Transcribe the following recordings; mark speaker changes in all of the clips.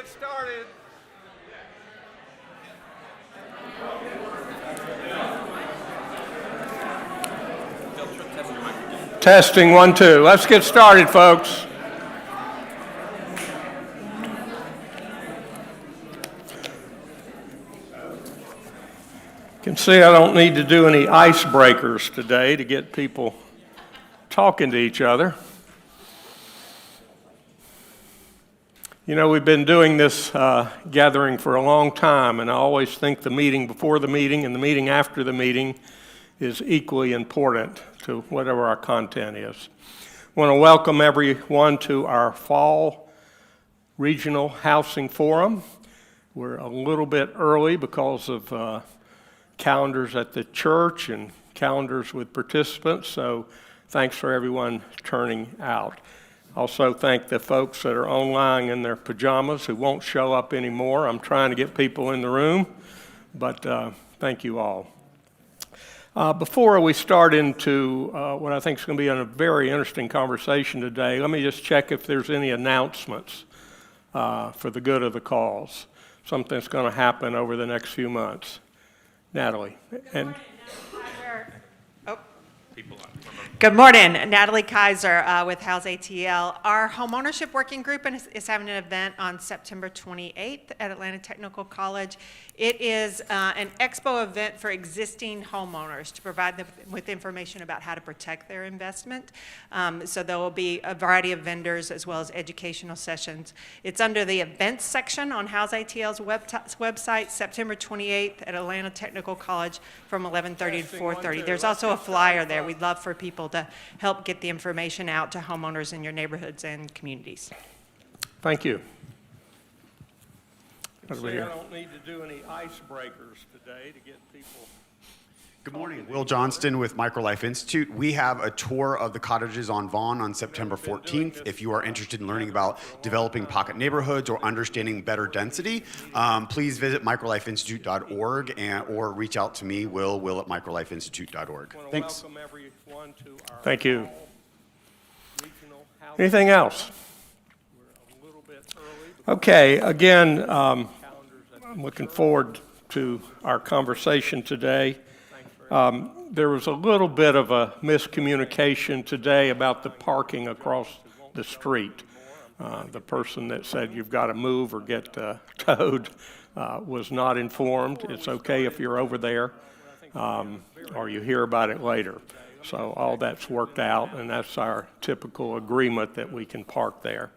Speaker 1: started. Testing 1, 2. Let's get started, folks. You can see I don't need to do any icebreakers today to get people talking to each other. You know, we've been doing this gathering for a long time, and I always think the meeting before the meeting and the meeting after the meeting is equally important to whatever our content is. I want to welcome everyone to our fall regional housing forum. We're a little bit early because of calendars at the church and calendars with participants, so thanks for everyone turning out. Also thank the folks that are online in their pajamas who won't show up anymore. I'm trying to get people in the room, but thank you all. Before we start into what I think is going to be a very interesting conversation today, let me just check if there's any announcements for the good of the cause. Something that's going to happen over the next few months. Natalie. And
Speaker 2: Good morning, Natalie Kaiser with House ATL. Our Homeownership Working Group is having an event on September 28th at Atlanta Technical College. It is an expo event for existing homeowners to provide them with information about how to protect their investment. So there will be a variety of vendors as well as educational sessions. It's under the events section on House ATL's website, September 28th at Atlanta Technical College from 11:30 to 4:30. There's also a flyer there. We'd love for people to help get the information out to homeowners in your neighborhoods and communities.
Speaker 1: Thank you. I don't need to do any icebreakers today to get people.
Speaker 3: Good morning, Will Johnston with MicroLife Institute. We have a tour of the cottages on Vaughn on September 14th. If you are interested in learning about developing pocket neighborhoods or understanding better density, please visit microlifeinstitute.org or reach out to me, Will at microlifeinstitute.org. Thanks.
Speaker 1: Thank you. Anything else? Okay, again, I'm looking forward to our conversation today. There was a little bit of a miscommunication today about the parking across the street. The person that said you've got to move or get towed was not informed. It's okay if you're over there or you hear about it later. So all that's worked out, and that's our typical agreement that we can park there.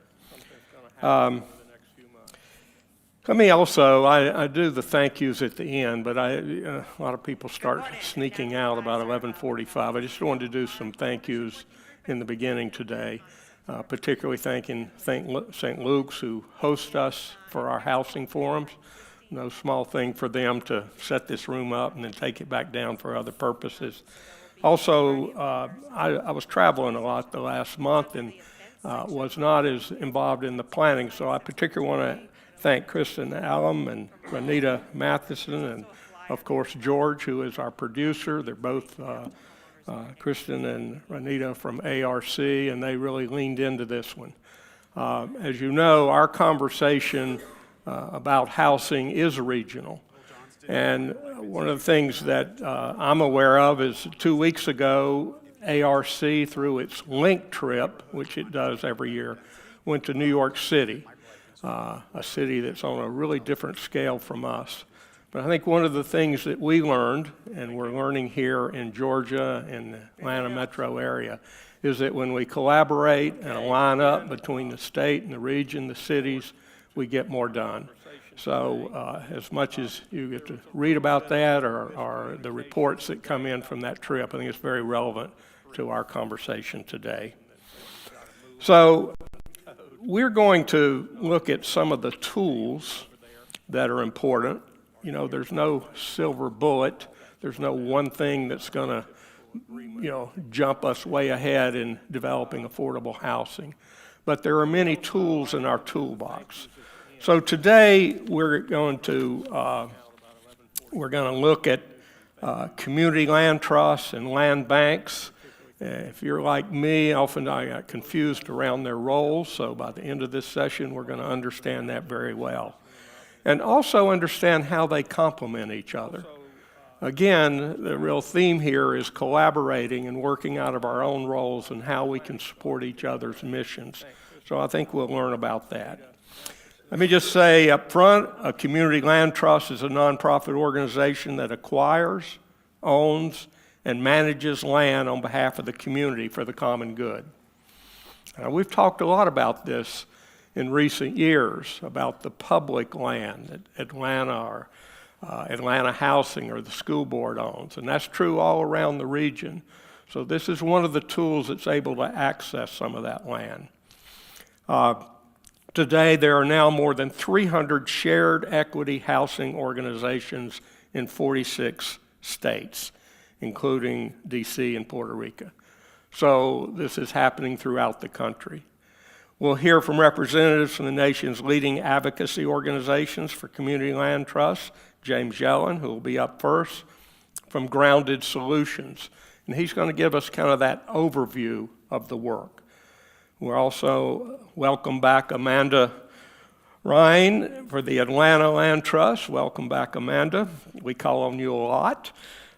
Speaker 1: Let me also, I do the thank yous at the end, but a lot of people start sneaking out about 11:45. I just wanted to do some thank yous in the beginning today, particularly thanking St. Luke's who host us for our housing forums. No small thing for them to set this room up and then take it back down for other purposes. Also, I was traveling a lot the last month and was not as involved in the planning, so I particularly want to thank Kristen Allum and Renita Matheson and, of course, George, who is our producer. They're both, Kristen and Renita from ARC, and they really leaned into this one. As you know, our conversation about housing is regional. And one of the things that I'm aware of is 2 weeks ago, ARC, through its Link trip, which it does every year, went to New York City. A city that's on a really different scale from us. But I think one of the things that we learned, and we're learning here in Georgia and the Atlanta metro area, is that when we collaborate and line up between the state and the region, the cities, we get more done. So as much as you get to read about that or the reports that come in from that trip, I think it's very relevant to our conversation today. So we're going to look at some of the tools that are important. You know, there's no silver bullet. There's no one thing that's going to, jump us way ahead in developing affordable housing. But there are many tools in our toolbox. So today we're going to look at community land trusts and land banks If you're like me, often I got confused around their roles, so by the end of this session, we're going to understand that very well. And also understand how they complement each other. Again, the real theme here is collaborating and working out of our own roles and how we can support each other's missions. So I think we'll learn about that. Let me just say up front, a community land trust is a nonprofit organization that acquires, owns, and manages land on behalf of the community for the common good. We've talked a lot about this in recent years, about the public land that Atlanta or Atlanta Housing or the school board owns, and that's true all around the region. So this is one of the tools that's able to access some of that land. Today, there are now more than 300 shared equity housing organizations in 46 states, including DC and Puerto Rico. So this is happening throughout the country. We'll hear from representatives from the nation's leading advocacy organizations for community land trusts, James Yellen, who will be up first, from Grounded Solutions. And he's going to give us kind of that overview of the work. We'll also welcome back Amanda Ryan for the Atlanta Land Trust. Welcome back, Amanda. We call on you a lot.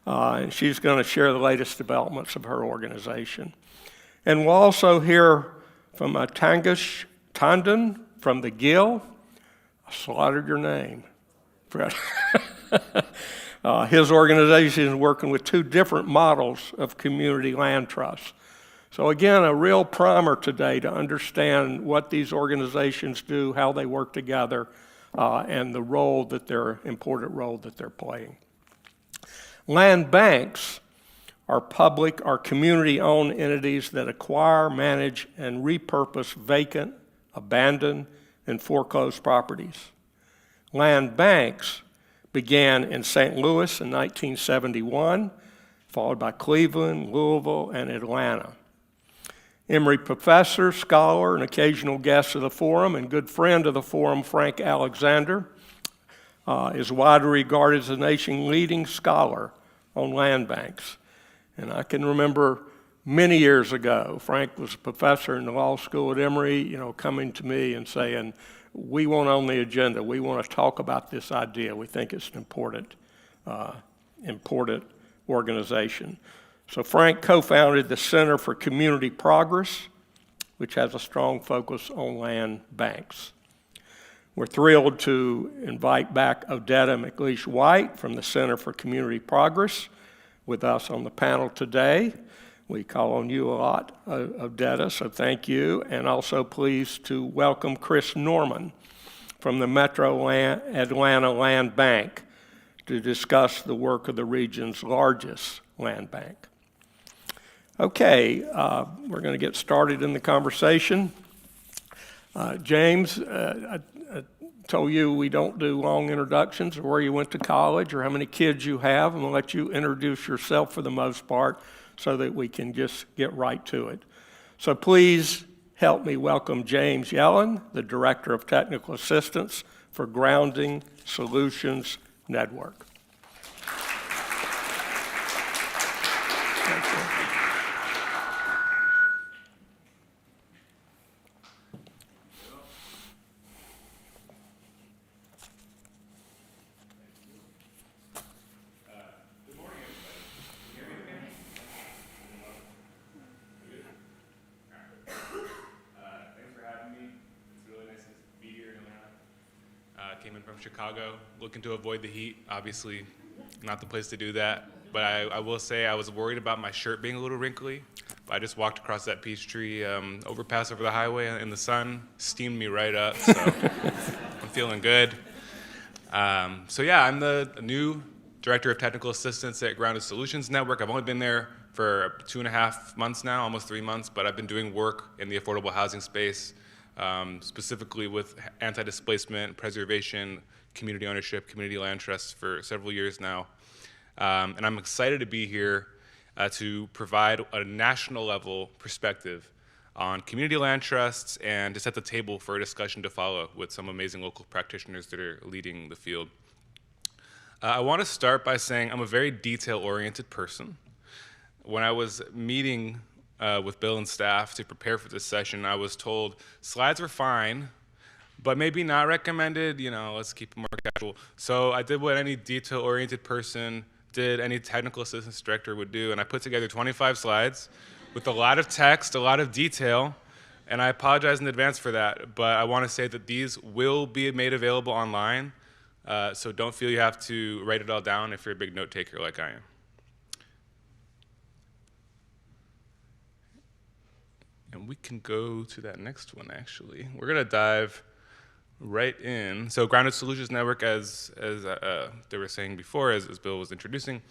Speaker 1: And she's going to share the latest developments of her organization. And we'll also hear from Tangush Tandon from the Gill. I slaughtered your name, Fred. His organization is working with two different models of community land trusts. So again, a real primer today to understand what these organizations do, how they work together, and the important role that they're playing. Land banks are community-owned entities that acquire, manage, and repurpose vacant, abandoned, and foreclosed properties. Land banks began in St. Louis in 1971, followed by Cleveland, Louisville, and Atlanta. Emory professor, scholar, and occasional guest of the forum, and good friend of the forum, Frank Alexander, is widely regarded as the nation's leading scholar on land banks. And I can remember many years ago, Frank was a professor in the law school at Emory, coming to me and saying, we want on the agenda, we want to talk about this idea. We think it's an important organization. So Frank co-founded the Center for Community Progress, which has a strong focus on land banks. We're thrilled to invite back Odetta McLeish-White from the Center for Community Progress with us on the panel today. We call on you a lot, Odetta, so thank you. And also pleased to welcome Chris Norman from the Atlanta Land Bank to discuss the work of the region's largest land bank. Okay, we're going to get started in the conversation. James, I told you we don't do long introductions or where you went to college or how many kids you have. I'm going to let you introduce yourself for the most part so that we can just get right to it. So please help me welcome James Yellen, the Director of Technical Assistance for Grounding Solutions Network. Thank you.
Speaker 4: Came in from Chicago, looking to avoid the heat. Obviously, not the place to do that. But I will say I was worried about my shirt being a little wrinkly. But I just walked across that Peachtree overpass over the highway in the sun, steamed me right up. So I'm feeling good. So yeah, I'm the new Director of Technical Assistance at Grounded Solutions Network. I've only been there for 2.5 months now, almost 3 months, but I've been doing work in the affordable housing space, specifically with anti-displacement, preservation, community ownership, community land trusts for several years now. And I'm excited to be here to provide a national level perspective on community land trusts and to set the table for a discussion to follow with some amazing local practitioners that are leading the field. I want to start by saying I'm a very detail-oriented person. When I was meeting with Bill and staff to prepare for this session, I was told slides were fine, but maybe not recommended, let's keep it more casual. So I did what any detail-oriented person did, any technical assistance director would do, and I put together 25 slides with a lot of text, a lot of detail, and I apologize in advance for that, but I want to say that these will be made available online, so don't feel you have to write it all down if you're a big note taker like I am. And we can go to that next one, actually. We're going to dive right in. So Grounded Solutions Network, as they were saying before, as Bill was introducing,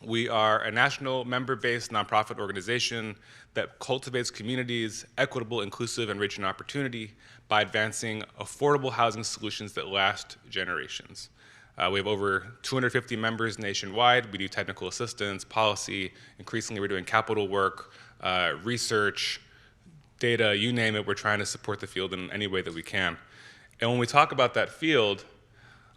Speaker 4: we are a national member-based nonprofit organization that cultivates communities, equitable, inclusive, and rich in opportunity by advancing affordable housing solutions that last generations. We have over 250 members nationwide. We do technical assistance, policy. Increasingly, we're doing capital work, research, data, you name it. We're trying to support the field in any way that we can. And when we talk about that field,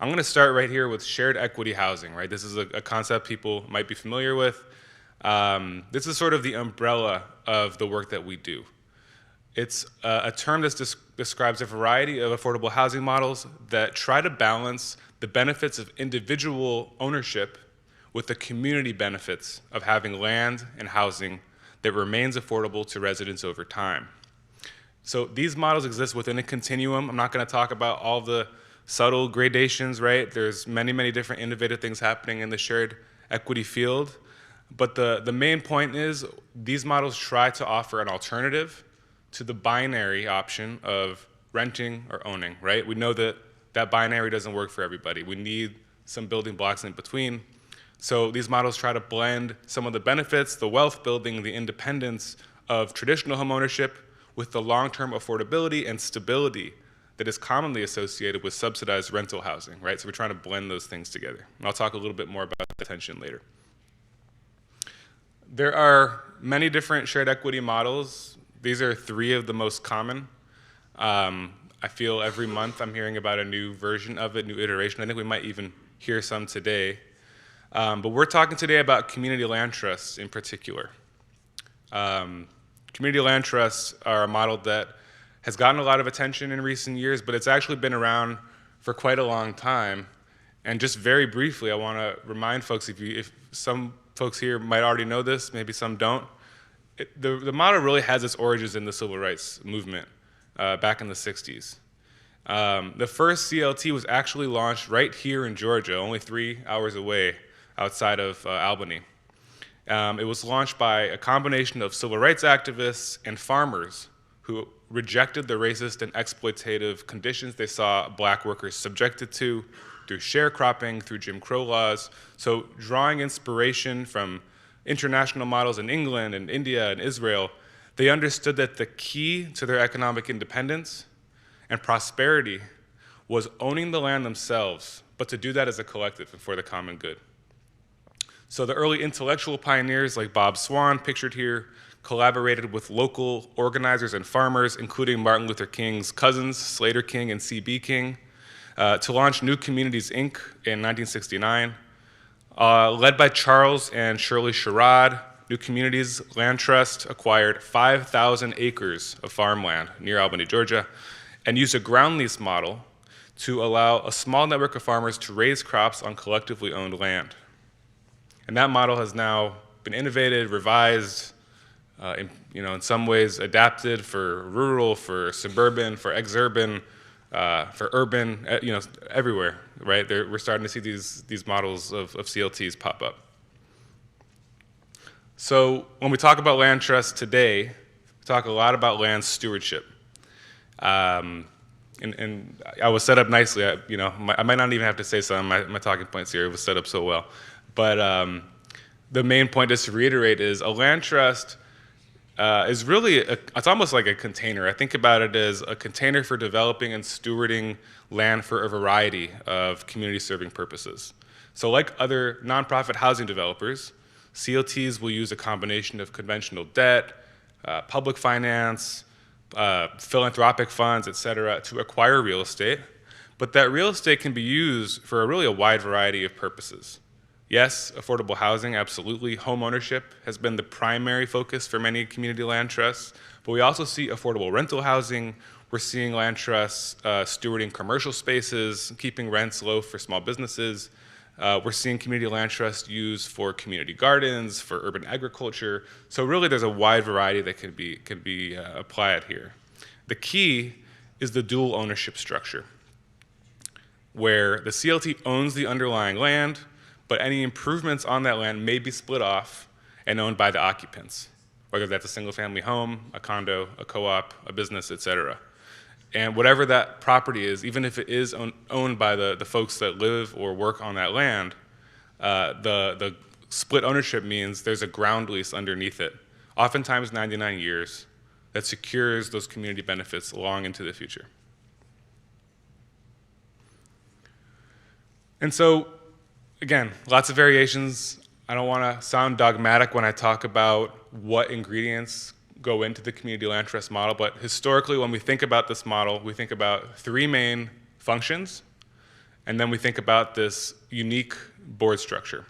Speaker 4: I'm going to start right here with shared equity housing, right? This is a concept people might be familiar with. This is sort of the umbrella of the work that we do. It's a term that describes a variety of affordable housing models that try to balance the benefits of individual ownership with the community benefits of having land and housing that remains affordable to residents over time. So these models exist within a continuum. I'm not going to talk about all the subtle gradations, right? There's many, many different innovative things happening in the shared equity field. But the main point is these models try to offer an alternative to the binary option of renting or owning, right? We know that that binary doesn't work for everybody. We need some building blocks in between. So these models try to blend some of the benefits, the wealth building, the independence of traditional homeownership with the long-term affordability and stability that is commonly associated with subsidized rental housing, right? So we're trying to blend those things together. And I'll talk a little bit more about the tension later. There are many different shared equity models. These are 3 of the most common. I feel every month I'm hearing about a new version of it, new iteration. I think we might even hear some today. But we're talking today about community land trusts in particular. Community land trusts are a model that has gotten a lot of attention in recent years, but it's actually been around for quite a long time. And just very briefly, I want to remind folks, if some folks here might already know this, maybe some don't, the model really has its origins in the civil rights movement back in the 60s. The first CLT was actually launched right here in Georgia, only 3 hours away outside of Albany. It was launched by a combination of civil rights activists and farmers who rejected the racist and exploitative conditions they saw black workers subjected to through sharecropping, through Jim Crow laws. So drawing inspiration from international models in England and India and Israel, they understood that the key to their economic independence and prosperity was owning the land themselves, but to do that as a collective and for the common good. So the early intellectual pioneers like Bob Swan, pictured here, collaborated with local organizers and farmers, including Martin Luther King's cousins, Slater King and C.B. King, to launch New Communities, Inc. in 1969. Led by Charles and Shirley Sherrod, New Communities Land Trust acquired 5,000 acres of farmland near Albany, Georgia, and used a ground lease model to allow a small network of farmers to raise crops on collectively owned land. And that model has now been innovated, revised, in some ways adapted for rural, for suburban, for exurban, for urban, everywhere, right? We're starting to see these models of CLTs pop up. So when we talk about land trusts today, we talk a lot about land stewardship. And I was set up nicely. I might not even have to say some of my talking points here. It was set up so well. But the main point, just to reiterate, is a land trust is really, it's almost like a container. I think about it as a container for developing and stewarding land for a variety of community-serving purposes. So like other nonprofit housing developers, CLTs will use a combination of conventional debt, public finance, philanthropic funds, et cetera, to acquire real estate. But that real estate can be used for really a wide variety of purposes. Yes, affordable housing, absolutely. Homeownership has been the primary focus for many community land trusts, but we also see affordable rental housing. We're seeing land trusts stewarding commercial spaces, keeping rents low for small businesses. We're seeing community land trusts used for community gardens, for urban agriculture. So really there's a wide variety that could be applied here. The key is the dual ownership structure, where the CLT owns the underlying land, but any improvements on that land may be split off and owned by the occupants, whether that's a single-family home, a condo, a co-op, a business, et cetera. And whatever that property is, even if it is owned by the folks that live or work on that land, the split ownership means there's a ground lease underneath it, oftentimes 99 years, that secures those community benefits long into the future. And so, again, lots of variations. I don't want to sound dogmatic when I talk about what ingredients go into the community land trust model, but historically when we think about this model, we think about three main functions, and then we think about this unique board structure.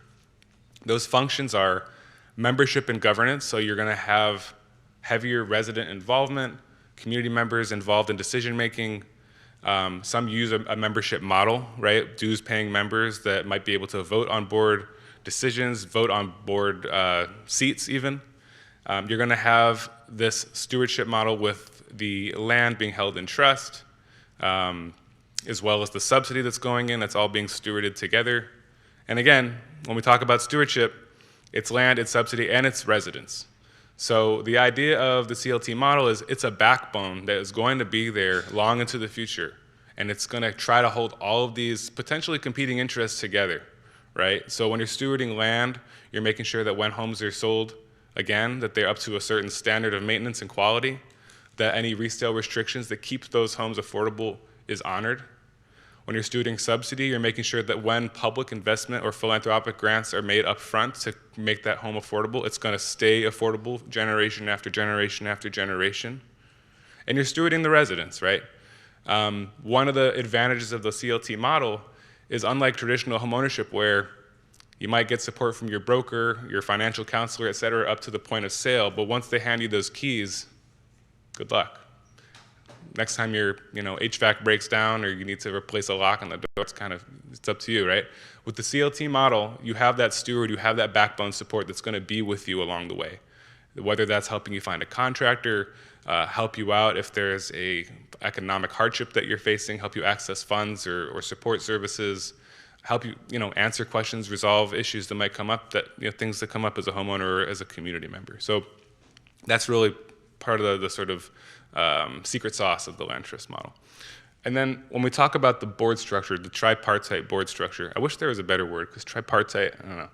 Speaker 4: Those functions are membership and governance, so you're going to have heavier resident involvement, community members involved in decision making. Some use a membership model, right? Dues paying members that might be able to vote on board decisions, vote on board seats even. You're going to have this stewardship model with the land being held in trust, as well as the subsidy that's going in, that's all being stewarded together. And again, when we talk about stewardship, it's land, it's subsidy, and it's residents. So the idea of the CLT model is it's a backbone that is going to be there long into the future, and it's going to try to hold all of these potentially competing interests together, right? So when you're stewarding land, you're making sure that when homes are sold, again, that they're up to a certain standard of maintenance and quality, that any resale restrictions that keep those homes affordable is honored. When you're stewarding subsidy, you're making sure that when public investment or philanthropic grants are made up front to make that home affordable, it's going to stay affordable generation after generation after generation. And you're stewarding the residents, right? One of the advantages of the CLT model is, unlike traditional homeownership where you might get support from your broker, your financial counselor, et cetera, up to the point of sale, but once they hand you those keys, good luck. Next time your HVAC breaks down or you need to replace a lock on the door, it's up to you, right? With the CLT model, you have that steward, you have that backbone support that's going to be with you along the way. Whether that's helping you find a contractor, help you out if there's a economic hardship that you're facing, help you access funds or support services, help you answer questions, resolve issues that might come up, things that come up as a homeowner or as a community member. So that's really part of the sort of secret sauce of the land trust model. And then when we talk about the board structure, the tripartite board structure, I wish there was a better word, because tripartite, I don't know,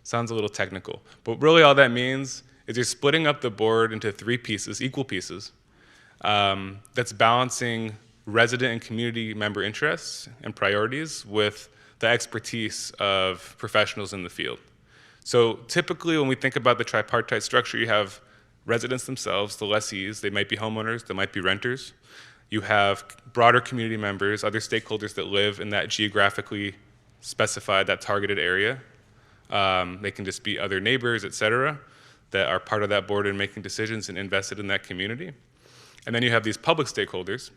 Speaker 4: sounds a little technical. But really all that means is you're splitting up the board into three pieces, equal pieces, that's balancing resident and community member interests and priorities with the expertise of professionals in the field. So typically when we think about the tripartite structure, you have residents themselves, the lessees, they might be homeowners, they might be renters. You have broader community members, other stakeholders that live in that geographically specified, that targeted area. They can just be other neighbors, et cetera, that are part of that board and making decisions and invested in that community. And then you have these public stakeholders,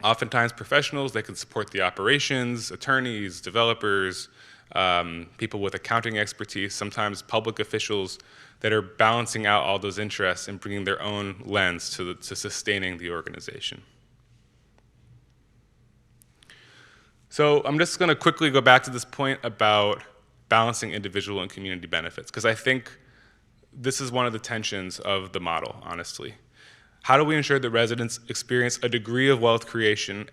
Speaker 4: oftentimes professionals that can support the operations, attorneys, developers, people with accounting expertise, sometimes public officials that are balancing out all those interests and bringing their own lens to sustaining the organization. So I'm just going to quickly go back to this point about balancing individual and community benefits, because I think this is one of the tensions of the model, honestly. How do we ensure that residents experience a degree of wealth creation,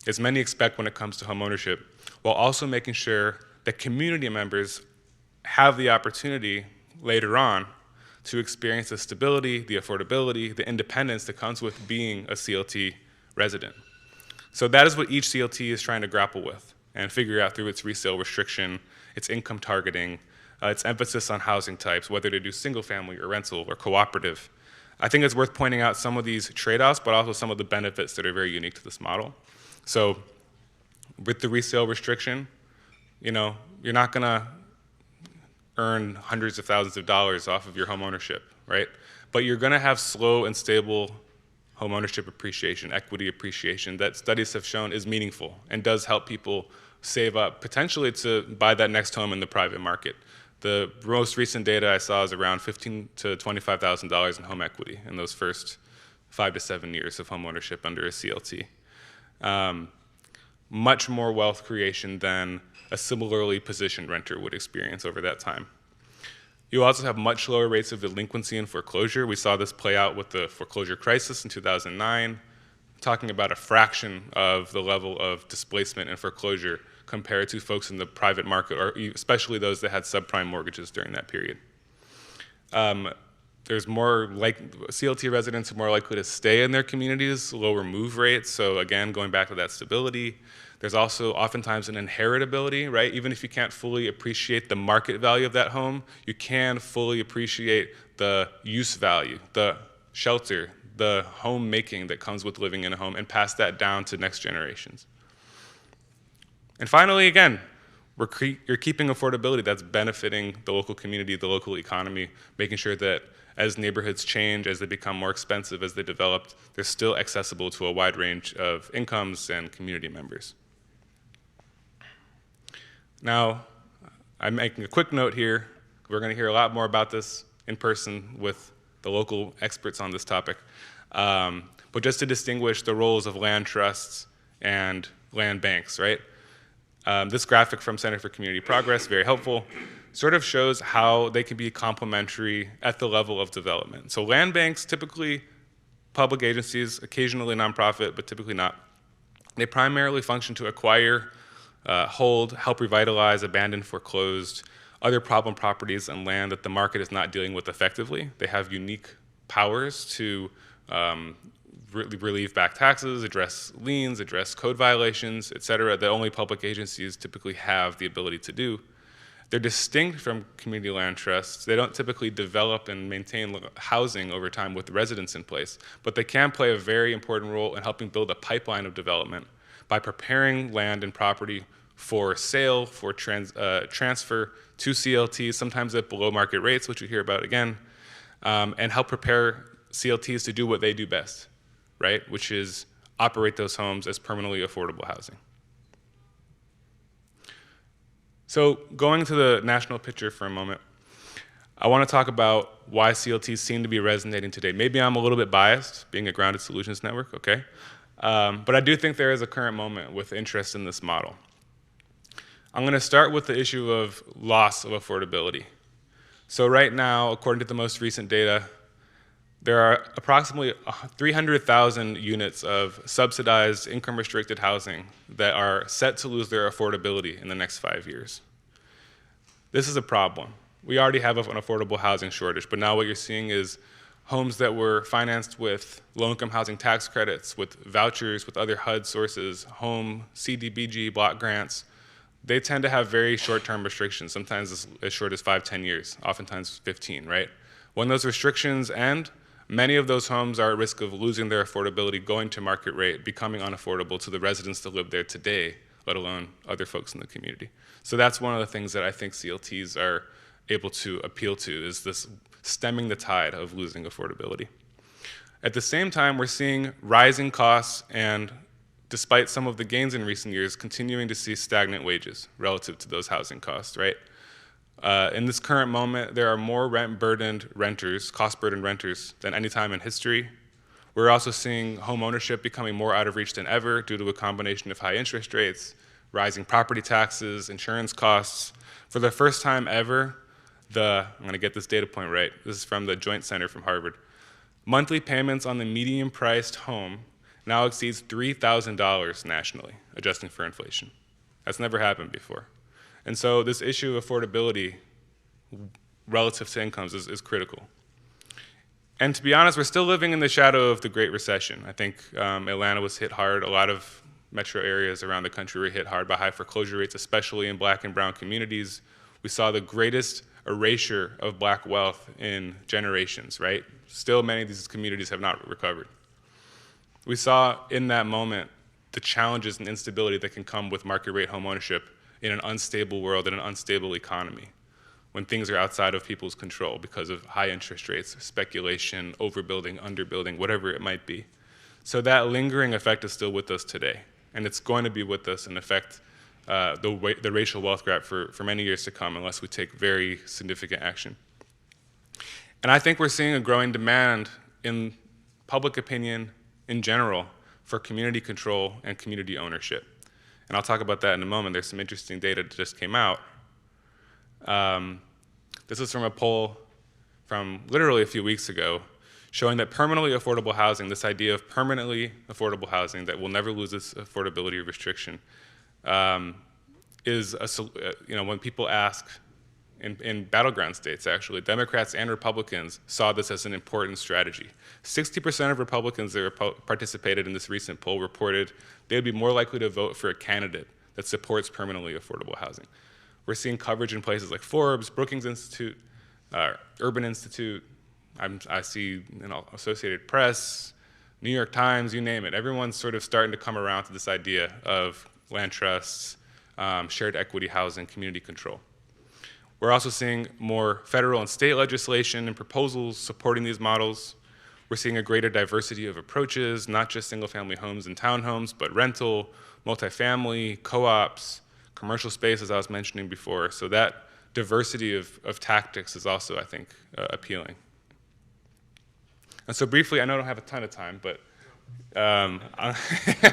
Speaker 4: as many expect when it comes to homeownership, while also making sure that community members have the opportunity later on to experience the stability, the affordability, the independence that comes with being a CLT resident? So that is what each CLT is trying to grapple with and figure out through its resale restriction, its income targeting, its emphasis on housing types, whether to do single family or rental or cooperative. I think it's worth pointing out some of these trade-offs, but also some of the benefits that are very unique to this model. So with the resale restriction, you're not gonna earn hundreds of thousands of dollars off of your home ownership, right? But you're gonna have slow and stable home ownership appreciation, equity appreciation that studies have shown is meaningful and does help people save up potentially to buy that next home in the private market. The most recent data I saw is around $15,000 to $25,000 in home equity in those first 5 to 7 years of home ownership under a CLT. Much more wealth creation than a similarly positioned renter would experience over that time. You also have much lower rates of delinquency and foreclosure. We saw this play out with the foreclosure crisis in 2009, talking about a fraction of the level of displacement and foreclosure compared to folks in the private market, or especially those that had subprime mortgages during that period. There's more CLT residents are more likely to stay in their communities, lower move rates. So again, going back to that stability. There's also oftentimes an inheritability, right? Even if you can't fully appreciate the market value of that home, you can fully appreciate the use value, the shelter, the homemaking that comes with living in a home, and pass that down to next generations. And finally, again, you're keeping affordability that's benefiting the local community, the local economy, making sure that as neighborhoods change, as they become more expensive, as they develop, they're still accessible to a wide range of incomes and community members. Now, I'm making a quick note here. We're going to hear a lot more about this in person with the local experts on this topic. But just to distinguish the roles of land trusts and land banks, right? This graphic from Center for Community Progress, very helpful, sort of shows how they can be complementary at the level of development. So land banks, typically public agencies, occasionally nonprofit, but typically not. They primarily function to acquire, hold, help revitalize abandoned, foreclosed, other problem properties and land that the market is not dealing with effectively. They have unique powers to relieve back taxes, address liens, address code violations, et cetera, that only public agencies typically have the ability to do. They're distinct from community land trusts. They don't typically develop and maintain housing over time with residents in place, but they can play a very important role in helping build a pipeline of development by preparing land and property for sale, for transfer to CLTs, sometimes at below market rates, which we hear about again, and help prepare CLTs to do what they do best, right? Which is operate those homes as permanently affordable housing. So going to the national picture for a moment, I want to talk about why CLTs seem to be resonating today. Maybe I'm a little bit biased, being a Grounded Solutions Network, okay? But I do think there is a current moment with interest in this model. I'm going to start with the issue of loss of affordability. So right now, according to the most recent data, there are approximately 300,000 units of subsidized income-restricted housing that are set to lose their affordability in the next 5 years. This is a problem. We already have an affordable housing shortage, but now what you're seeing is homes that were financed with low-income housing tax credits, with vouchers, with other HUD sources, home, CDBG, block grants, they tend to have very short-term restrictions, sometimes as short as 5-10 years, oftentimes 15, right? When those restrictions end, many of those homes are at risk of losing their affordability, going to market rate, becoming unaffordable to the residents that live there today, let alone other folks in the community. So that's one of the things that I think CLTs are able to appeal to, is this stemming the tide of losing affordability. At the same time, we're seeing rising costs and, despite some of the gains in recent years, continuing to see stagnant wages relative to those housing costs, right? In this current moment, there are more rent-burdened renters, cost-burdened renters, than any time in history. We're also seeing home ownership becoming more out of reach than ever due to a combination of high interest rates, rising property taxes, insurance costs. For the first time ever, I'm going to get this data point right. This is from the Joint Center from Harvard. Monthly payments on the median-priced home now exceeds $3,000 nationally, adjusting for inflation. That's never happened before. And so this issue of affordability relative to incomes is critical. And to be honest, we're still living in the shadow of the Great Recession. I think Atlanta was hit hard. A lot of metro areas around the country were hit hard by high foreclosure rates, especially in Black and brown communities. We saw the greatest erasure of Black wealth in generations, right? Still, many of these communities have not recovered. We saw in that moment the challenges and instability that can come with market rate home ownership in an unstable world, in an unstable economy. when things are outside of people's control because of high interest rates, speculation, overbuilding, underbuilding, whatever it might be. So that lingering effect is still with us today, and it's going to be with us and affect the racial wealth gap for many years to come unless we take very significant action. And I think we're seeing a growing demand in public opinion in general for community control and community ownership. And I'll talk about that in a moment. There's some interesting data that just came out. This is from a poll from literally a few weeks ago showing that permanently affordable housing, this idea of permanently affordable housing that will never lose its affordability restriction, is, when people ask, in battleground states actually, Democrats and Republicans saw this as an important strategy. 60% of Republicans that participated in this recent poll reported they would be more likely to vote for a candidate that supports permanently affordable housing. We're seeing coverage in places like Forbes, Brookings Institute, Urban Institute, I see Associated Press, New York Times, you name it. Everyone's sort of starting to come around to this idea of land trusts, shared equity housing, community control. We're also seeing more federal and state legislation and proposals supporting these models. We're seeing a greater diversity of approaches, not just single-family homes and townhomes, but rental, multifamily, co-ops, commercial space, as I was mentioning before. So that diversity of tactics is also, I think, appealing. And so briefly, I know I don't have a ton of time, but I'm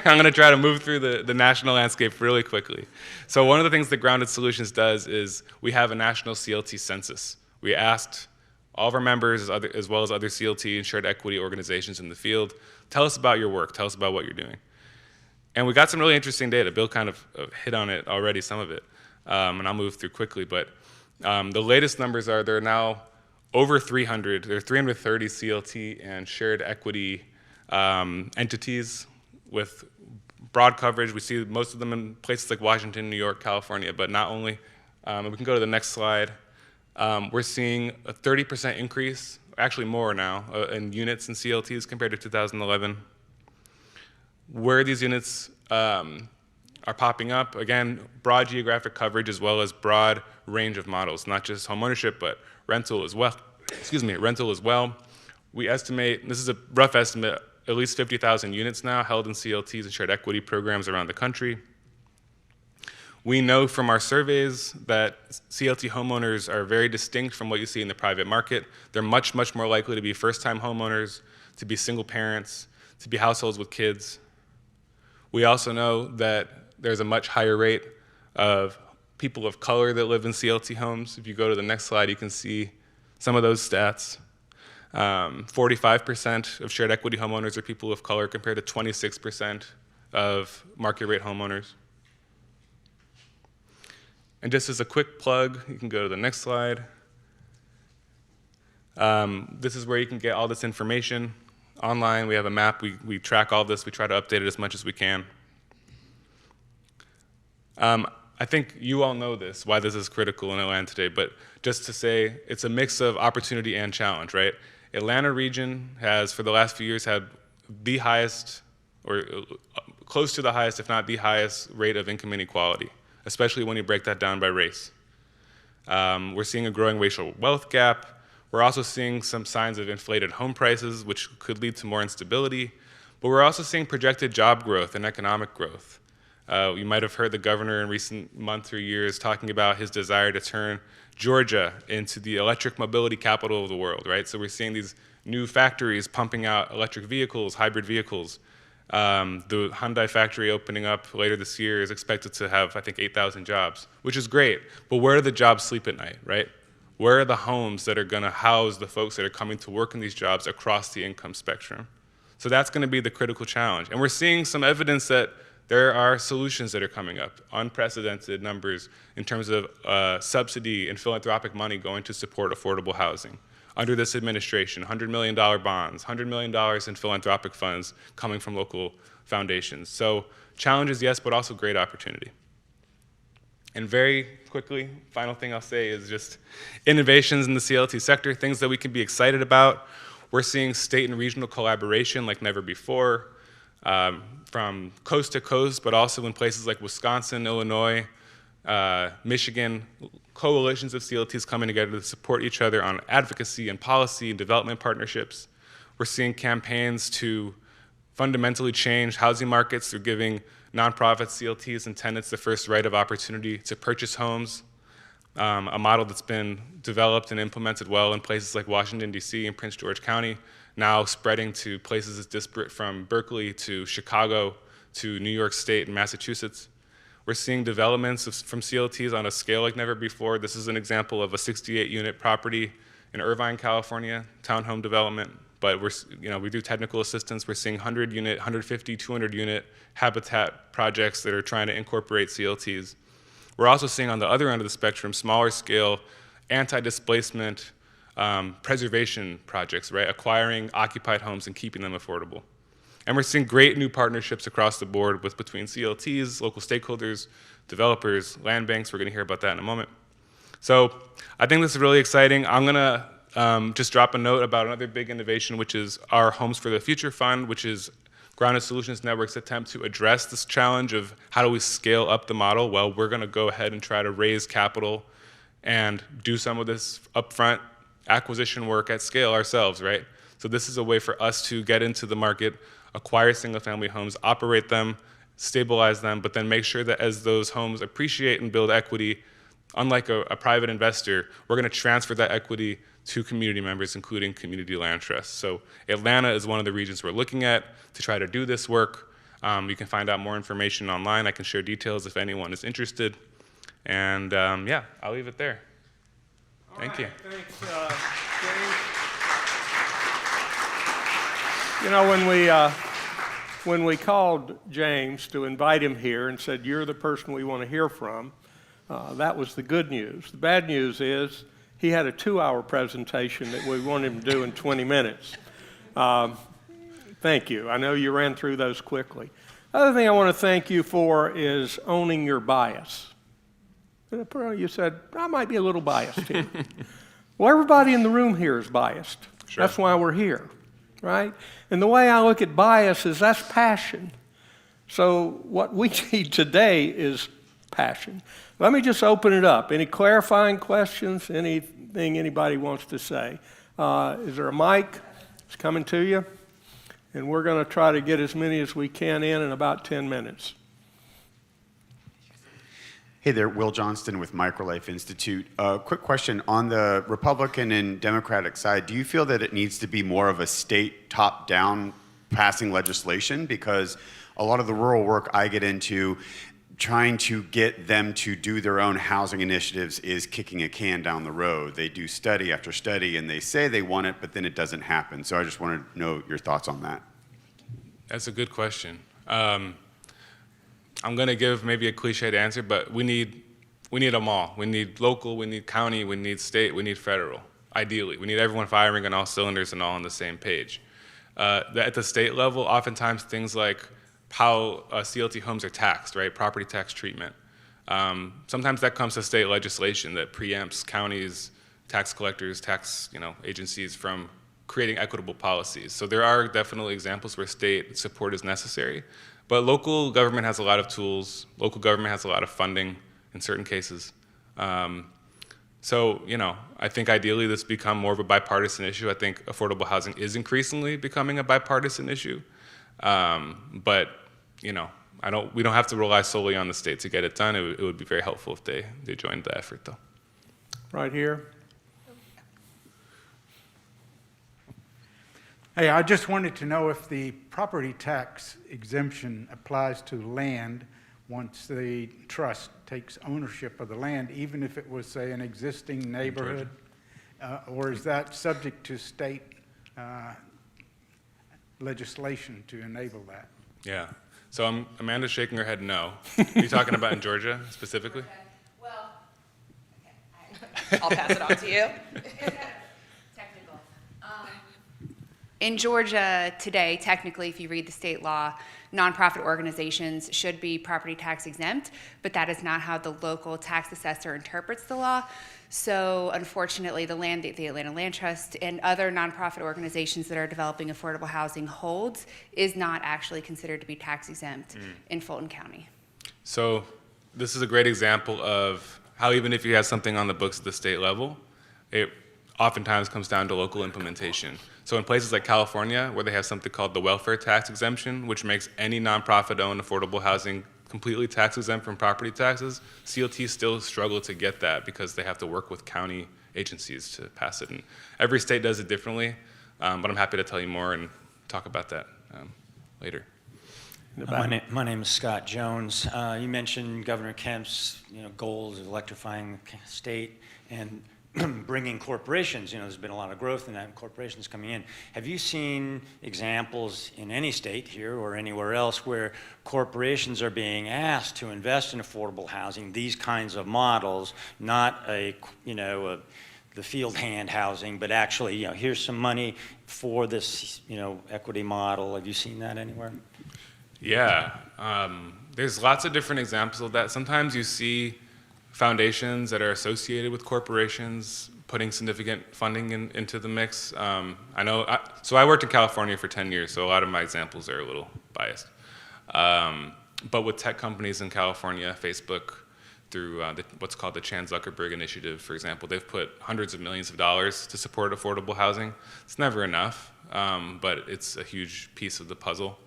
Speaker 4: going to try to move through the national landscape really quickly. So one of the things that Grounded Solutions does is we have a national CLT census. We asked all of our members, as well as other CLT and shared equity organizations in the field, tell us about your work, tell us about what you're doing. And we got some really interesting data. Bill kind of hit on it already, some of it, and I'll move through quickly. But the latest numbers are there are now over 300, there are 330 CLT and shared equity entities with broad coverage. We see most of them in places like Washington, New York, California, but not only. We can go to the next slide. We're seeing a 30% increase, actually more now, in units in CLTs compared to 2011. Where these units are popping up, again, broad geographic coverage as well as broad range of models, not just homeownership, but rental as well. Rental as well. We estimate, this is a rough estimate, at least 50,000 units now held in CLTs and shared equity programs around the country. We know from our surveys that CLT homeowners are very distinct from what you see in the private market. They're much, much more likely to be first-time homeowners, to be single parents, to be households with kids. We also know that there's a much higher rate of people of color that live in CLT homes. If you go to the next slide, you can see some of those stats. 45% of shared equity homeowners are people of color compared to 26% of market rate homeowners. And just as a quick plug, you can go to the next slide. This is where you can get all this information online. We have a map. We track all this. We try to update it as much as we can. I think you all know this, why this is critical in Atlanta today, but just to say it's a mix of opportunity and challenge, right? Atlanta region has, for the last few years, had the highest, or close to the highest, if not the highest, rate of income inequality, especially when you break that down by race. We're seeing a growing racial wealth gap. We're also seeing some signs of inflated home prices, which could lead to more instability. But we're also seeing projected job growth and economic growth. You might have heard the governor in recent months or years talking about his desire to turn Georgia into the electric mobility capital of the world, right? So we're seeing these new factories pumping out electric vehicles, hybrid vehicles. The Hyundai factory opening up later this year is expected to have, I think, 8,000 jobs, which is great. But where do the jobs sleep at night, right? Where are the homes that are going to house the folks that are coming to work in these jobs across the income spectrum? So that's going to be the critical challenge. And we're seeing some evidence that there are solutions that are coming up, unprecedented numbers in terms of subsidy and philanthropic money going to support affordable housing. Under this administration, $100 million bonds, $100 million in philanthropic funds coming from local foundations. So challenges, yes, but also great opportunity. And very quickly, final thing I'll say is just innovations in the CLT sector, things that we can be excited about. We're seeing state and regional collaboration like never before, from coast to coast, but also in places like Wisconsin, Illinois, Michigan, coalitions of CLTs coming together to support each other on advocacy and policy and development partnerships. We're seeing campaigns to fundamentally change housing markets through giving nonprofits, CLTs, and tenants the first right of opportunity to purchase homes, a model that's been developed and implemented well in places like Washington, D.C. and Prince George County, now spreading to places as disparate from Berkeley to Chicago to New York State and Massachusetts. We're seeing developments from CLTs on a scale like never before. This is an example of a 68-unit property in Irvine, California, townhome development. But we do technical assistance. We're seeing 100-unit, 150, 200-unit habitat projects that are trying to incorporate CLTs. We're also seeing on the other end of the spectrum, smaller scale, anti-displacement preservation projects, right? Acquiring occupied homes and keeping them affordable. And we're seeing great new partnerships across the board between CLTs, local stakeholders, developers, land banks. We're going to hear about that in a moment. So I think this is really exciting. I'm going to just drop a note about another big innovation, which is our Homes for the Future Fund, which is Grounded Solutions Network's attempt to address this challenge of how do we scale up the model. Well, we're going to go ahead and try to raise capital and do some of this upfront acquisition work at scale ourselves, right? So this is a way for us to get into the market, acquire single-family homes, operate them, stabilize them, but then make sure that as those homes appreciate and build equity, unlike a private investor, we're going to transfer that equity to community members, including community land trusts. So Atlanta is one of the regions we're looking at to try to do this work. You can find out more information online. I can share details if anyone is interested. And yeah, I'll leave it there. Thank you.
Speaker 1: Thanks, James. You know, when we called James to invite him here and said, you're the person we want to hear from, that was the good news. The bad news is he had a 2-hour presentation that we wanted him to do in 20 minutes. Thank you. I know you ran through those quickly. Other thing I want to thank you for is owning your bias. You said, I might be a little biased here. Well, everybody in the room here is biased. Sure. That's why we're here, right? And the way I look at bias is that's passion. So what we need today is passion. Let me just open it up. Any clarifying questions? Anything anybody wants to say? Is there a mic? It's coming to you. And we're going to try to get as many as we can in about 10 minutes.
Speaker 3: Hey there, Will Johnston with Microlife Institute. Quick question. On the Republican and Democratic side, do you feel that it needs to be more of a state top-down passing legislation? Because a lot of the rural work I get into, trying to get them to do their own housing initiatives is kicking a can down the road. They do study after study, and they say they want it, but then it doesn't happen. So I just want to know your thoughts on that.
Speaker 4: That's a good question. I'm going to give maybe a cliched answer, but we need them all. We need local, we need county, we need state, we need federal, ideally. We need everyone firing on all cylinders and all on the same page. At the state level, oftentimes things like how CLT homes are taxed, right? Property tax treatment. Sometimes that comes to state legislation that preempts counties, tax collectors, tax agencies from creating equitable policies. So there are definitely examples where state support is necessary. But local government has a lot of tools. Local government has a lot of funding in certain cases. So, I think ideally this become more of a bipartisan issue. I think affordable housing is increasingly becoming a bipartisan issue. But, we don't have to rely solely on the state to get it done. It would be very helpful if they joined the effort, though.
Speaker 1: Right here.
Speaker 5: Hey, I just wanted to know if the property tax exemption applies to land once the trust takes ownership of the land, even if it was, say, an existing neighborhood, or is that subject to state legislation to enable that?
Speaker 4: Yeah. So Amanda's shaking her head no. Are you talking about in Georgia specifically?
Speaker 6: Well, okay, I'll pass it on to you. Technical. In Georgia today, technically, if you read the state law, nonprofit organizations should be property tax exempt, but that is not how the local tax assessor interprets the law. So unfortunately, the Atlanta Land Trust and other nonprofit organizations that are developing affordable housing holds is not actually considered to be tax exempt in Fulton County.
Speaker 4: So this is a great example of how even if you have something on the books at the state level, it oftentimes comes down to local implementation. So in places like California, where they have something called the welfare tax exemption, which makes any nonprofit-owned affordable housing completely tax exempt from property taxes, CLTs still struggle to get that because they have to work with county agencies to pass it. And every state does it differently, but I'm happy to tell you more and talk about that later.
Speaker 7: My name is Scott Jones. You mentioned Governor Kemp's goals of electrifying the state and bringing corporations. There's been a lot of growth in that, and corporations coming in. Have you seen examples in any state here or anywhere else where corporations are being asked to invest in affordable housing, these kinds of models, not the field hand housing, but actually, here's some money for this, equity model? Have you seen that anywhere?
Speaker 4: Yeah, there's lots of different examples of that. Sometimes you see foundations that are associated with corporations putting significant funding into the mix. So I worked in California for 10 years, so a lot of my examples are a little biased. But with tech companies in California, Facebook, through what's called the Chan Zuckerberg Initiative, for example, they've put hundreds of millions of dollars to support affordable housing. It's never enough, but it's a huge piece of the puzzle.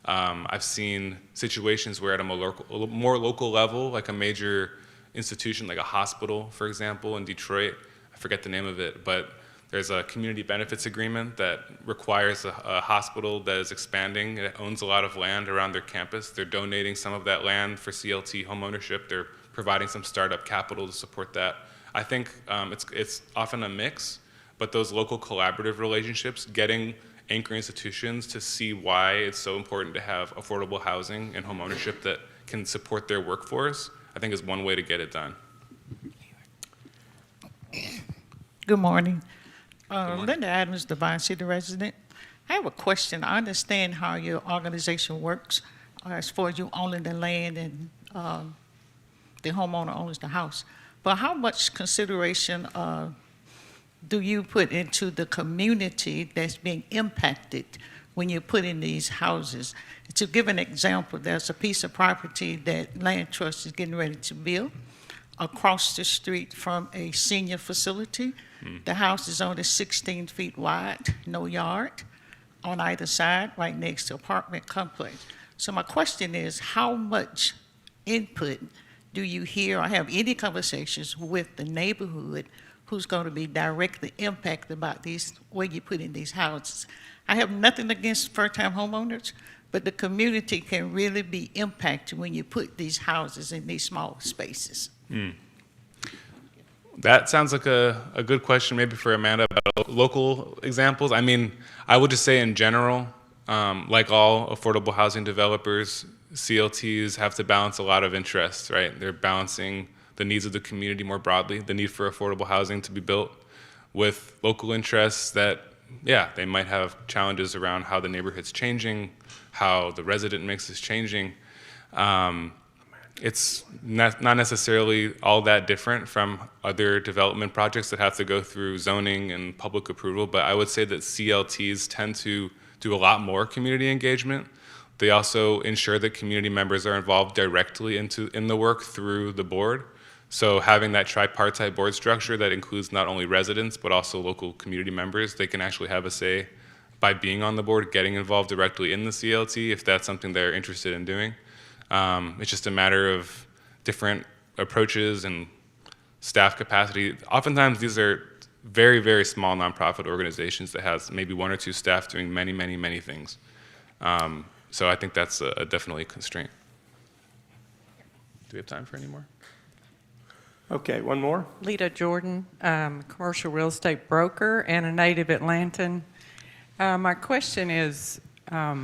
Speaker 4: I've seen situations where at a more local level, like a major institution, like a hospital, for example, in Detroit, I forget the name of it, but there's a community benefits agreement that requires a hospital that is expanding. It owns a lot of land around their campus. They're donating some of that land for CLT homeownership. They're providing some startup capital to support that. I think it's often a mix, but those local collaborative relationships, getting anchor institutions to see why it's so important to have affordable housing and homeownership that can support their workforce, I think is one way to get it done.
Speaker 8: Good morning. Linda Adams, Divine City resident. I have a question. I understand how your organization works as far as you owning the land and the homeowner owns the house. But how much consideration do you put into the community that's being impacted when you put in these houses? To give an example, there's a piece of property that Land Trust is getting ready to build across the street from a senior facility. The house is only 16 feet wide, no yard on either side, right next to apartment complex. So my question is, how much input do you hear or have any conversations with the neighborhood who's going to be directly impacted about these, where you put in these houses? I have nothing against first-time homeowners, but the community can really be impacted when you put these houses in these small spaces.
Speaker 4: That sounds like a good question maybe for Amanda about local examples. I mean, I would just say in general, like all affordable housing developers, CLTs have to balance a lot of interests, right? They're balancing the needs of the community more broadly, the need for affordable housing to be built, with local interests that, yeah, they might have challenges around how the neighborhood's changing, how the resident mix is changing. It's not necessarily all that different from other development projects that have to go through zoning and public approval, but I would say that CLTs tend to do a lot more community engagement. They also ensure that community members are involved directly in the work through the board. So having that tripartite board structure that includes not only residents but also local community members, they can actually have a say by being on the board, getting involved directly in the CLT if that's something they're interested in doing. It's just a matter of different approaches and staff capacity. Oftentimes these are very, very small nonprofit organizations that has maybe one or two staff doing many, many, many things. So I think that's definitely a constraint. Do we have time for any more?
Speaker 1: Okay, one more.
Speaker 9: Lita Jordan, commercial real estate broker and a native Atlantan. My question is, I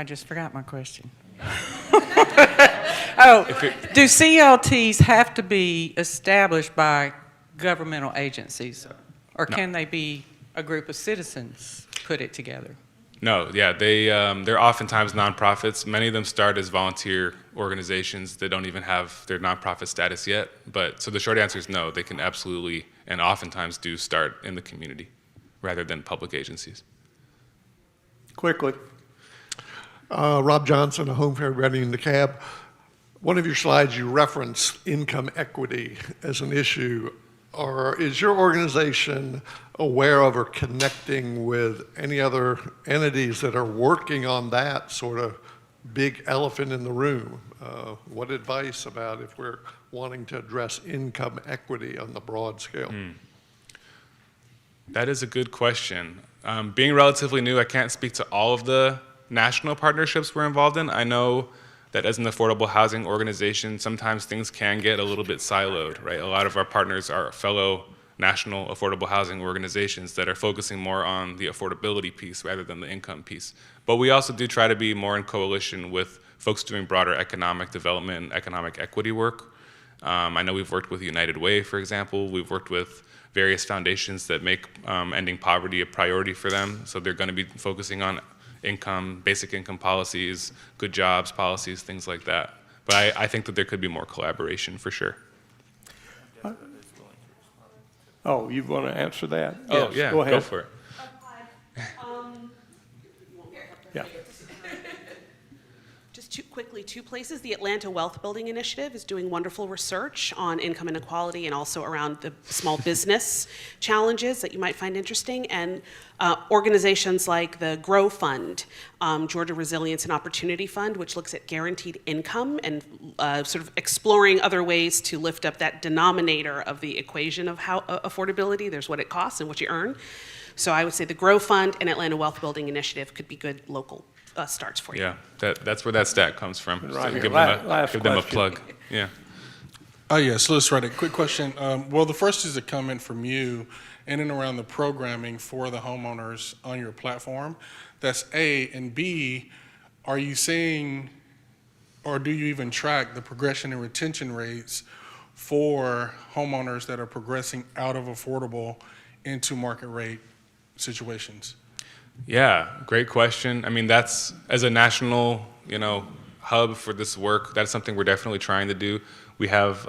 Speaker 9: just forgot my question. Do CLTs have to be established by governmental agencies, or can they be a group of citizens put it together?
Speaker 4: No, yeah, they're oftentimes nonprofits. Many of them start as volunteer organizations that don't even have their nonprofit status yet. But so the short answer is no, they can absolutely and oftentimes do start in the community rather than public agencies.
Speaker 1: Quickly.
Speaker 10: Rob Johnson, a home fair running in the cab. One of your slides, you reference income equity as an issue. Or is your organization aware of or connecting with any other entities that are working on that sort of big elephant in the room? What advice about if we're wanting to address income equity on the broad scale?
Speaker 4: That is a good question. Being relatively new, I can't speak to all of the national partnerships we're involved in. I know that as an affordable housing organization, sometimes things can get a little bit siloed, right? A lot of our partners are fellow national affordable housing organizations that are focusing more on the affordability piece rather than the income piece. But we also do try to be more in coalition with folks doing broader economic development and economic equity work. I know we've worked with United Way, for example. We've worked with various foundations that make ending poverty a priority for them. So they're going to be focusing on income, basic income policies, good jobs policies, things like that. But I think that there could be more collaboration for sure.
Speaker 1: Oh, you want to answer that?
Speaker 4: Oh,
Speaker 1: Yes,
Speaker 4: yeah,
Speaker 1: go ahead.
Speaker 4: go for it.
Speaker 1: Yeah.
Speaker 11: Just two places. The Atlanta Wealth Building Initiative is doing wonderful research on income inequality and also around the small business challenges that you might find interesting. And organizations like the GROW Fund, Georgia Resilience and Opportunity Fund, which looks at guaranteed income and sort of exploring other ways to lift up that denominator of the equation of how affordability. There's what it costs and what you earn. So I would say the GROW Fund and Atlanta Wealth Building Initiative could be good local starts for you.
Speaker 4: Yeah, that's where that stat comes from.
Speaker 1: Right
Speaker 4: So
Speaker 1: here.
Speaker 4: give
Speaker 1: Last
Speaker 4: them a
Speaker 1: question.
Speaker 4: plug. Yeah.
Speaker 12: Yes, Louis Reddick. Quick question. Well, the first is a comment from you in and around the programming for the homeowners on your platform. That's A. And B, are you seeing, or do you even track the progression and retention rates for homeowners that are progressing out of affordable into market rate situations?
Speaker 4: Yeah, great question. I mean, that's, as a national, hub for this work, that's something we're definitely trying to do. We have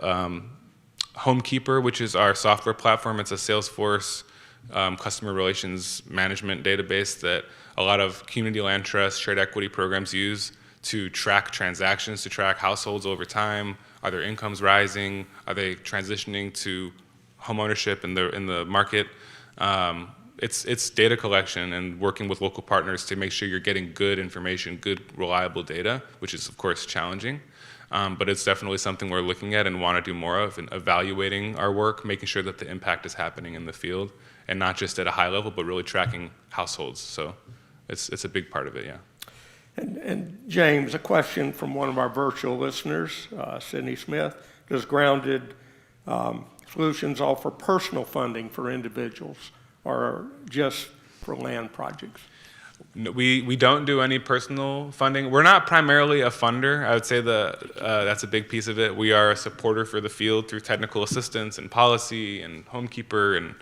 Speaker 4: Homekeeper, which is our software platform. It's a Salesforce customer relations management database that a lot of community land trust, shared equity programs use to track transactions, to track households over time. Are their incomes rising? Are they transitioning to homeownership in the market? It's data collection and working with local partners to make sure you're getting good information, good, reliable data, which is, of course, challenging. But it's definitely something we're looking at and want to do more of, and evaluating our work, making sure that the impact is happening in the field, and not just at a high level, but really tracking households. So it's a big part of it, yeah.
Speaker 1: And James, a question from one of our virtual listeners, Sydney Smith. Does Grounded Solutions offer personal funding for individuals or just for land projects?
Speaker 4: No, we don't do any personal funding. We're not primarily a funder. I would say that's a big piece of it. We are a supporter for the field through technical assistance and policy and Homekeeper, and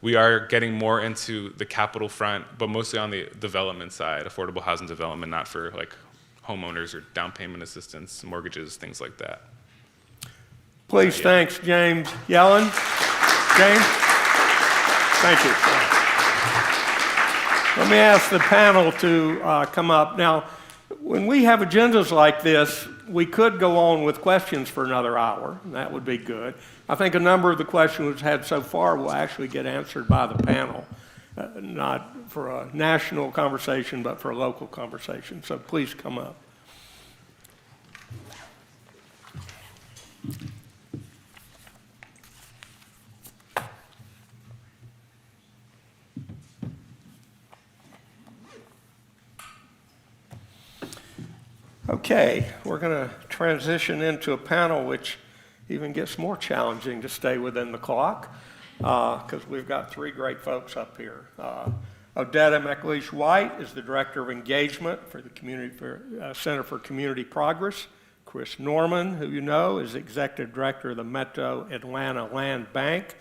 Speaker 4: we are getting more into the capital front, but mostly on the development side, affordable housing development, not for like homeowners or down payment assistance, mortgages, things like that.
Speaker 1: Please, thanks, James Yellen. James, thank you. Let me ask the panel to come up. Now, when we have agendas like this, we could go on with questions for another hour, and that would be good. I think a number of the questions we've had so far will actually get answered by the panel, not for a national conversation, but for a local conversation. So please come up. Okay, we're going to transition into a panel which even gets more challenging to stay within the clock because we've got three great folks up here. Odetta McLeish-White is the Director of Engagement for the Center for Community Progress. Chris Norman, who you know, is Executive Director of the Metro Atlanta Land Bank.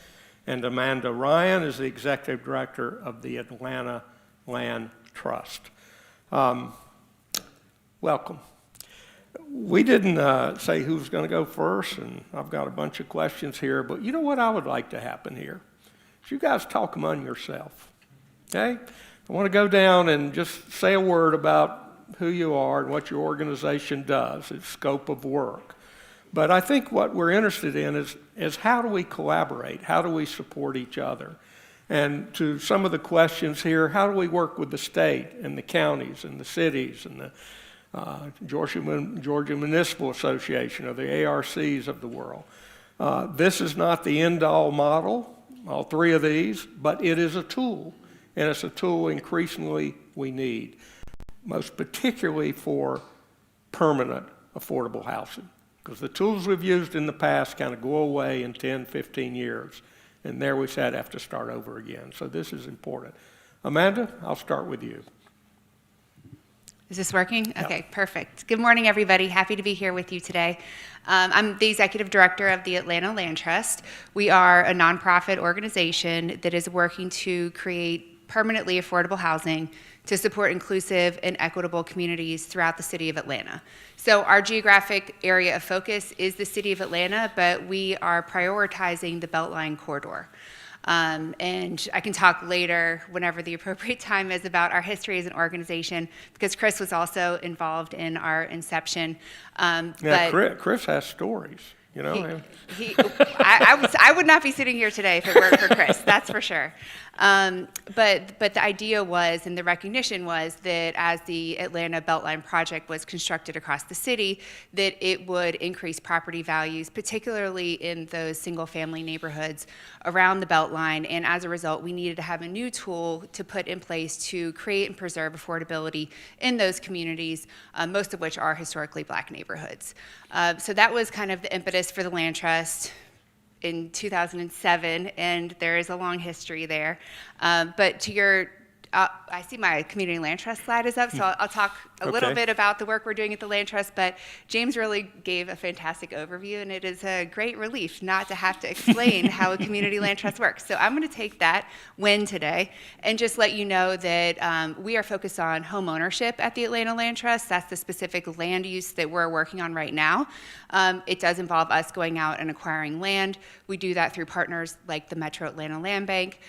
Speaker 1: And Amanda Ryan is the Executive Director of the Atlanta Land Trust. Welcome. We didn't say who's going to go first, and I've got a bunch of questions here, but you know what I would like to happen here? Is you guys talk among yourself, okay? I want to go down and just say a word about who you are and what your organization does, its scope of work. But I think what we're interested in is how do we collaborate? How do we support each other? And to some of the questions here, how do we work with the state and the counties and the cities and the Georgia Municipal Association or the ARCs of the world? This is not the end-all model, all three of these, but it is a tool, and it's a tool increasingly we need, most particularly for permanent affordable housing, because the tools we've used in the past kind of go away in 10, 15 years, and there we said have to start over again. So this is important. Amanda, I'll start with you.
Speaker 6: Is this working?
Speaker 1: Yep.
Speaker 6: Okay, perfect. Good morning, everybody. Happy to be here with you today. I'm the executive director of the Atlanta Land Trust. We are a nonprofit organization that is working to create permanently affordable housing to support inclusive and equitable communities throughout the city of Atlanta. So our geographic area of focus is the city of Atlanta, but we are prioritizing the Beltline corridor. And I can talk later, whenever the appropriate time is, about our history as an organization, because Chris was also involved in our inception.
Speaker 1: Yeah, Chris has stories, you know.
Speaker 6: I would not be sitting here today if it weren't for Chris, that's for sure. But the idea was, and the recognition was, that as the Atlanta Beltline project was constructed across the city, that it would increase property values, particularly in those single-family neighborhoods around the Beltline. And as a result, we needed to have a new tool to put in place to create and preserve affordability in those communities, most of which are historically Black neighborhoods. So that was kind of the impetus for the Land Trust in 2007, and there is a long history there. But to your, I see my community land trust slide is up, so I'll talk a little bit about the work we're doing at the Land Trust, but James really gave a fantastic overview, and it is a great relief not to have to explain how a community land trust works. So I'm going to take that win today and just let you know that we are focused on home ownership at the Atlanta Land Trust. That's the specific land use that we're working on right now. It does involve us going out and acquiring land. We do that through partners like the Metro Atlanta Land Bank.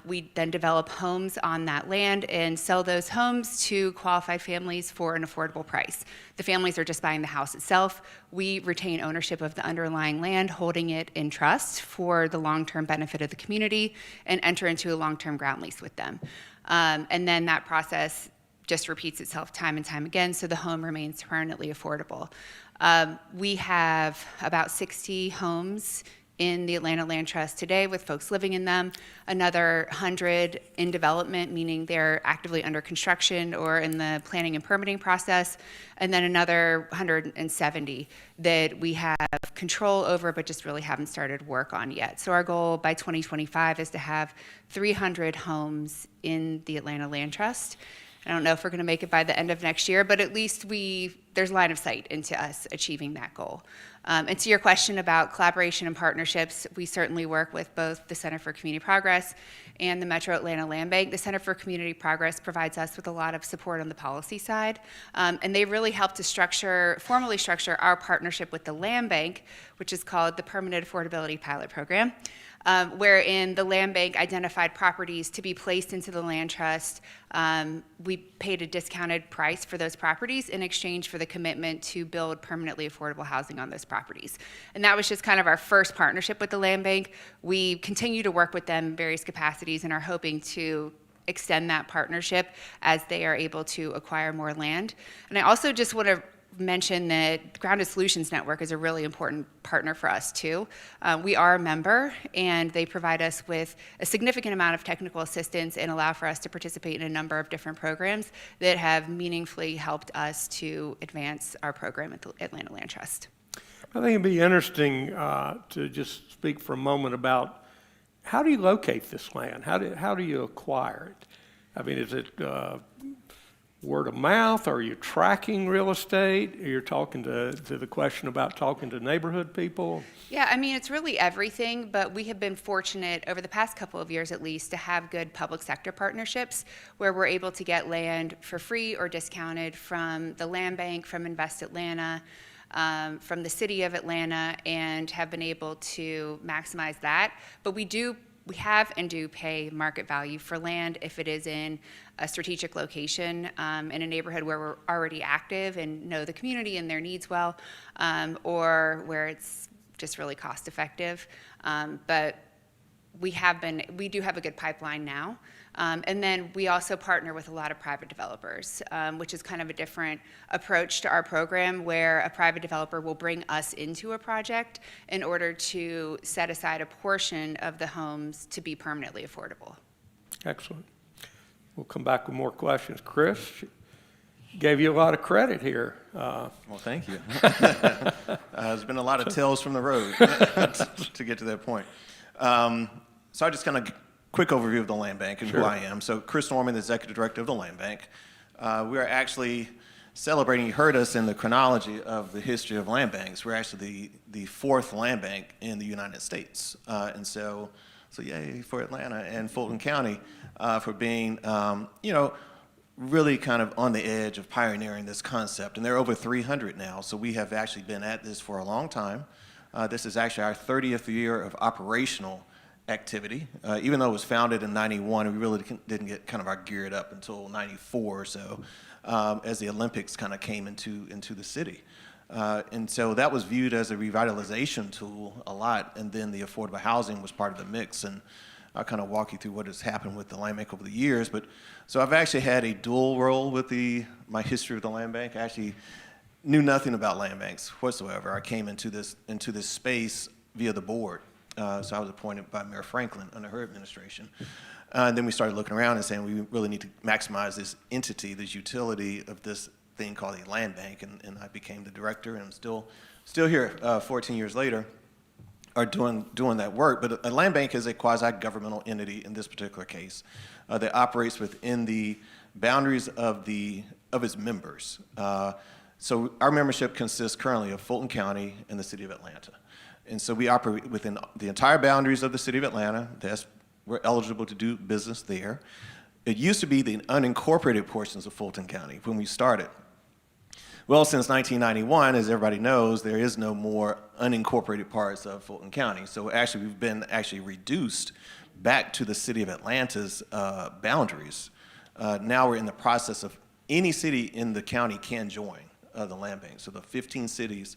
Speaker 6: We then develop homes on that land and sell those homes to qualified families for an affordable price. The families are just buying the house itself. We retain ownership of the underlying land, holding it in trust for the long-term benefit of the community, and enter into a long-term ground lease with them. And then that process just repeats itself time and time again, so the home remains permanently affordable. We have about 60 homes in the Atlanta Land Trust today with folks living in them, another 100 in development, meaning they're actively under construction or in the planning and permitting process, and then another 170 that we have control over but just really haven't started work on yet. So our goal by 2025 is to have 300 homes in the Atlanta Land Trust. I don't know if we're going to make it by the end of next year, but at least there's line of sight into us achieving that goal. And to your question about collaboration and partnerships, we certainly work with both the Center for Community Progress and the Metro Atlanta Land Bank. The Center for Community Progress provides us with a lot of support on the policy side, and they really helped to formally structure our partnership with the Land Bank, which is called the Permanent Affordability Pilot Program. Wherein the Land Bank identified properties to be placed into the Land Trust. We paid a discounted price for those properties in exchange for the commitment to build permanently affordable housing on those properties. And that was just kind of our first partnership with the Land Bank. We continue to work with them in various capacities and are hoping to extend that partnership as they are able to acquire more land. And I also just want to mention that Grounded Solutions Network is a really important partner for us too. We are a member, and they provide us with a significant amount of technical assistance and allow for us to participate in a number of different programs that have meaningfully helped us to advance our program at the Atlanta Land Trust.
Speaker 1: I think it'd be interesting to just speak for a moment about how do you locate this land? How do you acquire it? I mean, is it word of mouth? Are you tracking real estate? You're talking to the question about talking to neighborhood people?
Speaker 6: Yeah, I mean, it's really everything, but we have been fortunate over the past couple of years at least to have good public sector partnerships where we're able to get land for free or discounted from the Land Bank, from Invest Atlanta, from the city of Atlanta, and have been able to maximize that. But we do we have and do pay market value for land if it is in a strategic location, in a neighborhood where we're already active and know the community and their needs well, or where it's just really cost effective. But we do have a good pipeline now. And then we also partner with a lot of private developers, which is kind of a different approach to our program, where a private developer will bring us into a project in order to set aside a portion of the homes to be permanently affordable.
Speaker 1: Excellent. We'll come back with more questions. Chris, gave you a lot of credit here.
Speaker 13: Well, thank you. There's been a lot of tales from the road to get to that point. So I just kind of quick overview of the Land Bank and who I am. So Chris Norman, the Executive Director of the Land Bank. We are actually celebrating, you heard us in the chronology of the history of land banks. We're actually the fourth land bank in the United States. And so yay for Atlanta and Fulton County for being, really kind of on the edge of pioneering this concept. And there are over 300 now, so we have actually been at this for a long time. This is actually our 30th year of operational activity. Even though it was founded in 91, we really didn't get kind of our geared up until 94 or so, as the Olympics kind of came into the city. And so that was viewed as a revitalization tool a lot, and then the affordable housing was part of the mix. And I'll kind of walk you through what has happened with the land bank over the years. But so I've actually had a dual role with my history of the land bank. I actually knew nothing about land banks whatsoever. I came into this space via the board. So I was appointed by Mayor Franklin under her administration. And then we started looking around and saying we really need to maximize this entity, this utility of this thing called the land bank. And I became the director, and I'm still here 14 years later, are doing that work. But a land bank is a quasi-governmental entity in this particular case that operates within the boundaries of its members. So our membership consists currently of Fulton County and the city of Atlanta. And so we operate within the entire boundaries of the city of Atlanta. We're eligible to do business there. It used to be the unincorporated portions of Fulton County when we started. Well, since 1991, as everybody knows, there is no more unincorporated parts of Fulton County. So actually, we've been reduced back to the city of Atlanta's boundaries. Now we're in the process of any city in the county can join the land bank. So the 15 cities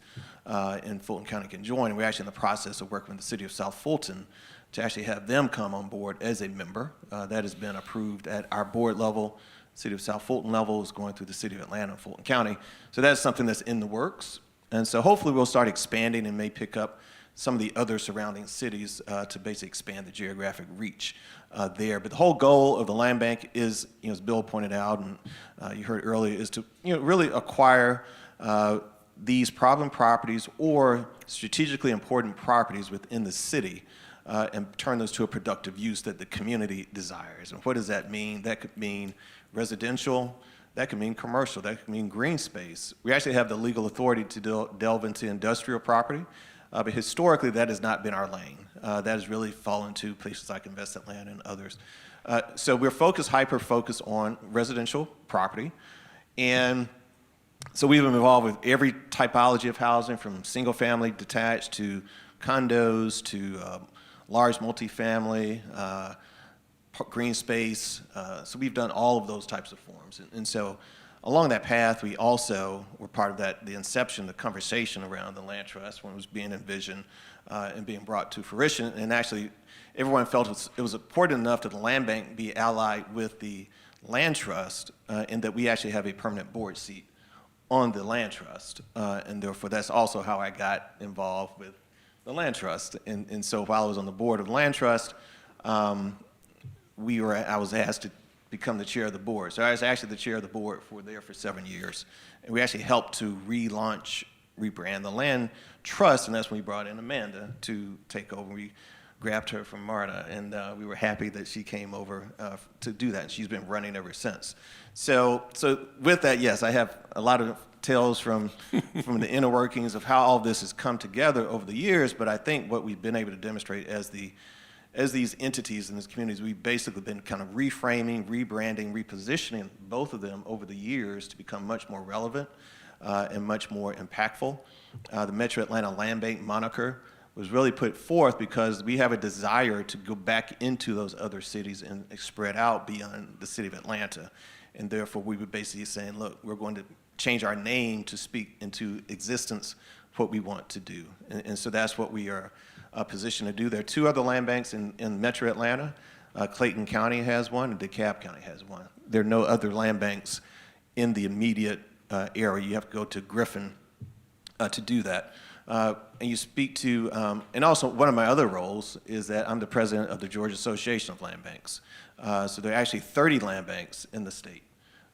Speaker 13: in Fulton County can join. And we're actually in the process of working with the city of South Fulton to actually have them come on board as a member. That has been approved at our board level. City of South Fulton level is going through the city of Atlanta and Fulton County. So that's something that's in the works. And so hopefully we'll start expanding and may pick up some of the other surrounding cities to basically expand the geographic reach there. But the whole goal of the land bank is, as Bill pointed out and you heard earlier, is to really acquire these problem properties or strategically important properties within the city and turn those to a productive use that the community desires. And what does that mean? That could mean residential, that could mean commercial, that could mean green space. We actually have the legal authority to delve into industrial property, but historically that has not been our lane. That has really fallen to places like Invest Atlanta and others. So we're hyper-focused on residential property. And so we've been involved with every typology of housing, from single-family detached to condos to large multifamily, green space. So we've done all of those types of forms. And so along that path, we also were part of the inception, the conversation around the land trust when it was being envisioned and being brought to fruition. And actually, everyone felt it was important enough that the land bank be allied with the land trust in that we actually have a permanent board seat on the land trust. And therefore, that's also how I got involved with the land trust. And so while I was on the board of the land trust, I was asked to become the chair of the board. So I was actually the chair of the board for 7 years. And we actually helped to rebrand the land trust, and that's when we brought in Amanda to take over. We grabbed her from Marta, and we were happy that she came over to do that. And she's been running ever since. So with that, yes, I have a lot of tales from the inner workings of how all this has come together over the years, but I think what we've been able to demonstrate as these entities in these communities, we've basically been kind of reframing, rebranding, repositioning both of them over the years to become much more relevant and much more impactful. The Metro Atlanta Land Bank moniker was really put forth because we have a desire to go back into those other cities and spread out beyond the city of Atlanta. And therefore, we were basically saying, look, we're going to change our name to speak into existence what we want to do. And so that's what we are positioned to do. There are 2 other land banks in Metro Atlanta. Clayton County has one, and DeKalb County has one. There are no other land banks in the immediate area. You have to go to Griffin to do that. And you speak to, and also one of my other roles is that I'm the president of the Georgia Association of Land Banks. So there are actually 30 land banks in the state.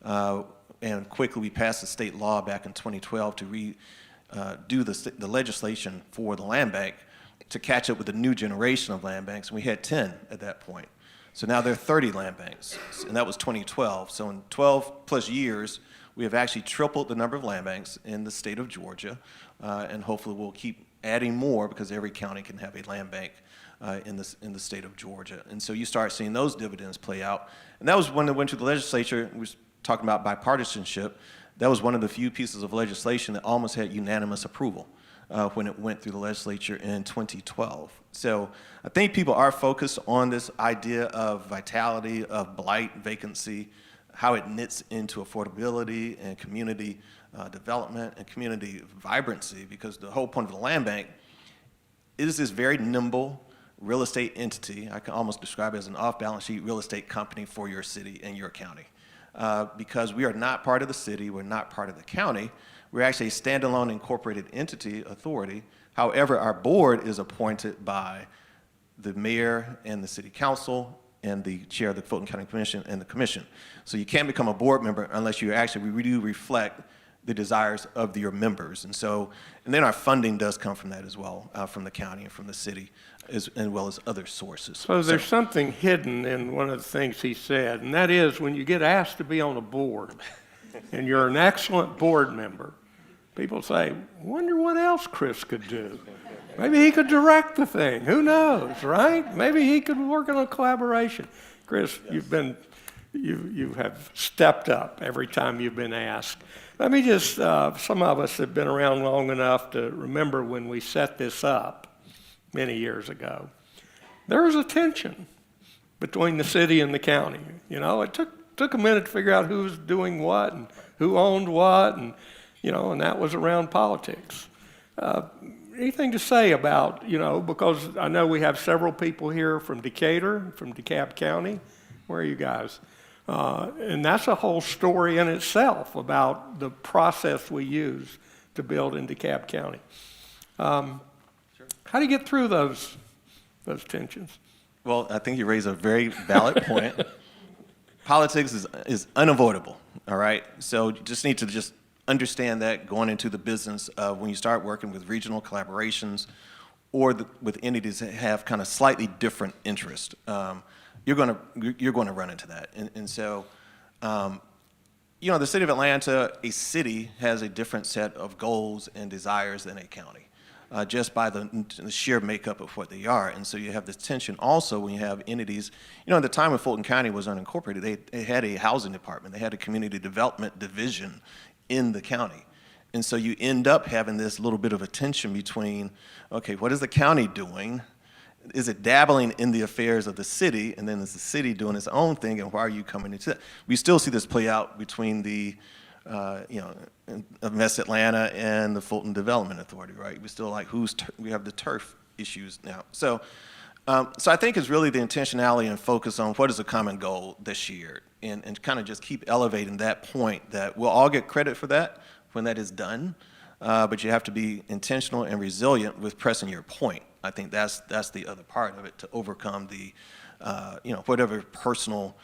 Speaker 13: And quickly we passed a state law back in 2012 to do the legislation for the land bank to catch up with the new generation of land banks. And we had 10 at that point. So now there are 30 land banks, and that was 2012. So in 12 plus years, we have actually tripled the number of land banks in the state of Georgia, and hopefully we'll keep adding more because every county can have a land bank in the state of Georgia. And so you start seeing those dividends play out. And that was when it went to the legislature. We were talking about bipartisanship. That was one of the few pieces of legislation that almost had unanimous approval when it went through the legislature in 2012. So I think people are focused on this idea of vitality, of blight, vacancy, how it knits into affordability and community development and community vibrancy, because the whole point of the land bank is this very nimble real estate entity. I can almost describe it as an off-balance sheet real estate company for your city and your county. Because we are not part of the city, we're not part of the county, we're actually a standalone incorporated entity authority. However, our board is appointed by the mayor and the city council and the chair of the Fulton County Commission and the commission. So you can't become a board member unless you actually do reflect the desires of your members. And then our funding does come from that as well, from the county and from the city, as well as other sources.
Speaker 1: So there's something hidden in one of the things he said, and that is when you get asked to be on a board and you're an excellent board member, people say, wonder what else Chris could do. Maybe he could direct the thing. Who knows, right? Maybe he could work on a collaboration. Chris, you have stepped up every time you've been asked. Let me just, some of us have been around long enough to remember when we set this up many years ago. There was a tension between the city and the county. You know, it took a minute to figure out who was doing what and who owned what, and and that was around politics. Anything to say about, because I know we have several people here from Decatur, from DeKalb County. Where are you guys? And that's a whole story in itself about the process we use to build in DeKalb County. How do you get through those tensions?
Speaker 13: Well, I think you raise a very valid point. Politics is unavoidable, all right? So you just need to understand that going into the business of when you start working with regional collaborations or with entities that have kind of slightly different interests. You're going to run into that. And so, the city of Atlanta, a city has a different set of goals and desires than a county, just by the sheer makeup of what they are. And so you have this tension also when you have entities. At the time when Fulton County was unincorporated, they had a housing department. They had a community development division in the county. And so you end up having this little bit of a tension between, okay, what is the county doing? Is it dabbling in the affairs of the city, and then is the city doing its own thing, and why are you coming into that? We still see this play out between the, West Atlanta and the Fulton Development Authority, right? We still we have the turf issues now. So I think it's really the intentionality and focus on what is a common goal this year, and kind of just keep elevating that point that we'll all get credit for that when that is done, but you have to be intentional and resilient with pressing your point. I think that's the other part of it, to overcome the, whatever personal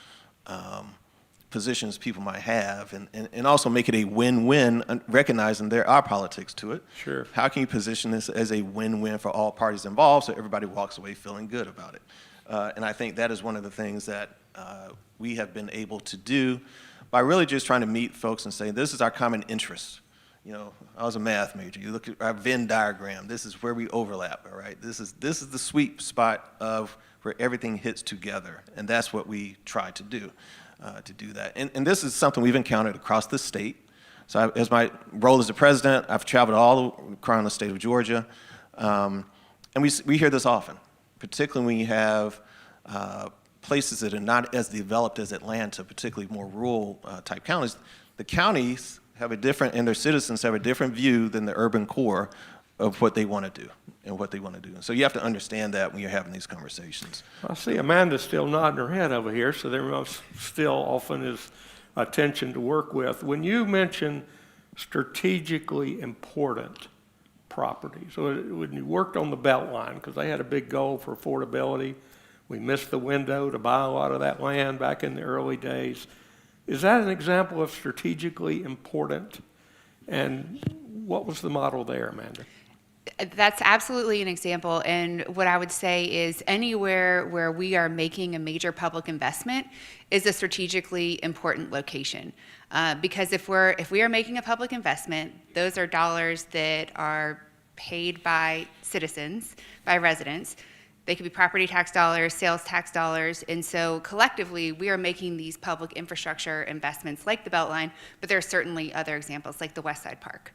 Speaker 13: positions people might have, and also make it a win-win, recognizing there are politics to it.
Speaker 1: Sure.
Speaker 13: How can you position this as a win-win for all parties involved so everybody walks away feeling good about it? And I think that is one of the things that we have been able to do by really just trying to meet folks and say, this is our common interest. I was a math major. You look at our Venn diagram. This is where we overlap, all right? This is the sweet spot of where everything hits together, and that's what we try to do that. And this is something we've encountered across the state. So as my role as the president, I've traveled all around the state of Georgia, And we hear this often, particularly when you have places that are not as developed as Atlanta, particularly more rural type counties. The counties have a different, and their citizens have a different view than the urban core of what they want to do and what they want to do. So you have to understand that when you're having these conversations.
Speaker 1: I see Amanda's still nodding her head over here, so there must still often is attention to work with. When you mention strategically important properties, so when you worked on the Beltline, because they had a big goal for affordability, we missed the window to buy a lot of that land back in the early days. Is that an example of strategically important? And what was the model there, Amanda?
Speaker 6: That's absolutely an example, and what I would say is anywhere where we are making a major public investment is a strategically important location. Because if we are making a public investment, those are dollars that are paid by citizens, by residents. They could be property tax dollars, sales tax dollars, and so collectively we are making these public infrastructure investments like the Beltline, but there are certainly other examples like the West Side Park.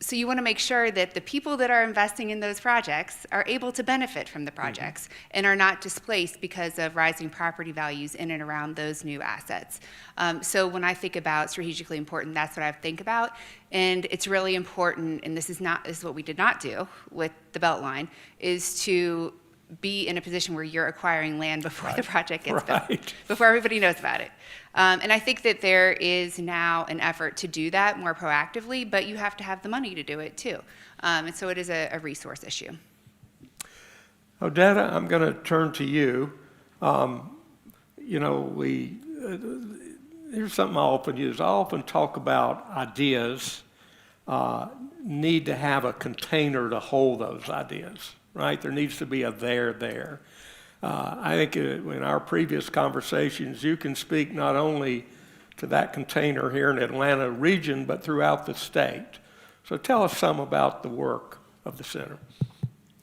Speaker 6: So you want to make sure that the people that are investing in those projects are able to benefit from the projects and are not displaced because of rising property values in and around those new assets. So when I think about strategically important, that's what I think about. And it's really important, and this is what we did not do with the Beltline, is to be in a position where you're acquiring land before the project gets built, before everybody knows about it. And I think that there is now an effort to do that more proactively, but you have to have the money to do it too. And so it is a resource issue.
Speaker 1: Odetta, I'm going to turn to you. Here's something I often use. I often talk about ideas need to have a container to hold those ideas, right? There needs to be a there. I think in our previous conversations, you can speak not only to that container here in Atlanta region, but throughout the state. So tell us some about the work of the center.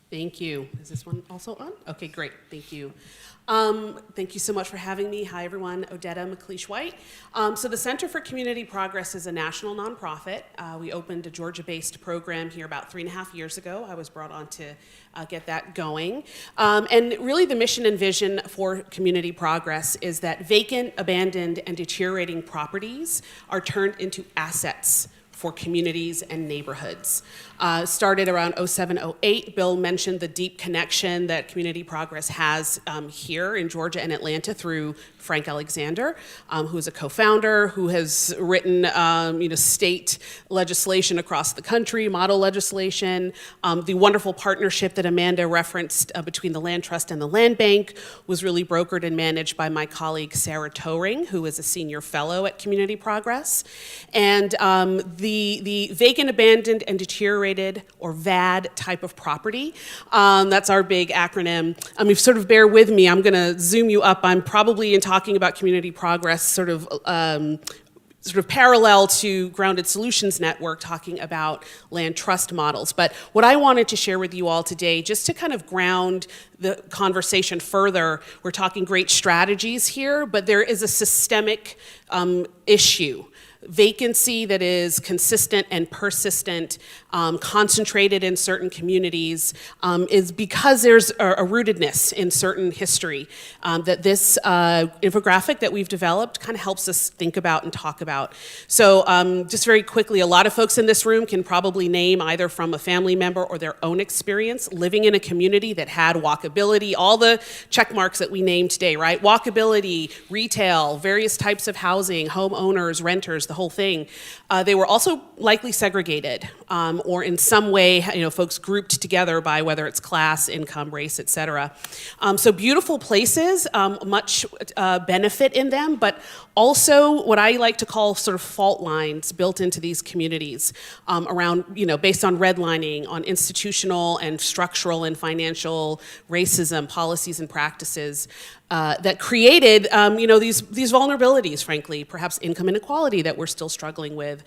Speaker 11: Thank you. Is this one also on? Okay, great. Thank you. Thank you so much for having me. Hi, everyone. Odetta McLeish-White. So the Center for Community Progress is a national nonprofit. We opened a Georgia-based program here about 3.5 years ago. I was brought on to get that going. And really the mission and vision for Community Progress is that vacant, abandoned, and deteriorating properties are turned into assets for communities and neighborhoods. Started around 07, 08. Bill mentioned the deep connection that Community Progress has here in Georgia and Atlanta through Frank Alexander, who is a co-founder, who has written state legislation across the country, model legislation. The wonderful partnership that Amanda referenced between the Land Trust and the Land Bank was really brokered and managed by my colleague Sarah Toring, who is a senior fellow at Community Progress. And the vacant, abandoned, and deteriorated, or VAD type of property. That's our big acronym. If sort of bear with me, I'm gonna zoom you up. I'm probably in talking about Community Progress sort of parallel to Grounded Solutions Network, talking about land trust models. But what I wanted to share with you all today, just to kind of ground the conversation further, we're talking great strategies here, but there is a systemic issue. Vacancy that is consistent and persistent, concentrated in certain communities, is because there's a rootedness in certain history that this infographic that we've developed kind of helps us think about and talk about. So just very quickly, a lot of folks in this room can probably name either from a family member or their own experience living in a community that had walkability, all the check marks that we named today, right? Walkability, retail, various types of housing, homeowners, renters, the whole thing. They were also likely segregated, or in some way, folks grouped together by whether it's class, income, race, et cetera. So beautiful places, much benefit in them, but also what I like to call sort of fault lines built into these communities around, based on redlining, on institutional and structural and financial racism, policies and practices. That created, these vulnerabilities, frankly, perhaps income inequality that we're still struggling with,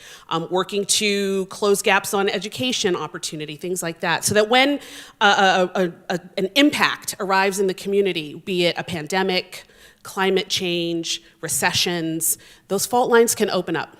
Speaker 11: working to close gaps on education opportunity, things like that, so that when an impact arrives in the community, be it a pandemic, climate change, recessions, those fault lines can open up.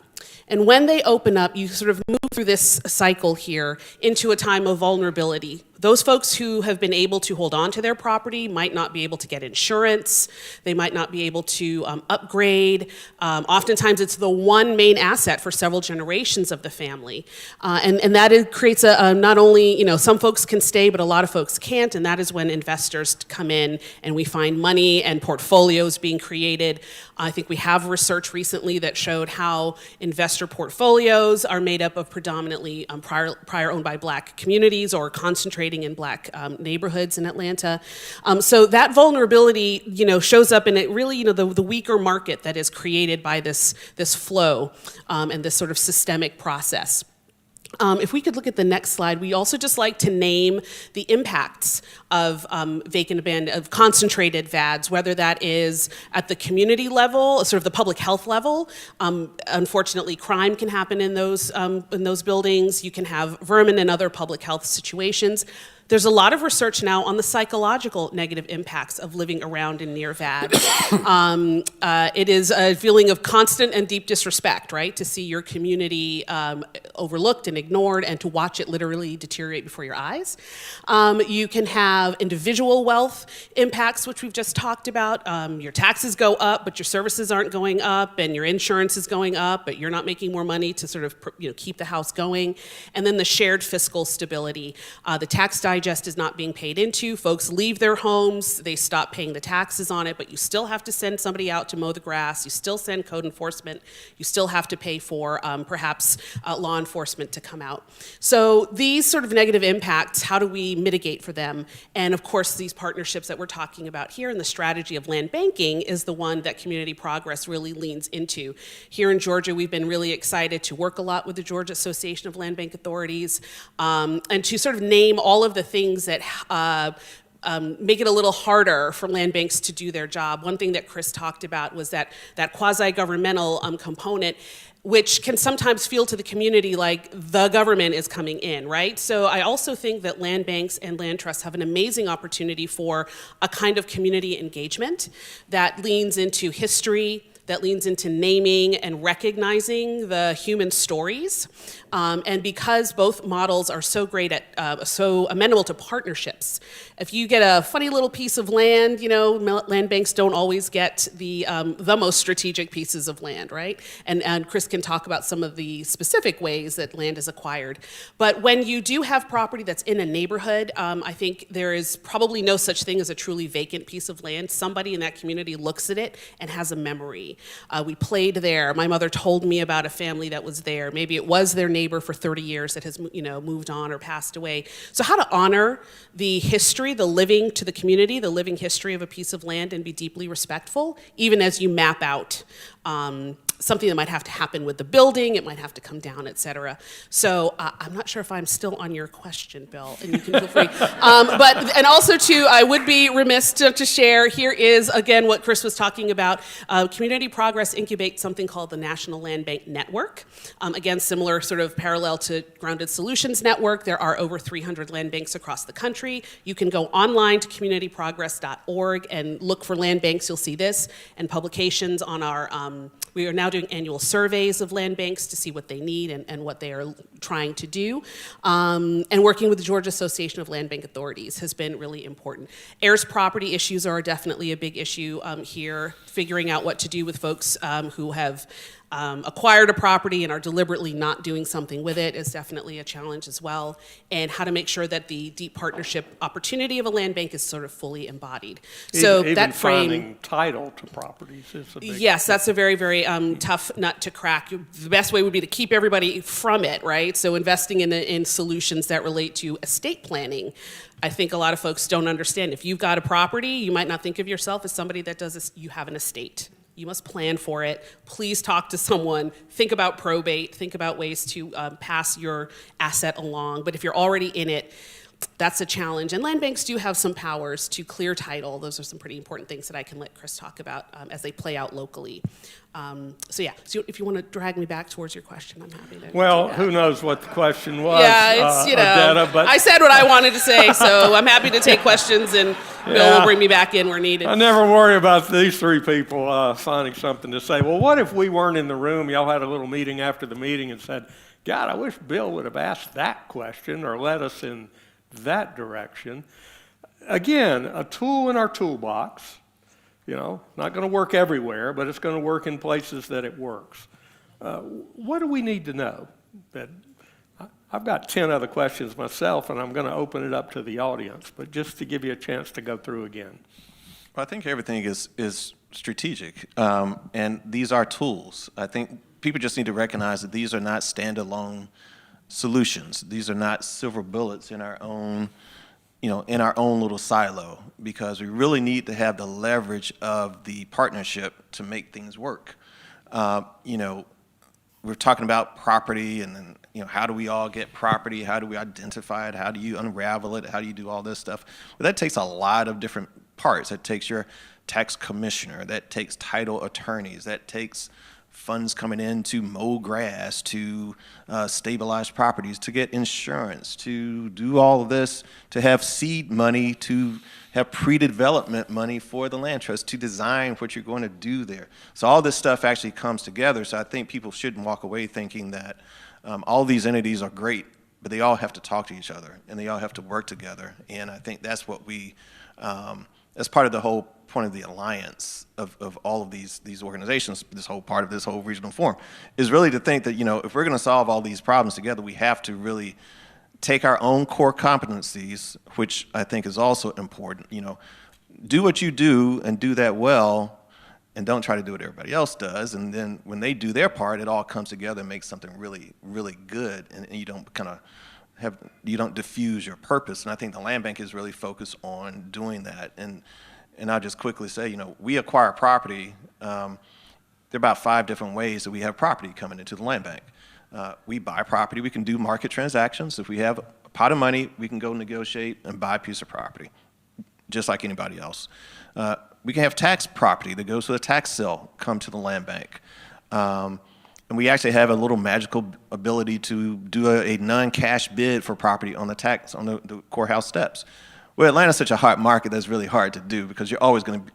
Speaker 11: And when they open up, you sort of move through this cycle here into a time of vulnerability. Those folks who have been able to hold on to their property might not be able to get insurance. They might not be able to upgrade. Oftentimes, it's the one main asset for several generations of the family. And that creates not only, some folks can stay, but a lot of folks can't, and that is when investors come in and we find money and portfolios being created. I think we have research recently that showed how investor portfolios are made up of predominantly prior owned by Black communities or concentrating in Black neighborhoods in Atlanta. So that vulnerability, shows up in it really, the weaker market that is created by this flow and this sort of systemic process. If we could look at the next slide, we also just like to name the impacts of vacant abandoned, of concentrated VADs, whether that is at the community level, sort of the public health level. Unfortunately, crime can happen in those buildings. You can have vermin and other public health situations. There's a lot of research now on the psychological negative impacts of living around and near VADs. It is a feeling of constant and deep disrespect, right? To see your community overlooked and ignored and to watch it literally deteriorate before your eyes. You can have individual wealth impacts, which we've just talked about. Your taxes go up, but your services aren't going up, and your insurance is going up, but you're not making more money to sort of keep the house going. And then the shared fiscal stability. The tax digest is not being paid into. Folks leave their homes, they stop paying the taxes on it, but you still have to send somebody out to mow the grass, you still send code enforcement, you still have to pay for perhaps law enforcement to come out. So these sort of negative impacts, how do we mitigate for them? And of course, these partnerships that we're talking about here and the strategy of land banking is the one that Community Progress really leans into. Here in Georgia, we've been really excited to work a lot with the Georgia Association of Land Bank Authorities and to sort of name all of the things that make it a little harder for land banks to do their job. One thing that Chris talked about was that quasi-governmental component, which can sometimes feel to the community like the government is coming in, right? So I also think that land banks and land trusts have an amazing opportunity for a kind of community engagement that leans into history, that leans into naming and recognizing the human stories. And because both models are so great at, so amenable to partnerships, if you get a funny little piece of land, land banks don't always get the most strategic pieces of land, right? And Chris can talk about some of the specific ways that land is acquired. But when you do have property that's in a neighborhood, I think there is probably no such thing as a truly vacant piece of land. Somebody in that community looks at it and has a memory. We played there. My mother told me about a family that was there. Maybe it was their neighbor for 30 years that has moved on or passed away. So how to honor the history, the living to the community, the living history of a piece of land and be deeply respectful, even as you map out something that might have to happen with the building, it might have to come down, et cetera. So I'm not sure if I'm still on your question, Bill, and you can feel free. And also too, I would be remiss to share, here is again what Chris was talking about. Community Progress incubates something called the National Land Bank Network. Again, similar sort of parallel to Grounded Solutions Network. There are over 300 land banks across the country. You can go online to communityprogress.org and look for land banks, you'll see this, and publications on our, we are now doing annual surveys of land banks to see what they need and what they are trying to do. And working with the Georgia Association of Land Bank Authorities has been really important. Heirs property issues are definitely a big issue here. Figuring out what to do with folks who have acquired a property and are deliberately not doing something with it is definitely a challenge as well. And how to make sure that the deep partnership opportunity of a land bank is sort of fully embodied. So
Speaker 1: even
Speaker 11: that frame,
Speaker 1: finding title to properties is a big
Speaker 11: yes, that's a very, very tough nut to crack. The best way would be to keep everybody from it, right? So investing in solutions that relate to estate planning. I think a lot of folks don't understand. If you've got a property, you might not think of yourself as somebody that does this. You have an estate. You must plan for it. Please talk to someone. Think about probate. Think about ways to pass your asset along. But if you're already in it, that's a challenge. And land banks do have some powers to clear title. Those are some pretty important things that I can let Chris talk about as they play out locally. So if you want to drag me back towards your question, I'm happy to.
Speaker 1: Well,
Speaker 11: do that.
Speaker 1: who knows what the question was?
Speaker 11: Yeah, it's,
Speaker 1: Odetta, but
Speaker 11: I said what I wanted to say, so I'm happy to take questions, and Bill will bring me back in where needed.
Speaker 1: I never worry about these three people finding something to say. Well, what if we weren't in the room? Y'all had a little meeting after the meeting and said, God, I wish Bill would have asked that question or led us in that direction. Again, a tool in our toolbox, not going to work everywhere, but it's going to work in places that it works. What do we need to know? I've got 10 other questions myself, and I'm going to open it up to the audience, but just to give you a chance to go through again.
Speaker 13: Well, I think everything is strategic, and these are tools. I think people just need to recognize that these are not standalone solutions. These are not silver bullets in our own, in our own little silo, because we really need to have the leverage of the partnership to make things work. We're talking about property, and then, how do we all get property? How do we identify it? How do you unravel it? How do you do all this stuff? Well, that takes a lot of different parts. It takes your tax commissioner, that takes title attorneys, that takes funds coming in to mow grass, to stabilize properties, to get insurance, to do all of this, to have seed money, to have pre-development money for the land trust, to design what you're going to do there. So all this stuff actually comes together. So I think people shouldn't walk away thinking that all these entities are great, but they all have to talk to each other, and they all have to work together. And I think that's what that's part of the whole point of the alliance of all of these organizations, this whole part of this whole regional forum, is really to think that, if we're going to solve all these problems together, we have to really take our own core competencies, which I think is also important. Do what you do and do that well, and don't try to do what everybody else does. And then when they do their part, it all comes together and makes something really, really good, and you don't you don't diffuse your purpose. And I think the land bank is really focused on doing that. And I'll just quickly say, we acquire property. There are about 5 different ways that we have property coming into the land bank. We buy property. We can do market transactions. If we have a pot of money, we can go negotiate and buy a piece of property, just like anybody else. We can have tax property that goes to a tax sale come to the land bank. And we actually have a little magical ability to do a non-cash bid for property on the courthouse steps. Well, Atlanta's such a hot market that's really hard to do, because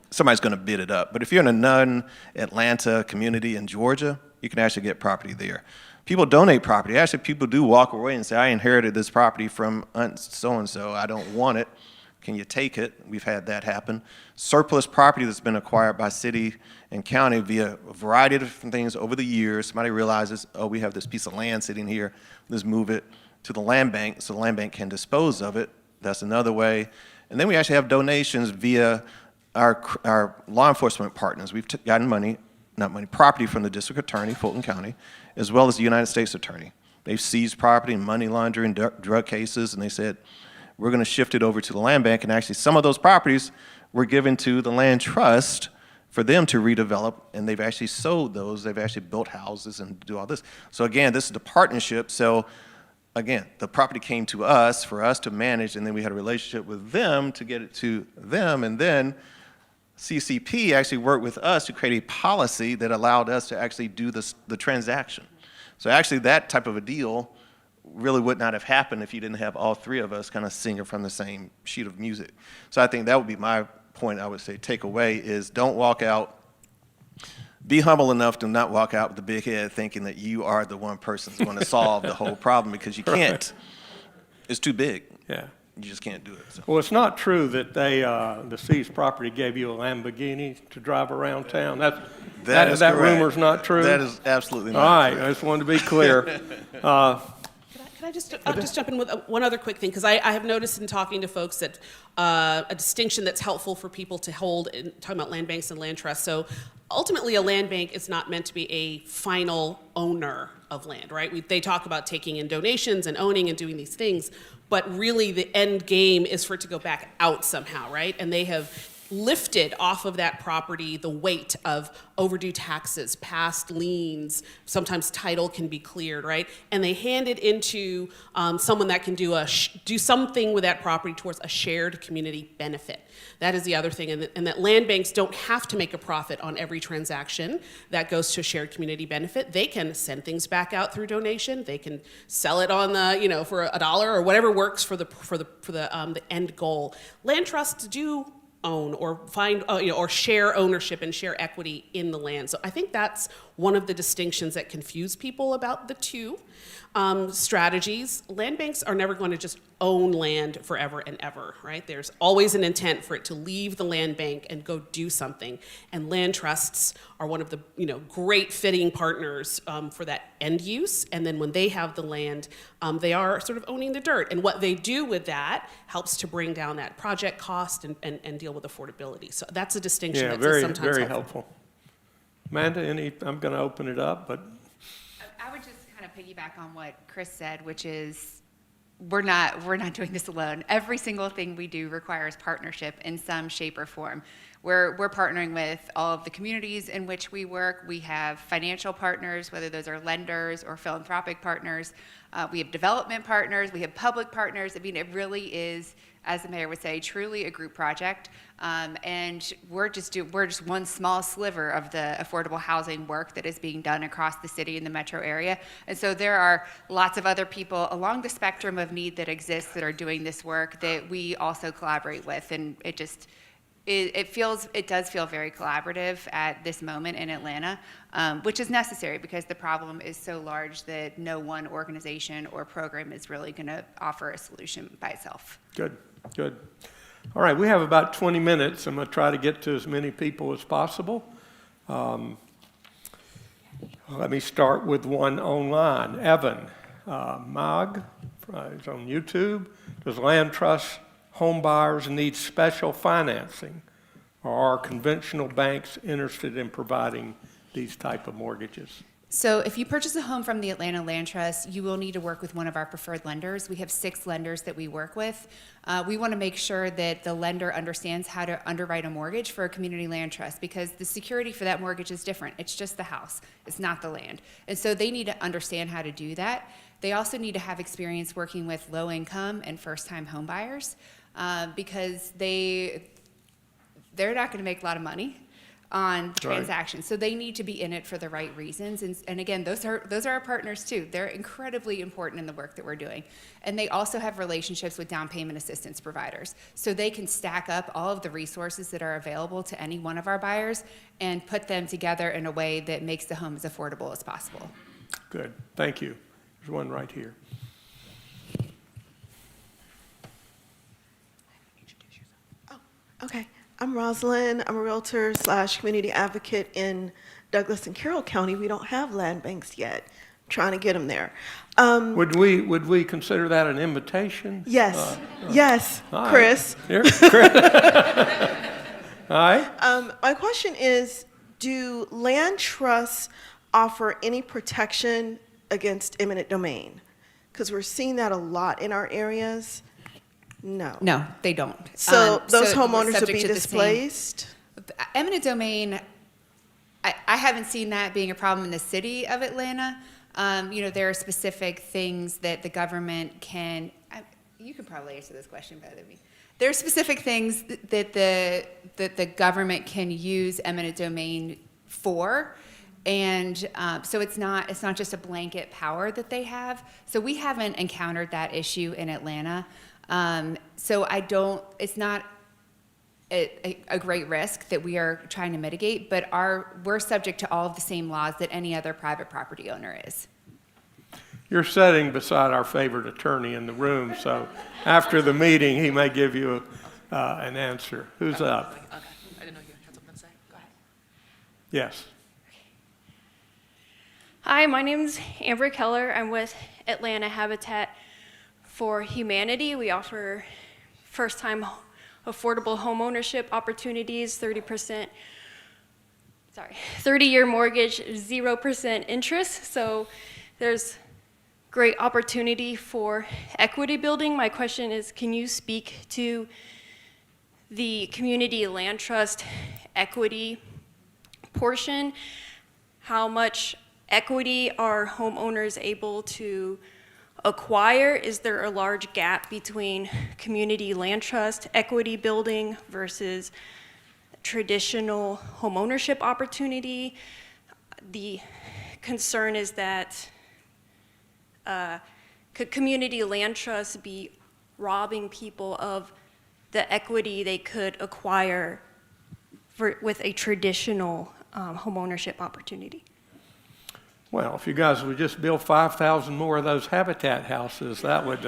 Speaker 13: somebody's going to bid it up. But if you're in a non-Atlanta community in Georgia, you can actually get property there. People donate property. Actually, people do walk away and say, I inherited this property from Aunt so-and-so. I don't want it. Can you take it? We've had that happen. Surplus property that's been acquired by city and county via a variety of different things over the years. Somebody realizes, oh, we have this piece of land sitting here. Let's move it to the land bank so the land bank can dispose of it. That's another way. And then we actually have donations via our law enforcement partners. We've gotten property from the district attorney, Fulton County, as well as the United States attorney. They've seized property in money laundering, drug cases, and they said, we're going to shift it over to the land bank. And actually, some of those properties were given to the land trust for them to redevelop, and they've actually sold those. They've actually built houses and do all this. So again, this is the partnership. So again, the property came to us for us to manage, and then we had a relationship with them to get it to them, and then CCP actually worked with us to create a policy that allowed us to actually do the transaction. So actually, that type of a deal really would not have happened if you didn't have all 3 of us kind of singing from the same sheet of music. So I think that would be my point. I would say take away is don't walk out, be humble enough to not walk out with the big head thinking that you are the one person that's going to solve the whole problem, because you can't. It's too big.
Speaker 1: Yeah.
Speaker 13: You just can't do it. So.
Speaker 1: Well, it's not true that the seized property gave you a Lamborghini to drive around town. That rumor's not true?
Speaker 13: That is absolutely not
Speaker 1: All right,
Speaker 13: true.
Speaker 1: I just wanted to be clear.
Speaker 11: I'll just jump in with one other quick thing, because I have noticed in talking to folks that a distinction that's helpful for people to hold in talking about land banks and land trusts. So ultimately, a land bank is not meant to be a final owner of land, right? They talk about taking in donations and owning and doing these things, but really the end game is for it to go back out somehow, right? And they have lifted off of that property the weight of overdue taxes, past liens, sometimes title can be cleared, right? And they hand it into someone that can do something with that property towards a shared community benefit. That is the other thing, and that land banks don't have to make a profit on every transaction that goes to a shared community benefit. They can send things back out through donation. They can sell it on the, for $1 or whatever works for the end goal. Land trusts do own or find or share ownership and share equity in the land. So I think that's one of the distinctions that confuse people about the two strategies. Land banks are never going to just own land forever and ever, right? There's always an intent for it to leave the land bank and go do something. And land trusts are one of the great fitting partners for that end use. And then when they have the land, they are sort of owning the dirt. And what they do with that helps to bring down that project cost and deal with affordability. So that's a distinction
Speaker 1: Yeah,
Speaker 11: that's sometimes
Speaker 1: very
Speaker 11: helpful.
Speaker 1: helpful. Amanda, I'm going to open it up, but
Speaker 6: I would just kind of piggyback on what Chris said, which is we're not doing this alone. Every single thing we do requires partnership in some shape or form. We're partnering with all of the communities in which we work. We have financial partners, whether those are lenders or philanthropic partners. We have development partners. We have public partners. I mean, it really is, as the mayor would say, truly a group project. And we're just one small sliver of the affordable housing work that is being done across the city and the metro area. And so there are lots of other people along the spectrum of need that exists that are doing this work that we also collaborate with. And it does feel very collaborative at this moment in Atlanta, which is necessary because the problem is so large that no one organization or program is really going to offer a solution by itself.
Speaker 1: good. All right, we have about 20 minutes. I'm going to try to get to as many people as possible. Let me start with one online. Evan Mag is on YouTube. Does land trust home buyers need special financing, or are conventional banks interested in providing these type of mortgages?
Speaker 6: So if you purchase a home from the Atlanta Land Trust, you will need to work with one of our preferred lenders. We have 6 lenders that we work with. We want to make sure that the lender understands how to underwrite a mortgage for a community land trust because the security for that mortgage is different. It's just the house. It's not the land. And so they need to understand how to do that. They also need to have experience working with low-income and first-time home buyers because they're not going to make a lot of money on the transaction. So they need to be in it for the right reasons. And again, those are our partners too. They're incredibly important in the work that we're doing. And they also have relationships with down payment assistance providers. So they can stack up all of the resources that are available to any one of our buyers and put them together in a way that makes the home as affordable as possible.
Speaker 1: Good, thank you. There's one right here.
Speaker 14: Okay, I'm Rosalind. I'm a realtor / community advocate in Douglas and Carroll County. We don't have land banks yet. I'm trying to get them there.
Speaker 1: Would we consider that an invitation?
Speaker 14: Yes, yes,
Speaker 1: All
Speaker 14: Chris.
Speaker 1: Right. Here, Chris. All right.
Speaker 14: My question is, do land trusts offer any protection against eminent domain? Because we're seeing that a lot in our areas. No,
Speaker 6: they don't.
Speaker 14: So those
Speaker 6: so
Speaker 14: would
Speaker 6: subject
Speaker 14: be
Speaker 6: to the
Speaker 14: displaced?
Speaker 6: Eminent domain, I haven't seen that being a problem in the city of Atlanta. There are specific things that the government can, you can probably answer this question better than me. There are specific things that the government can use eminent domain for. And so it's not just a blanket power that they have. So we haven't encountered that issue in Atlanta. So it's not a great risk that we are trying to mitigate, but we're subject to all of the same laws that any other private property owner is.
Speaker 1: You're sitting beside our favorite attorney in the room, so after the meeting, he may give you an answer. Who's up?
Speaker 15: Okay, I didn't know you had something to say. Go ahead.
Speaker 1: Yes.
Speaker 16: Hi, my name's Amber Keller. I'm with Atlanta Habitat for Humanity. We offer first-time affordable homeownership opportunities, 30-year mortgage, 0% interest. So there's great opportunity for equity building. My question is, can you speak to the community land trust equity portion? How much equity are homeowners able to acquire? Is there a large gap between community land trust equity building versus traditional homeownership opportunity? The concern is that could community land trusts be robbing people of the equity they could acquire with a traditional homeownership opportunity?
Speaker 1: Well, if you guys would just build 5,000 more of those Habitat houses, that would,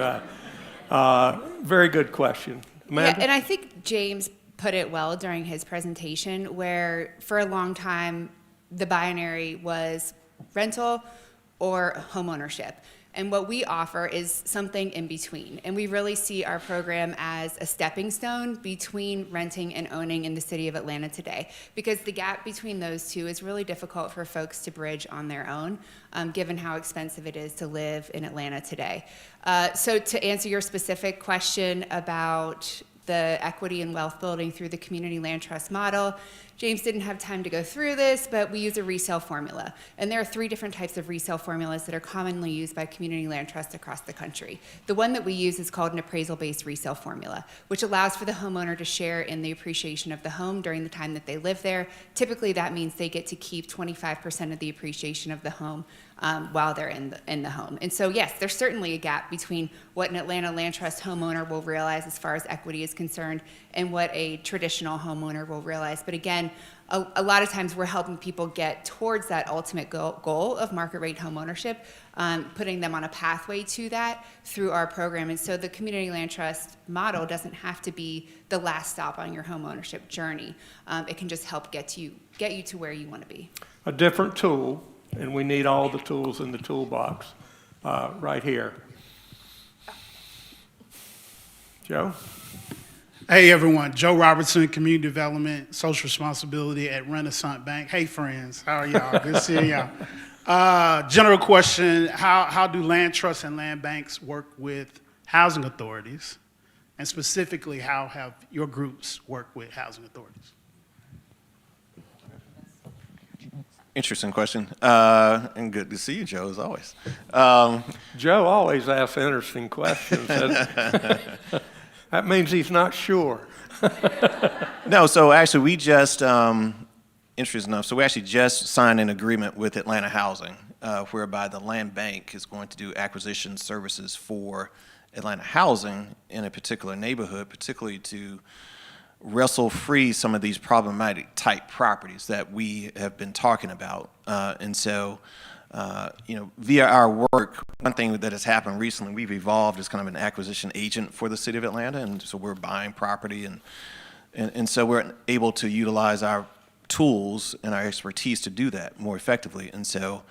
Speaker 1: very good question. Amanda?
Speaker 6: Yeah, and I think James put it well during his presentation, where for a long time, the binary was rental or homeownership. And what we offer is something in between. And we really see our program as a stepping stone between renting and owning in the city of Atlanta today. Because the gap between those two is really difficult for folks to bridge on their own, given how expensive it is to live in Atlanta today. So to answer your specific question about the equity and wealth building through the community land trust model, James didn't have time to go through this, but we use a resale formula. And there are 3 different types of resale formulas that are commonly used by community land trusts across the country. The one that we use is called an appraisal-based resale formula, which allows for the homeowner to share in the appreciation of the home during the time that they live there. Typically, that means they get to keep 25% of the appreciation of the home while they're in the home. And so, yes, there's certainly a gap between what an Atlanta land trust homeowner will realize as far as equity is concerned and what a traditional homeowner will realize. But again, a lot of times we're helping people get towards that ultimate goal of market rate homeownership, putting them on a pathway to that through our program. And so the community land trust model doesn't have to be the last stop on your homeownership journey. It can just help get you to where you want to be.
Speaker 1: A different tool, and we need all the tools in the toolbox right here. Joe?
Speaker 17: Hey everyone, Joe Robertson, Community Development, Social Responsibility at Renaissance Bank. Hey friends, how are y'all? Good seeing y'all. General question, how do land trusts and land banks work with housing authorities? And specifically, how have your groups worked with housing authorities?
Speaker 13: Interesting question, and good to see you, Joe, as always.
Speaker 1: Joe always asks interesting questions. That means he's not sure.
Speaker 13: No, so actually we just, interesting enough, so we actually just signed an agreement with Atlanta Housing, whereby the land bank is going to do acquisition services for Atlanta Housing in a particular neighborhood, particularly to wrestle free some of these problematic type properties that we have been talking about. And so, via our work, one thing that has happened recently, we've evolved as kind of an acquisition agent for the city of Atlanta, and so we're buying property, and so we're able to utilize our tools and our expertise to do that more effectively. And so,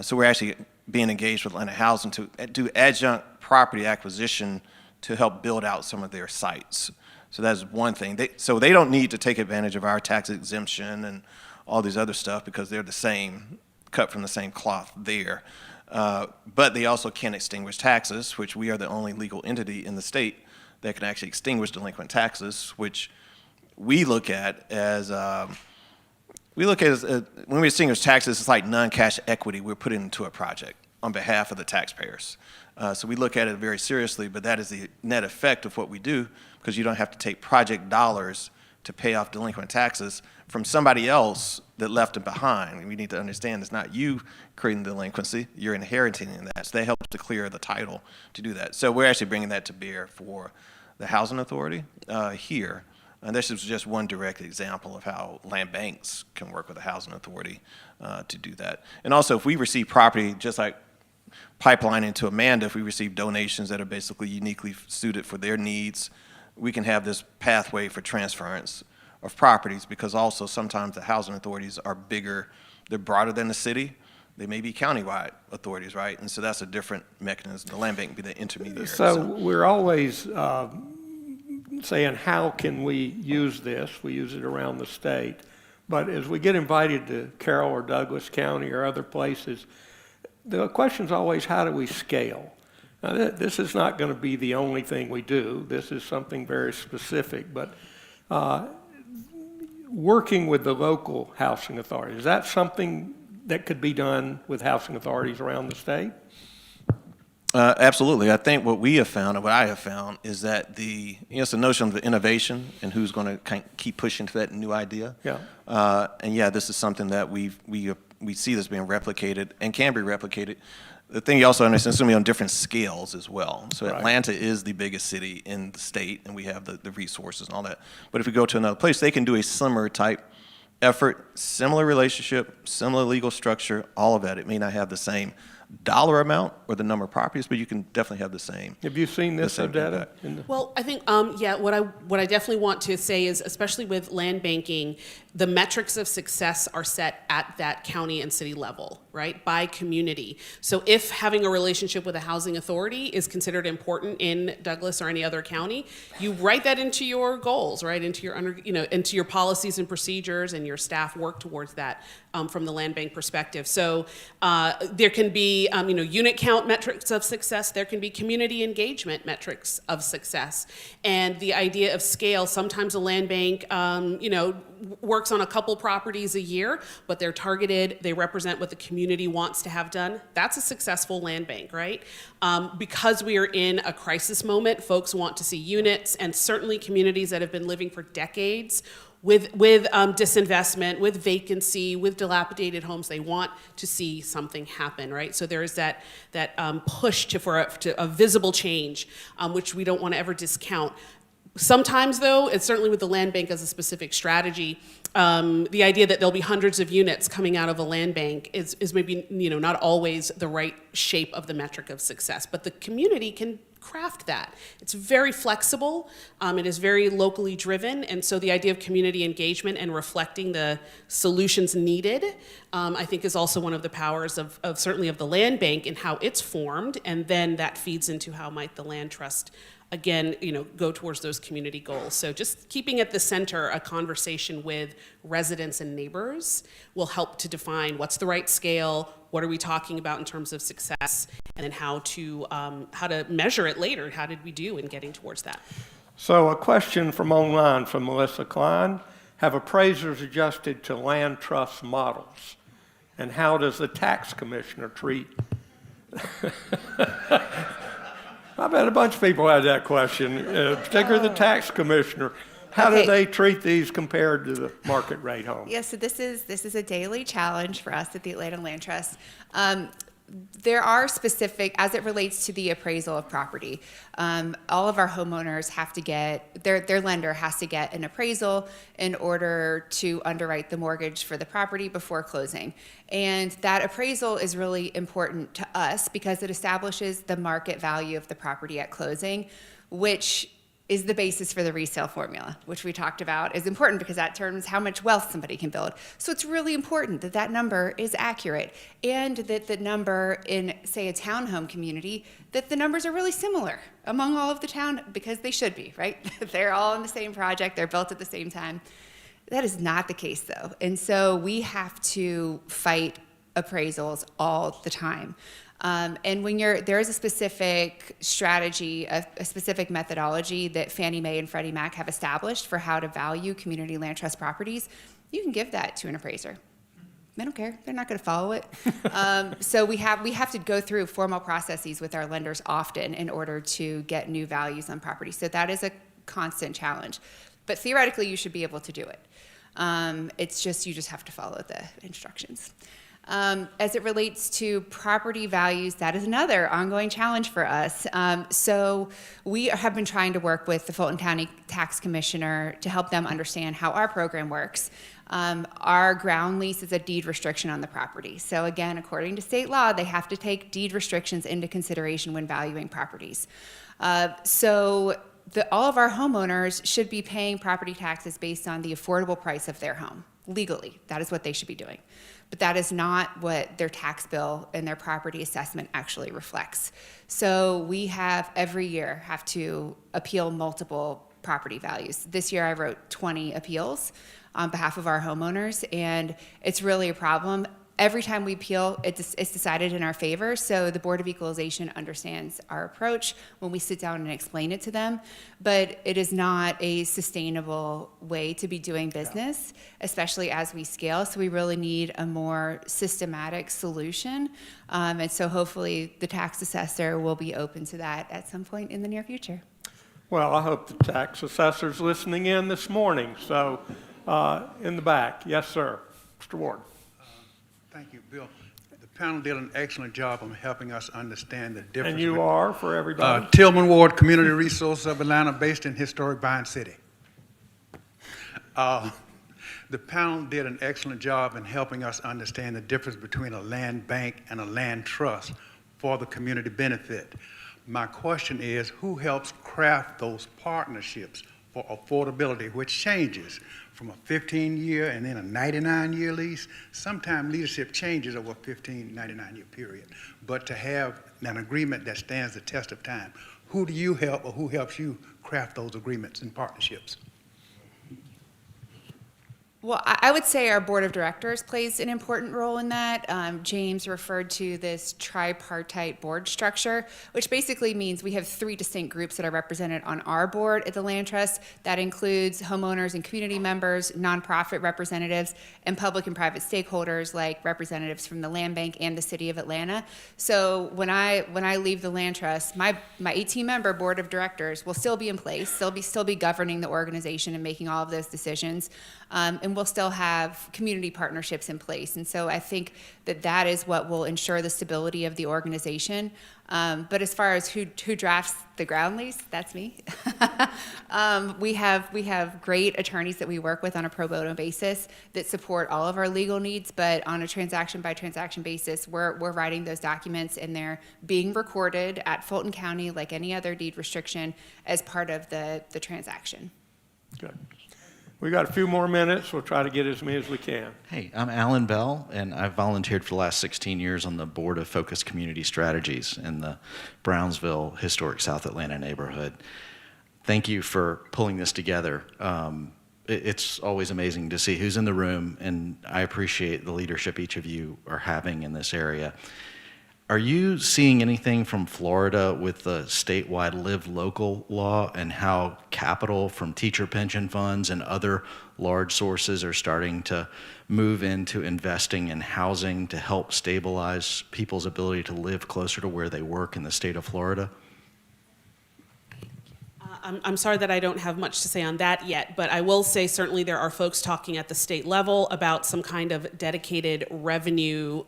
Speaker 13: so we're actually being engaged with Atlanta Housing to do adjunct property acquisition to help build out some of their sites. So that's one thing. So they don't need to take advantage of our tax exemption and all these other stuff because they're the same, cut from the same cloth there. But they also can extinguish taxes, which we are the only legal entity in the state that can actually extinguish delinquent taxes, which we look at as, when we extinguish taxes, it's like non-cash equity we're putting into a project on behalf of the taxpayers. So we look at it very seriously, but that is the net effect of what we do, because you don't have to take project dollars to pay off delinquent taxes from somebody else that left them behind. And we need to understand it's not you creating delinquency, you're inheriting that. So they help to clear the title to do that. So we're actually bringing that to bear for the housing authority here. And this is just one direct example of how land banks can work with the housing authority to do that. And also, if we receive property, just like pipelining to Amanda, if we receive donations that are basically uniquely suited for their needs, we can have this pathway for transference of properties, because also sometimes the housing authorities are bigger, they're broader than the city. They may be countywide authorities, right? And so that's a different mechanism. The land bank can be the intermediary.
Speaker 1: So we're always saying, how can we use this? We use it around the state. But as we get invited to Carroll or Douglas County or other places, the question's always, how do we scale? Now, this is not going to be the only thing we do. This is something very specific, but working with the local housing authorities, is that something that could be done with housing authorities around the state?
Speaker 13: Absolutely. I think what we have found, and what I have found, is that it's the notion of the innovation and who's going to keep pushing to that new idea.
Speaker 1: Yeah.
Speaker 13: And yeah, this is something that we see this being replicated and can be replicated. The thing you also understand, it's going to be on different scales as well. So
Speaker 1: Right.
Speaker 13: Atlanta is the biggest city in the state, and we have the resources and all that. But if we go to another place, they can do a similar type effort, similar relationship, similar legal structure, all of that. It may not have the same dollar amount or the number of properties, but you can definitely have the same.
Speaker 1: Have you seen this,
Speaker 13: same
Speaker 1: Odetta?
Speaker 13: impact.
Speaker 11: Well, I think, yeah, what I definitely want to say is, especially with land banking, the metrics of success are set at that county and city level, right, by community. So if having a relationship with a housing authority is considered important in Douglas or any other county, you write that into your goals, right, into your into your policies and procedures, and your staff work towards that from the land bank perspective. So there can be unit count metrics of success. There can be community engagement metrics of success, and the idea of scale. Sometimes a land bank, works on a couple properties a year, but they're targeted, they represent what the community wants to have done. That's a successful land bank, right? Because we are in a crisis moment, folks want to see units, and certainly communities that have been living for decades with disinvestment, with vacancy, with dilapidated homes, they want to see something happen, right? So there is that push for a visible change, which we don't want to ever discount. Sometimes, though, it's certainly with the land bank as a specific strategy, the idea that there'll be hundreds of units coming out of a land bank is maybe not always the right shape of the metric of success. But the community can craft that. It's very flexible. It is very locally driven, and so the idea of community engagement and reflecting the solutions needed, I think, is also one of the powers of certainly of the land bank and how it's formed, and then that feeds into how might the land trust again, go towards those community goals. So just keeping at the center a conversation with residents and neighbors will help to define what's the right scale, what are we talking about in terms of success, and then how to measure it later. How did we do in getting towards that?
Speaker 1: So a question from online from Melissa Klein. Have appraisers adjusted to land trust models? And how does the tax commissioner treat? I bet a bunch of people had that question, particularly the tax commissioner. How do they treat these compared to the market rate home?
Speaker 6: Yeah, so this is a daily challenge for us at the Atlanta Land Trust. There are specific, as it relates to the appraisal of property, all of our homeowners have to get, their lender has to get an appraisal in order to underwrite the mortgage for the property before closing. And that appraisal is really important to us because it establishes the market value of the property at closing, which is the basis for the resale formula, which we talked about is important because that determines how much wealth somebody can build. So it's really important that that number is accurate and that the number in, say, a townhome community, that the numbers are really similar among all of the town, because they should be, right? They're all in the same project, they're built at the same time. That is not the case, though. And so we have to fight appraisals all the time. And when there is a specific strategy, a specific methodology that Fannie Mae and Freddie Mac have established for how to value community land trust properties, you can give that to an appraiser. They don't care. They're not going to follow it. So we have to go through formal processes with our lenders often in order to get new values on property. So that is a constant challenge. But theoretically, you should be able to do it. It's just, you just have to follow the instructions. As it relates to property values, that is another ongoing challenge for us. So we have been trying to work with the Fulton County Tax Commissioner to help them understand how our program works. Our ground lease is a deed restriction on the property. So again, according to state law, they have to take deed restrictions into consideration when valuing properties. So all of our homeowners should be paying property taxes based on the affordable price of their home. Legally, that is what they should be doing. But that is not what their tax bill and their property assessment actually reflects. So we every year have to appeal multiple property values. This year I wrote 20 appeals on behalf of our homeowners, and it's really a problem. Every time we appeal, it's decided in our favor, so the Board of Equalization understands our approach when we sit down and explain it to them, but it is not a sustainable way to be doing business, especially as we scale, so we really need a more systematic solution, and so hopefully the tax assessor will be open to that at some point in the near future.
Speaker 1: Well, I hope the tax assessor's listening in this morning, so in the back. Yes, sir. Mr. Ward.
Speaker 18: Thank you, Bill. The panel did an excellent job of helping us understand the difference.
Speaker 1: And you are, for everybody?
Speaker 18: Tillman Ward, Community Resource of Atlanta, based in historic Vine City. The panel did an excellent job in helping us understand the difference between a land bank and a land trust for the community benefit. My question is, who helps craft those partnerships for affordability, which changes from a 15-year and then a 99-year lease? Sometimes leadership changes over a 99-year period. But to have an agreement that stands the test of time, who do you help or who helps you craft those agreements and partnerships?
Speaker 6: Well, I would say our board of directors plays an important role in that. James referred to this tripartite board structure, which basically means we have 3 distinct groups that are represented on our board at the Land Trust. That includes homeowners and community members, nonprofit representatives, and public and private stakeholders like representatives from the Land Bank and the City of Atlanta. So when I leave the Land Trust, my 18-member board of directors will still be in place. They'll still be governing the organization and making all of those decisions. And we'll still have community partnerships in place. And so I think that is what will ensure the stability of the organization. But as far as who drafts the ground lease, that's me. We have great attorneys that we work with on a pro bono basis that support all of our legal needs, but on a transaction by transaction basis, we're writing those documents and they're being recorded at Fulton County like any other deed restriction as part of the transaction.
Speaker 1: Good. We got a few more minutes. We'll try to get as many as we can.
Speaker 19: Hey, I'm Alan Bell, and I've volunteered for the last 16 years on the board of Focused Community Strategies in the Brownsville historic South Atlanta neighborhood. Thank you for pulling this together. It's always amazing to see who's in the room, and I appreciate the leadership each of you are having in this area. Are you seeing anything from Florida with the statewide Live Local law and how capital from teacher pension funds and other large sources are starting to move into investing in housing to help stabilize people's ability to live closer to where they work in the state of Florida?
Speaker 11: I'm sorry that I don't have much to say on that yet, but I will say certainly there are folks talking at the state level about some kind of dedicated revenue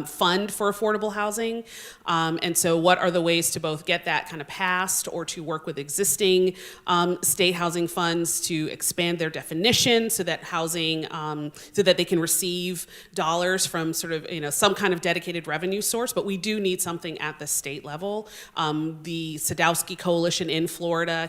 Speaker 11: fund for affordable housing. And so what are the ways to both get that kind of passed or to work with existing state housing funds to expand their definition so that housing, so that they can receive dollars from sort of, some kind of dedicated revenue source, but we do need something at the state level. The Sadowski Coalition in Florida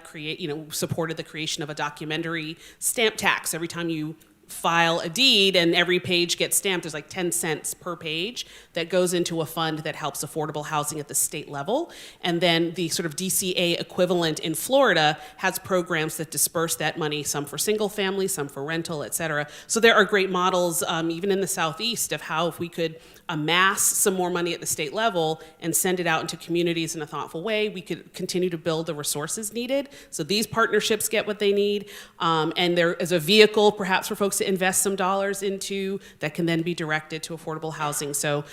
Speaker 11: supported the creation of a documentary stamp tax. Every time you file a deed and every page gets stamped, there's like 10 cents per page that goes into a fund that helps affordable housing at the state level. And then the sort of DCA equivalent in Florida has programs that disperse that money, some for single family, some for rental, et cetera. So there are great models, even in the Southeast, of how if we could amass some more money at the state level and send it out into communities in a thoughtful way, we could continue to build the resources needed. So these partnerships get what they need. And there is a vehicle perhaps for folks to invest some dollars into that can then be directed to affordable housing. So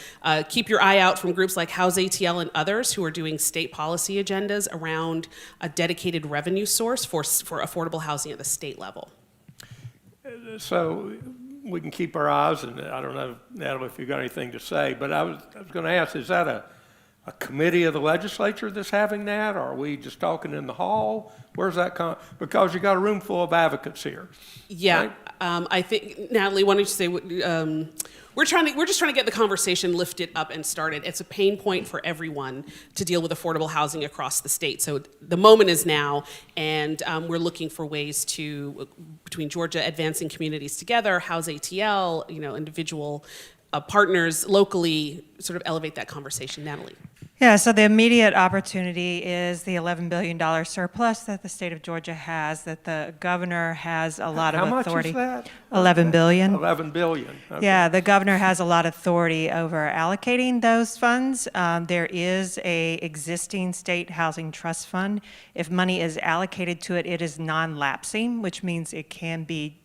Speaker 11: keep your eye out from groups like House ATL and others who are doing state policy agendas around a dedicated revenue source for affordable housing at the state level.
Speaker 1: So we can keep our eyes, and I don't know, Natalie, if you've got anything to say, but I was going to ask, is that a committee of the legislature that's having that, or are we just talking in the hall? Where's that because you got a room full of advocates here.
Speaker 11: Yeah,
Speaker 1: right?
Speaker 11: I think, Natalie, why don't you say, we're just trying to get the conversation lifted up and started. It's a pain point for everyone to deal with affordable housing across the state. So the moment is now, and we're looking for ways to, between Georgia Advancing Communities Together, House ATL, individual partners locally, sort of elevate that conversation. Natalie.
Speaker 20: Yeah, so the immediate opportunity is the $11 billion surplus that the state of Georgia has, that the governor has a lot of authority.
Speaker 1: How much is that?
Speaker 20: $11 billion.
Speaker 1: $11 billion. Okay.
Speaker 20: Yeah, the governor has a lot of authority over allocating those funds. There is a existing state housing trust fund. If money is allocated to it, it is non-lapsing, which means it can be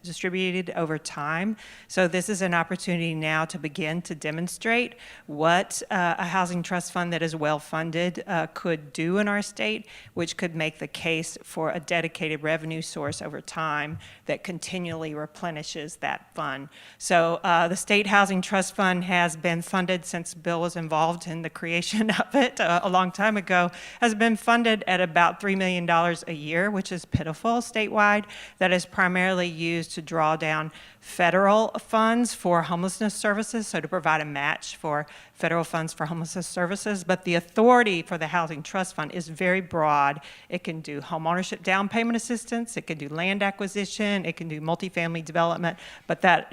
Speaker 20: distributed over time. So this is an opportunity now to begin to demonstrate what a housing trust fund fund that is well-funded could do in our state, which could make the case for a dedicated revenue source over time that continually replenishes that fund. So the State Housing Trust Fund has been funded since Bill was involved in the creation of it a long time ago, has been funded at about $3 million a year, which is pitiful statewide. That is primarily used to draw down federal funds for homelessness services, so to provide a match for federal funds for homelessness services. But the authority for the Housing Trust Fund is very broad. It can do homeownership down payment assistance, it can do land acquisition, it can do multifamily development, but that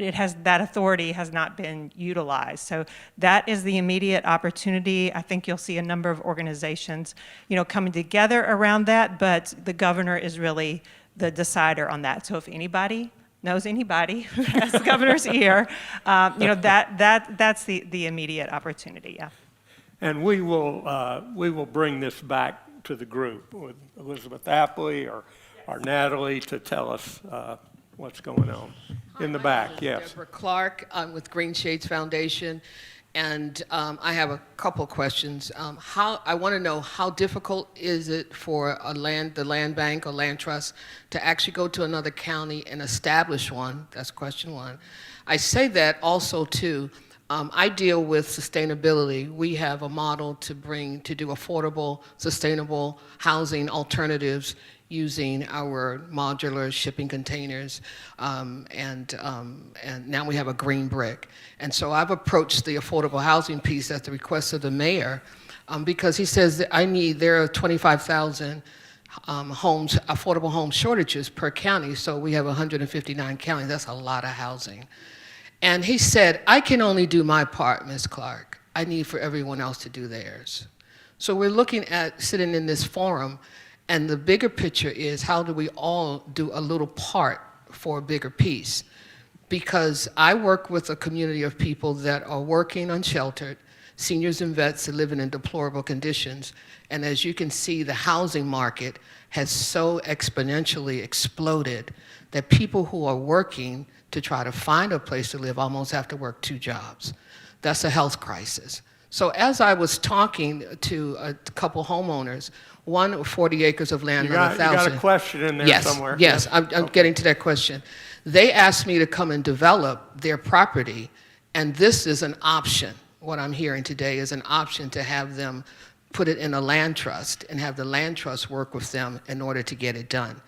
Speaker 20: authority has not been utilized. So that is the immediate opportunity. I think you'll see a number of organizations, coming together around that, but the governor is really the decider on that. So if anybody knows anybody who has the governor's ear, that's the immediate opportunity, yeah.
Speaker 1: And we will bring this back to the group with Elizabeth Apley or Natalie to tell us what's going on. In the back, yes.
Speaker 21: Deborah Clark, I'm with Green Shades Foundation, and I have a couple questions. I want to know, how difficult is it for the land bank or land trust to actually go to another county and establish one? That's question one. I say that also too, I deal with sustainability. We have a model to do affordable, sustainable housing alternatives using our modular shipping containers, and now we have a green brick. And so I've approached the affordable housing piece at the request of the mayor, because he says that there are 25,000 affordable home shortages per county, so we have 159 counties. That's a lot of housing. And he said, I can only do my part, Ms. Clark. I need for everyone else to do theirs. So we're looking at sitting in this forum, and the bigger picture is, how do we all do a little part for a bigger piece? Because I work with a community of people that are working unsheltered, seniors and vets that live in deplorable conditions. And as you can see, the housing market has so exponentially exploded that people who are working to try to find a place to live almost have to work 2 jobs. That's a health crisis. So as I was talking to a couple homeowners, one 40 acres of land on 1,000.
Speaker 1: You got a question in there somewhere.
Speaker 21: Yes, I'm getting to that question. They asked me to come and develop their property, and this is an option. What I'm hearing today is an option to have them put it in a land trust and have the land trust work with them in order to get it done.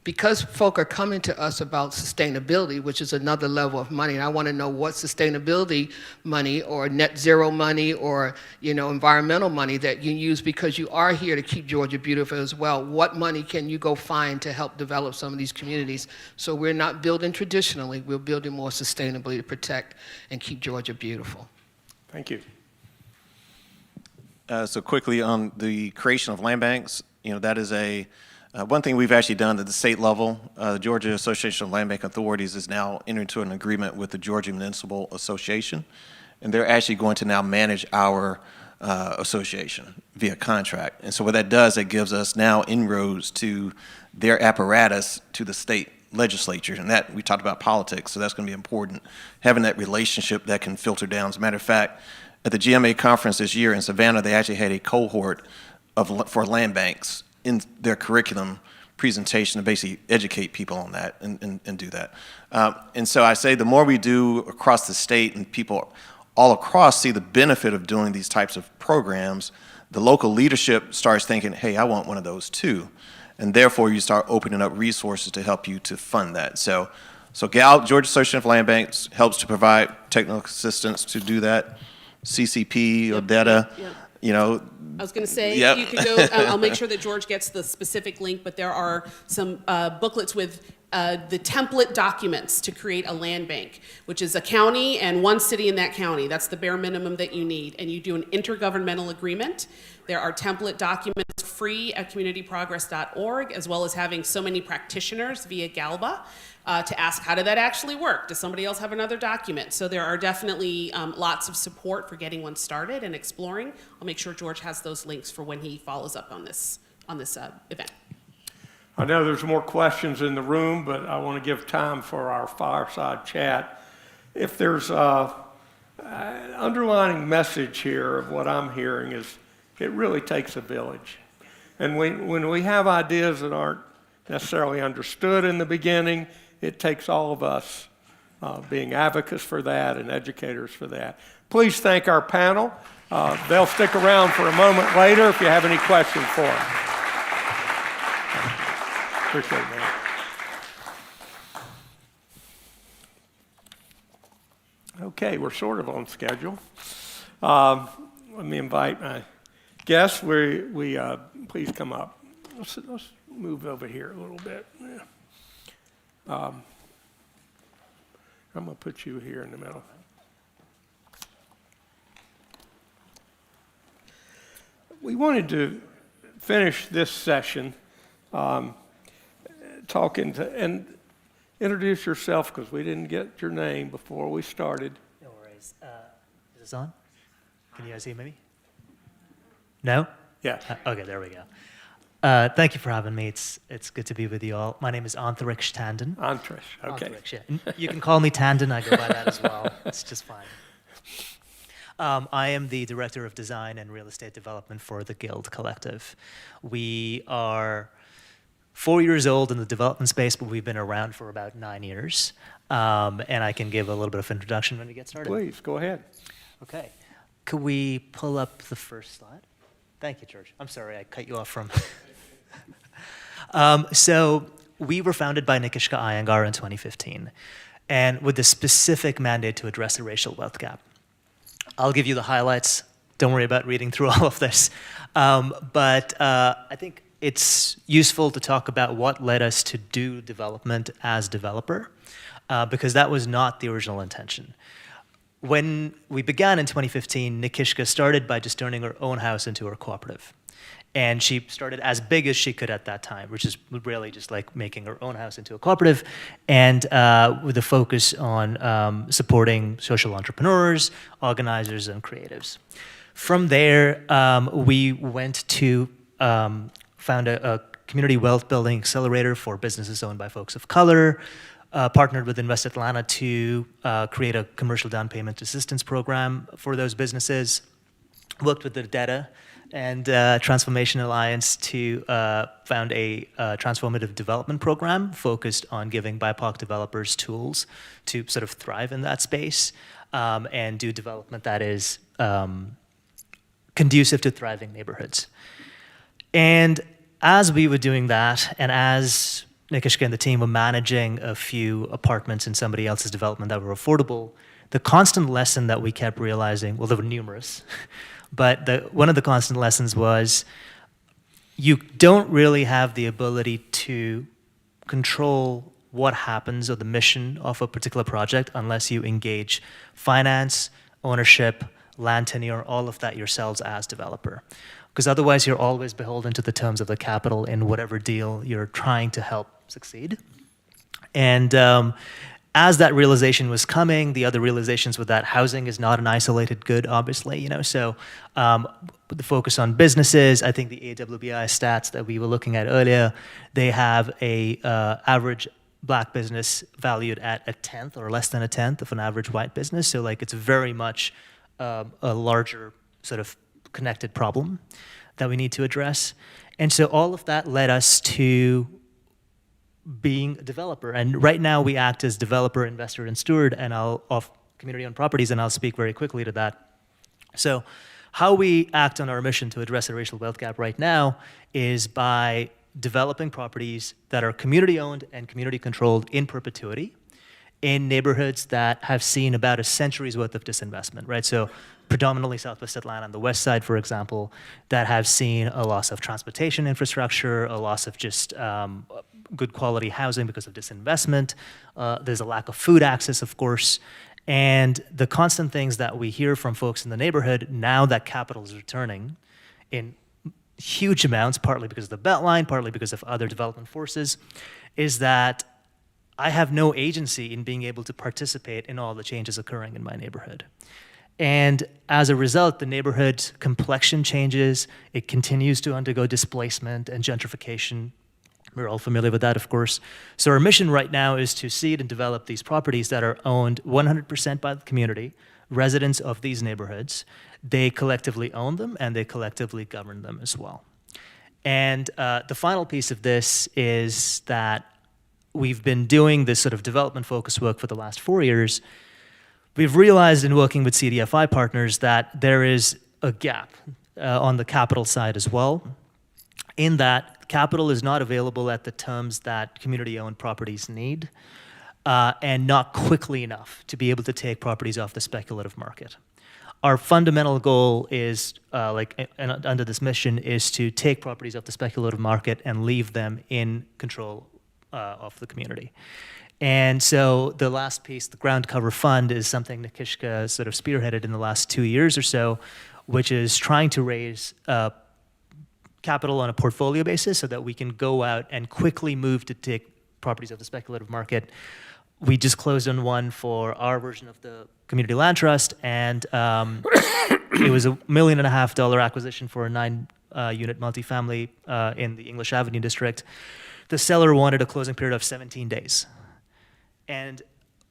Speaker 21: Because folk are coming to us about sustainability, which is another level of money, and I want to know what sustainability money or net zero money or environmental money that you use, because you are here to keep Georgia beautiful as well. What money can you go find to help develop some of these communities? So we're not building traditionally, we're building more sustainably to protect and keep Georgia beautiful.
Speaker 1: Thank you.
Speaker 13: So quickly on the creation of land banks, that is one thing we've actually done at the state level. The Georgia Association of Land Bank Authorities is now entering into an agreement with the Georgia Municipal Association, and they're actually going to now manage our association via contract. And so what that does, it gives us now inroads to their apparatus to the state legislature, and that we talked about politics, so that's going to be important, having that relationship that can filter down. As a matter of fact, at the GMA conference this year in Savannah, they actually had a cohort for land banks in their curriculum presentation to basically educate people on that and do that. And so I say the more we do across the state and people all across see the benefit of doing these types of programs, the local leadership starts thinking, hey, I want one of those too. And therefore you start opening up resources to help you to fund that. So GAL, Georgia Association of Land Banks, helps to provide technical assistance to do that. CCP, ODETA,
Speaker 11: I was going to say,
Speaker 13: Yep.
Speaker 11: you could go, I'll make sure that George gets the specific link, but there are some booklets with the template documents to create a land bank, which is a county and one city in that county. That's the bare minimum that you need. And you do an intergovernmental agreement. There are template documents free at communityprogress.org, as well as having so many practitioners via GALBA to ask, how did that actually work? Does somebody else have another document? So there are definitely lots of support for getting one started and exploring. I'll make sure George has those links for when he follows up on this event.
Speaker 1: I know there's more questions in the room, but I want to give time for our fireside chat. If there's an underlining message here of what I'm hearing is It really takes a village. And when we have ideas that aren't necessarily understood in the beginning, it takes all of us being advocates for that and educators for that. Please thank our panel. They'll stick around for a moment later if you have any questions for them. Appreciate it, man. Okay, we're sort of on schedule. Let me invite my guests. Please come up. Let's move over here a little bit. Yeah. I'm going to put you here in the middle. We wanted to finish this session talking to, and introduce yourself because we didn't get your name before we started.
Speaker 2: No worries. Is this on? Can you guys hear me? No?
Speaker 1: Yeah.
Speaker 2: Okay, there we go. Thank you for having me. It's good to be with you all. My name is Antariksh Tandon.
Speaker 1: Antariksh, okay.
Speaker 2: Antariksh, yeah. You can call me Tandon. I go by that as well. It's just fine. I am the Director of Design and Real Estate Development for the Guild Collective. We are 4 years old in the development space, but we've been around for about 9 years. And I can give a little bit of introduction when we get started.
Speaker 1: Please, go ahead.
Speaker 2: Okay. Could we pull up the first slide? Thank you, George. I'm sorry I cut you off from... So we were founded by Nikishka Iyengar in 2015, and with the specific mandate to address the racial wealth gap. I'll give you the highlights. Don't worry about reading through all of this. But I think it's useful to talk about what led us to do development as developer, because that was not the original intention. When we began in 2015, Nikishka started by just turning her own house into her cooperative. And she started as big as she could at that time, which is really just like making her own house into a cooperative, and with a focus on supporting social entrepreneurs, organizers, and creatives. From there, we went to found a community wealth building accelerator for businesses owned by folks of color, partnered with Invest Atlanta to create a commercial down payment assistance program for those businesses, worked with the DETA and Transformation Alliance to found a transformative development program focused on giving BIPOC developers tools to sort of thrive in that space and do development that is conducive to thriving neighborhoods. And as we were doing that, and as Nikishka and the team were managing a few apartments in somebody else's development that were affordable, the constant lesson that we kept realizing, well, there were numerous, but one of the constant lessons was you don't really have the ability to control what happens or the mission of a particular project unless you engage finance, ownership, land tenure, all of that yourselves as developer. Because otherwise you're always beholden to the terms of the capital in whatever deal you're trying to help succeed. And as that realization was coming, the other realizations were that housing is not an isolated good, obviously, so the focus on businesses, I think the AWBI stats that we were looking at earlier, they have a average black business valued at 1/10 or less than 1/10 of an average white business. So like it's very much a larger sort of connected problem that we need to address. And so all of that led us to being a developer. And right now we act as developer, investor, and steward of community-owned properties, and I'll speak very quickly to that. So how we act on our mission to address the racial wealth gap right now is by developing properties that are community-owned and community-controlled in perpetuity in neighborhoods that have seen about a century's worth of disinvestment, right? So predominantly Southwest Atlanta on the west side, for example, that have seen a loss of transportation infrastructure, a loss of just good quality housing because of disinvestment. There's a lack of food access, of course. And the constant things that we hear from folks in the neighborhood now that capital is returning in huge amounts, partly because of the Beltline, partly because of other development forces, is that I have no agency in being able to participate in all the changes occurring in my neighborhood. And as a result, the neighborhood complexion changes. It continues to undergo displacement and gentrification. We're all familiar with that, of course. So our mission right now is to seed and develop these properties that are owned 100% by the community residents of these neighborhoods, they collectively own them and they collectively govern them as well. And the final piece of this is that we've been doing this sort of development-focused work for the last 4 years. We've realized in working with CDFI partners that there is a gap on the capital side as well, in that capital is not available at the terms that community-owned properties need, and not quickly enough to be able to take properties off the speculative market. Our fundamental goal is, under this mission, is to take properties off the speculative market and leave them in control of the community. And so the last piece, the ground cover fund, is something Nikishka sort of spearheaded in the last 2 years or so, which is trying to raise capital on a portfolio basis so that we can go out and quickly move to take properties off the speculative market. We just closed on one for our version of the Community Land Trust, and it was $1.5 million acquisition for a 9-unit multifamily in the English Avenue district. The seller wanted a closing period of 17 days. And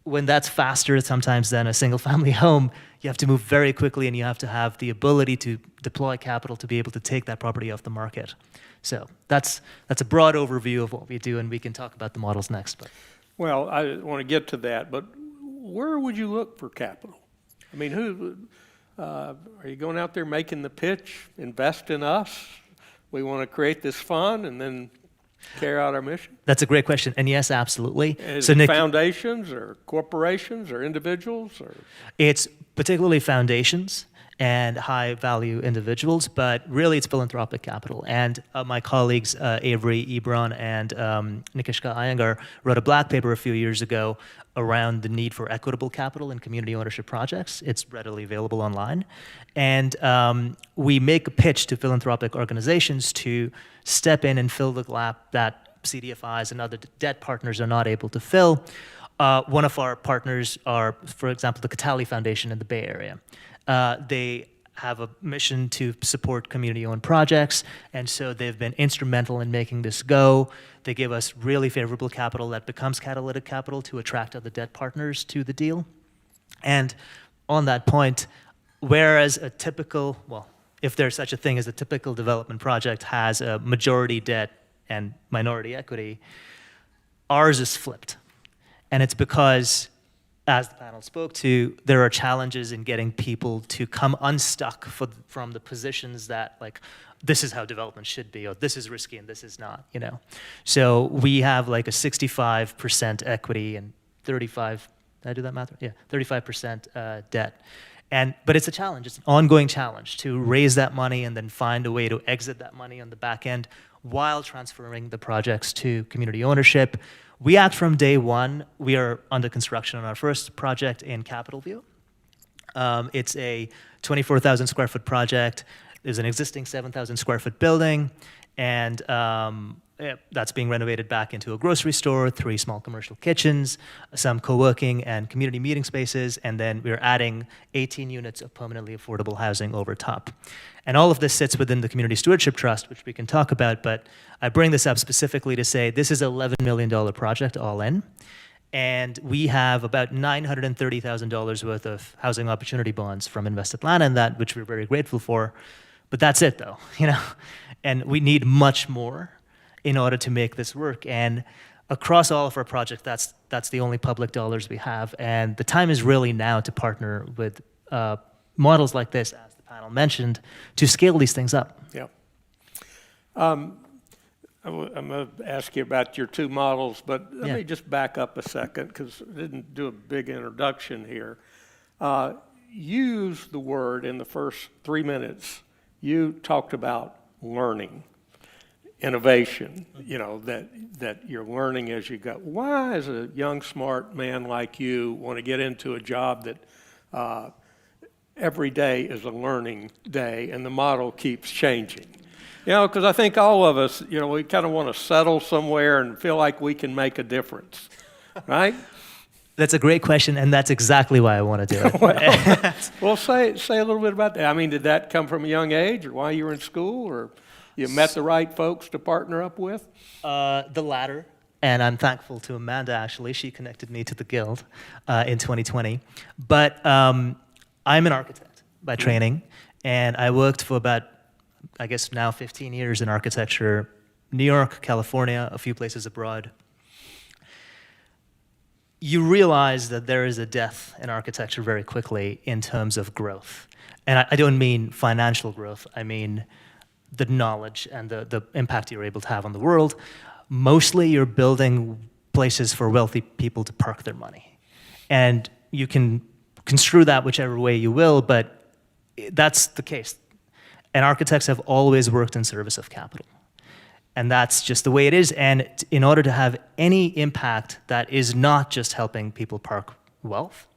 Speaker 2: when that's faster sometimes than a single-family home, you have to move very quickly and you have to have the ability to deploy capital to be able to take that property off the market. So that's a broad overview of what we do, and we can talk about the models next. But.
Speaker 1: Well, I want to get to that, but where would you look for capital? I mean, are you going out there making the pitch, invest in us? We want to create this fund and then carry out our mission?
Speaker 2: That's a great question, and yes, absolutely.
Speaker 1: Is
Speaker 2: so
Speaker 1: it
Speaker 2: Nick,
Speaker 1: foundations or corporations or individuals? Or?
Speaker 2: It's particularly foundations and high-value individuals, but really it's philanthropic capital. And my colleagues Avery Ebron and Nikishka Iyengar wrote a black paper a few years ago around the need for equitable capital in community ownership projects. It's readily available online. And we make a pitch to philanthropic organizations to step in and fill the gap that CDFIs and other debt partners are not able to fill. One of our partners are, for example, the Catali Foundation in the Bay Area. They have a mission to support community-owned projects, and so they've been instrumental in making this go. They give us really favorable capital that becomes catalytic capital to attract other debt partners to the deal. And on that point, whereas a typical, well, if there's such a thing as a typical development project has a majority debt and minority equity, ours is flipped. And it's because, as the panel spoke to, there are challenges in getting people to come unstuck from the positions that, like, this is how development should be, or this is risky and this is not, you know. So we have like a 65% equity and 35, did I do that math? Yeah, 35% debt. But it's a challenge, it's an ongoing challenge to raise that money and then find a way to exit that money on the back end while transferring the projects to community ownership. We act from day one. We are under construction on our first project in Capitol View. It's a 24,000 square foot project. There's an existing 7,000 square foot building, and that's being renovated back into a grocery store, 3 small commercial kitchens, some co-working and community meeting spaces, and then we're adding 18 units of permanently affordable housing over top. And all of this sits within the Community Stewardship Trust, which we can talk about, but I bring this up specifically to say this is an $11 million project all in, and we have about $930,000 worth of housing opportunity bonds from Invest Atlanta in that, which we're very grateful for. But that's it, though, you know, and we need much more in order to make this work. And across all of our projects, that's the only public dollars we have. And the time is really now to partner with models like this, as the panel mentioned, to scale these things up.
Speaker 1: Yeah. I'm going to ask you about your 2 models, but let me just back up a second because I didn't do a big introduction here. Use the word in the first 3 minutes. You talked about learning, innovation, you know, that you're learning as you go. Why, as a young, smart man like you, want to get into a job that every day is a learning day and the model keeps changing? You know, because I think all of us, you know, we kind of want to settle somewhere and feel like we can make a difference, right?
Speaker 2: That's a great question, and that's exactly why I want to do it.
Speaker 1: Well, say a little bit about that. I mean, did that come from a young age, or while you were in school, or you met the right folks to partner up with?
Speaker 2: The latter, and I'm thankful to Amanda, actually. She connected me to the Guild in 2020. But I'm an architect by training, and I worked for about, I guess now 15 years in architecture, New York, California, a few places abroad. You realize that there is a death in architecture very quickly in terms of growth. And I don't mean financial growth, I mean the knowledge and the impact you're able to have on the world. Mostly you're building places for wealthy people to park their money. And you can construe that whichever way you will, but that's the case. And architects have always worked in service of capital. And that's just the way it is. And in order to have any impact that is not just helping people park wealth,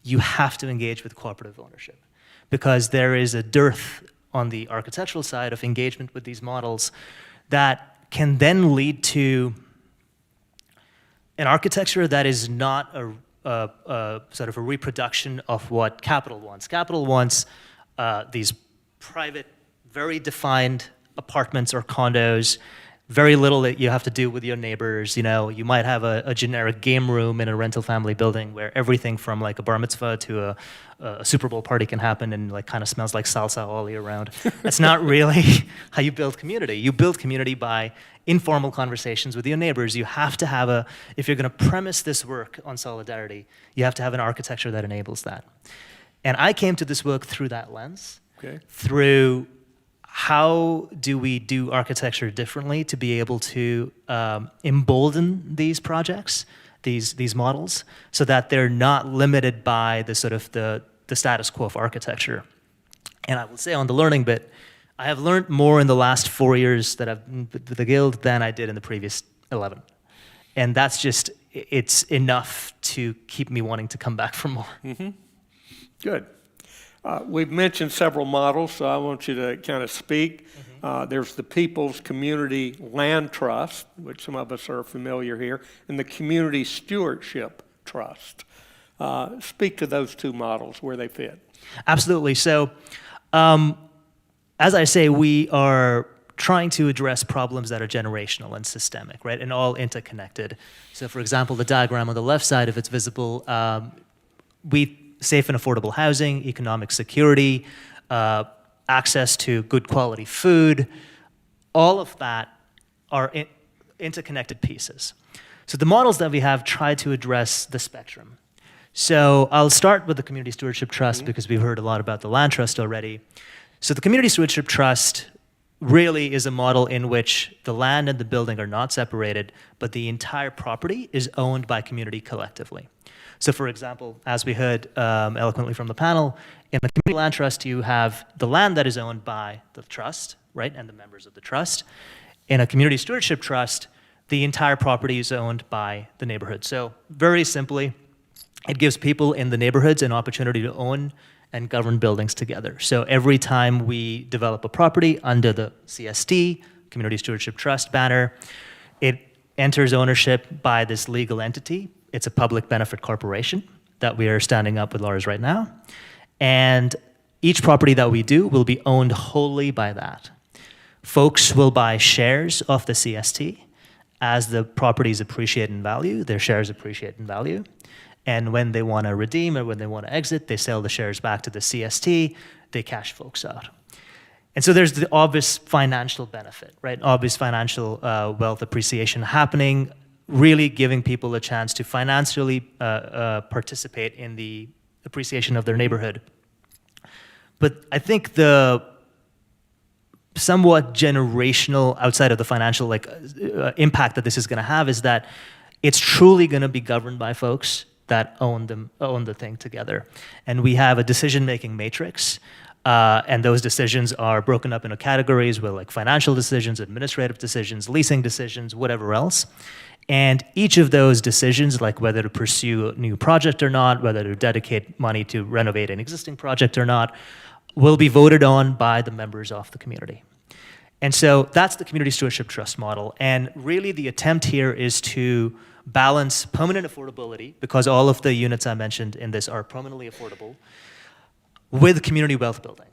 Speaker 2: you have to engage with cooperative ownership. Because there is a dearth on the architectural side of engagement with these models that can then lead to an architecture that is not a sort of a reproduction of what capital wants. Capital wants these private, very defined apartments or condos, very little that you have to do with your neighbors. You know, you might have a generic game room in a rental family building where everything from like a bar mitzvah to a Super Bowl party can happen and like kind of smells like salsa all year round. That's not really how you build community. You build community by informal conversations with your neighbors. You have to have if you're going to premise this work on solidarity, you have to have an architecture that enables that. And I came to this work through that lens, through how do we do architecture differently to be able to embolden these projects, these models, so that they're not limited by the sort of the status quo of architecture. And I will say on the learning bit, I have learned more in the last 4 years that I've been with the Guild than I did in the previous 11. And that's just, it's enough to keep me wanting to come back for more.
Speaker 1: Mm-hmm. Good. We've mentioned several models, so I want you to kind of speak. There's the People's Community Land Trust, which some of us are familiar here, and the Community Stewardship Trust. Speak to those two models, where they fit.
Speaker 2: Absolutely. So, as I say, we are trying to address problems that are generational and systemic, right, and all interconnected. So, for example, the diagram on the left side, if it's visible, safe and affordable housing, economic security, access to good quality food, all of that are interconnected pieces. So the models that we have try to address the spectrum. So I'll start with the Community Stewardship Trust because we've heard a lot about the Land Trust already. So the Community Stewardship Trust really is a model in which the land and the building are not separated, but the entire property is owned by community collectively. So for example, as we heard eloquently from the panel, in the Community Land Trust, you have the land that is owned by the trust, right, and the members of the trust. In a Community Stewardship Trust, the entire property is owned by the neighborhood. So very simply, it gives people in the neighborhoods an opportunity to own and govern buildings together. So every time we develop a property under the CST, Community Stewardship Trust banner, it enters ownership by this legal entity. It's a public benefit corporation that we are standing up with lawyers right now. And each property that we do will be owned wholly by that. Folks will buy shares of the CST. As the properties appreciate in value, their shares appreciate in value. And when they want to redeem or when they want to exit, they sell the shares back to the CST, they cash folks out. And so there's the obvious financial benefit, right? Obvious financial wealth appreciation happening, really giving people a chance to financially participate in the appreciation of their neighborhood. But I think the somewhat generational, outside of the financial impact that this is going to have, is that it's truly going to be governed by folks that own the thing together. And we have a decision-making matrix, and those decisions are broken up into categories with like financial decisions, administrative decisions, leasing decisions, whatever else. And each of those decisions, like whether to pursue a new project or not, whether to dedicate money to renovate an existing project or not, will be voted on by the members of the community. And so that's the Community Stewardship Trust model. And really the attempt here is to balance permanent affordability, because all of the units I mentioned in this are permanently affordable, with community wealth building.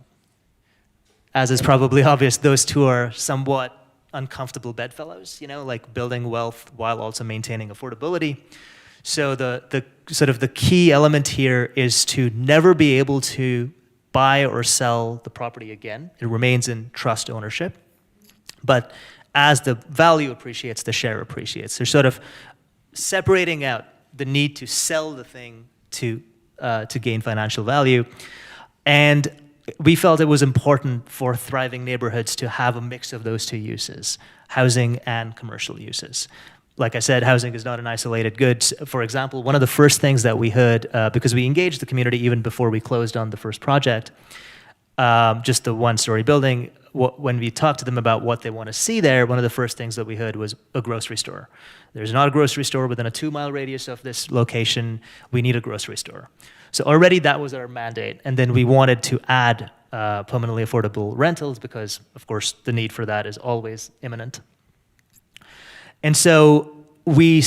Speaker 2: As is probably obvious, those two are somewhat uncomfortable bedfellows, like building wealth while also maintaining affordability. So the sort of the key element here is to never be able to buy or sell the property again. It remains in trust ownership. But as the value appreciates, the share appreciates. They're sort of separating out the need to sell the thing to gain financial value. And we felt it was important for thriving neighborhoods to have a mix of those two uses, housing and commercial uses. Like I said, housing is not an isolated good. For example, one of the first things that we heard, because we engaged the community even before we closed on the first project, just the one-story building, when we talked to them about what they want to see there, one of the first things that we heard was a grocery store. There's not a grocery store within a 2-mile radius of this location. We need a grocery store. So already that was our mandate. And then we wanted to add permanently affordable rentals because, of course, the need for that is always imminent. And so we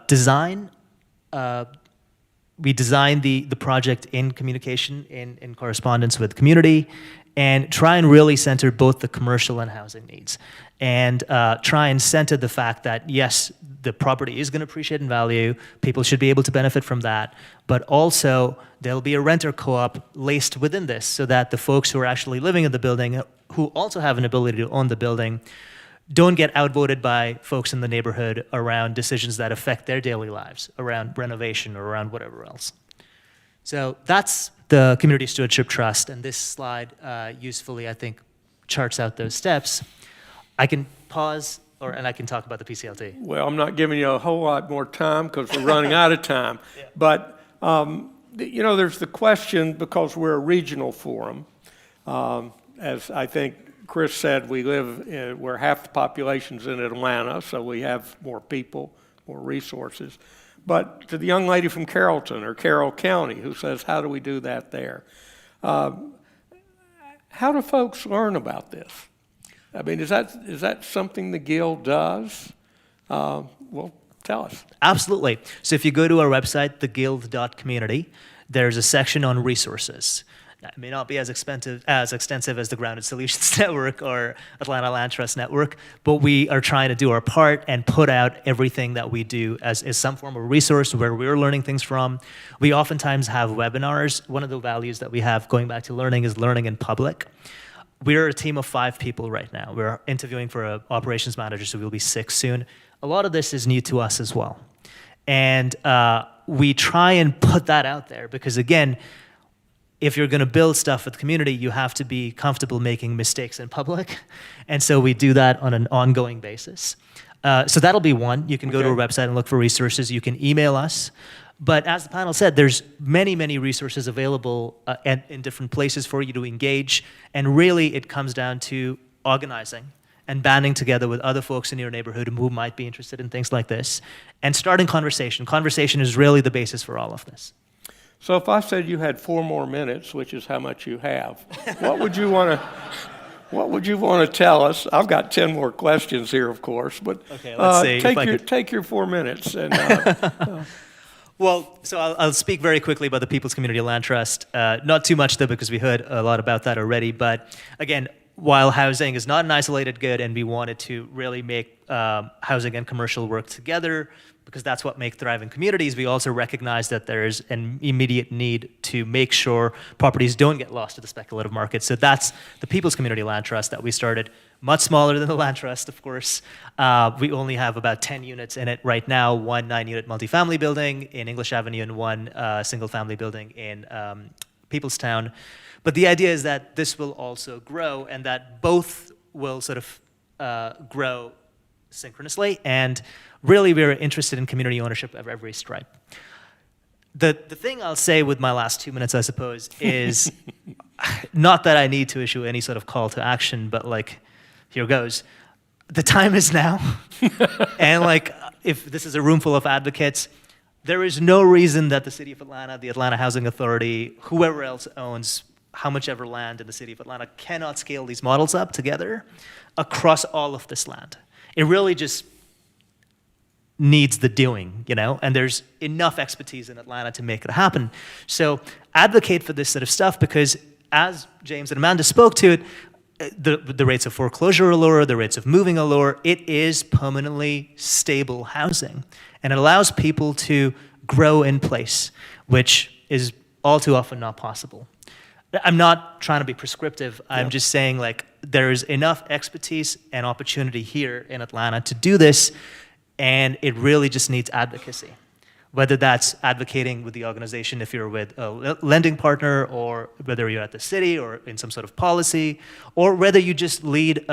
Speaker 2: designed the project in communication, in correspondence with the community, and try and really center both the commercial and housing needs. And try and center the fact that, yes, the property is going to appreciate in value, people should be able to benefit from that, but also there'll be a renter co-op laced within this so that the folks who are actually living in the building, who also have an ability to own the building, don't get outvoted by folks in the neighborhood around decisions that affect their daily lives, around renovation or around whatever else. So that's the Community Stewardship Trust, and this slide usefully, I think, charts out those steps. I can pause, and I can talk about the PCLT.
Speaker 1: Well, I'm not giving you a whole lot more time because we're running out of time. Yeah. But, you know, there's the question, because we're a regional forum, as I think Chris said, where half the population's in Atlanta, so we have more people, more resources. But to the young lady from Carrollton or Carroll County who says, how do we do that there? How do folks learn about this? I mean, is that something the Guild does? Well, tell us.
Speaker 2: Absolutely. So if you go to our website, theguild.community, there's a section on resources. Now, it may not be as extensive as the Grounded Solutions Network or Atlanta Land Trust Network, but we are trying to do our part and put out everything that we do as some form of resource where we're learning things from. We oftentimes have webinars. One of the values that we have, going back to learning, is learning in public. We're a team of 5 people right now. We're interviewing for an operations manager, so we'll be 6 soon. A lot of this is new to us as well. And we try and put that out there because, again, if you're going to build stuff for the community, you have to be comfortable making mistakes in public. And so we do that on an ongoing basis. So that'll be one. You can go to our website and look for resources. You can email us. But as the panel said, there's many, many resources available in different places for you to engage. And really, it comes down to organizing and banding together with other folks in your neighborhood who might be interested in things like this and starting conversation. Conversation is really the basis for all of this.
Speaker 1: So if I said you had 4 more minutes, which is how much you have, what would you want to tell us? I've got 10 more questions here, of course, but
Speaker 2: okay, let's see.
Speaker 1: Take your 4 minutes. And,
Speaker 2: Well, so I'll speak very quickly about the People's Community Land Trust. Not too much, though, because we heard a lot about that already. But again, while housing is not an isolated good, and we wanted to really make housing and commercial work together, because that's what makes thriving communities, we also recognize that there's an immediate need to make sure properties don't get lost to the speculative market. So that's the People's Community Land Trust that we started, much smaller than the Land Trust, of course. We only have about 10 units in it right now, 1 9-unit multifamily building in English Avenue and 1 single-family building in Peoplestown. But the idea is that this will also grow and that both will sort of grow synchronously. And really, we're interested in community ownership of every stripe. The thing I'll say with my last 2 minutes, I suppose, is not that I need to issue any sort of call to action, but like, here goes. The time is now. And like, if this is a room full of advocates, there is no reason that the City of Atlanta, the Atlanta Housing Authority, whoever else owns how much ever land in the City of Atlanta cannot scale these models up together across all of this land. It really just needs the doing, you know, and there's enough expertise in Atlanta to make it happen. So advocate for this sort of stuff because as James and Amanda spoke to it, the rates of foreclosure are lower, the rates of moving are lower. It is permanently stable housing. And it allows people to grow in place, which is all too often not possible. I'm not trying to be prescriptive. I'm just saying, like, there's enough expertise and opportunity here in Atlanta to do this, and it really just needs advocacy. Whether that's advocating with the organization if you're with a lending partner, or whether you're at the city or in some sort of policy, or whether you just lead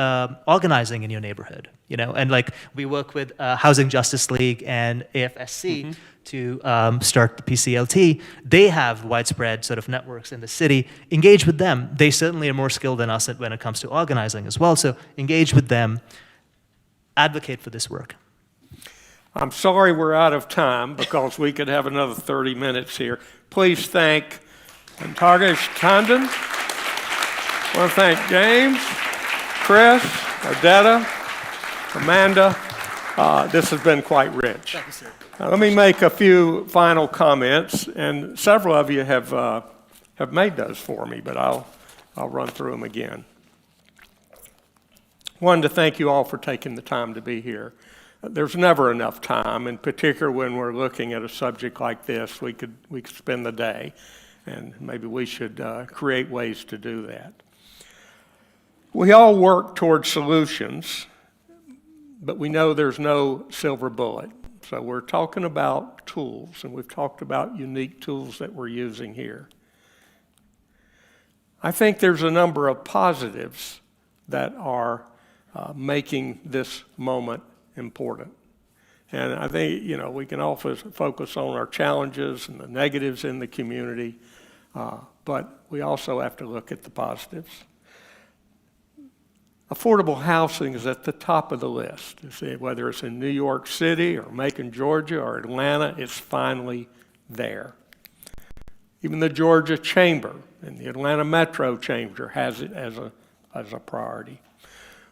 Speaker 2: organizing in your neighborhood, you know. And like, we work with Housing Justice League and AFSC to start the PCLT. They have widespread sort of networks in the city. Engage with them. They certainly are more skilled than us when it comes to organizing as well. So engage with them, advocate for this work.
Speaker 1: I'm sorry we're out of time because we could have another 30 minutes here. Please thank Antagesh Tandon. I want to thank James, Chris, Odetta, Amanda. This has been quite rich.
Speaker 3: Thank you, sir.
Speaker 1: Now, let me make a few final comments, and several of you have made those for me, but I'll run through them again. Wanted to thank you all for taking the time to be here. There's never enough time, in particular when we're looking at a subject like this. We could spend the day, and maybe we should create ways to do that. We all work toward solutions, but we know there's no silver bullet. So we're talking about tools, and we've talked about unique tools that we're using here. I think there's a number of positives that are making this moment important. And I think, you know, we can also focus on our challenges and the negatives in the community, but we also have to look at the positives. Affordable housing is at the top of the list. Whether it's in New York City or Macon, Georgia, or Atlanta, it's finally there. Even the Georgia Chamber and the Atlanta Metro Chamber has it as a priority.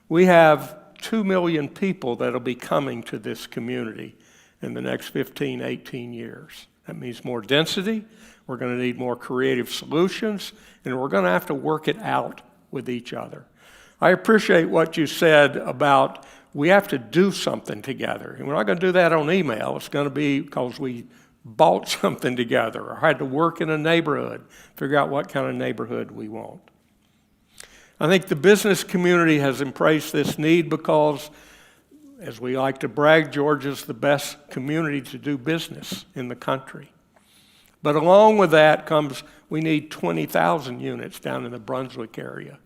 Speaker 1: We have 2 million people that'll be coming to this community in the next 15, 18 years. That means more density, we're going to need more creative solutions, and we're going to have to work it out with each other. I appreciate what you said about we have to do something together. And we're not going to do that on email. It's going to be because we bought something together or had to work in a neighborhood, figure out what kind of neighborhood we want. I think the business community has embraced this need because, as we like to brag, Georgia's the best community to do business in the country. But along with that comes, we need 20,000 units down in the Brunswick area.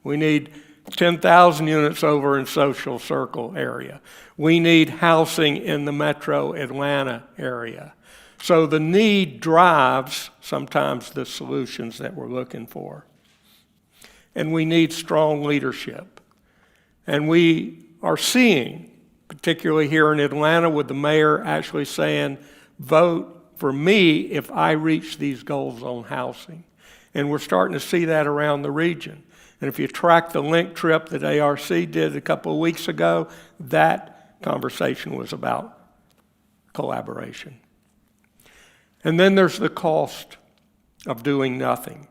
Speaker 1: We need 10,000 units over in Social Circle area. We need housing in the metro Atlanta area. So the need drives sometimes the solutions that we're looking for. And we need strong leadership. And we are seeing, particularly here in Atlanta, with the mayor actually saying, vote for me if I reach these goals on housing. And we're starting to see that around the region. And if you track the link trip that ARC did a couple of weeks ago, that conversation was about collaboration. And then there's the cost of doing nothing.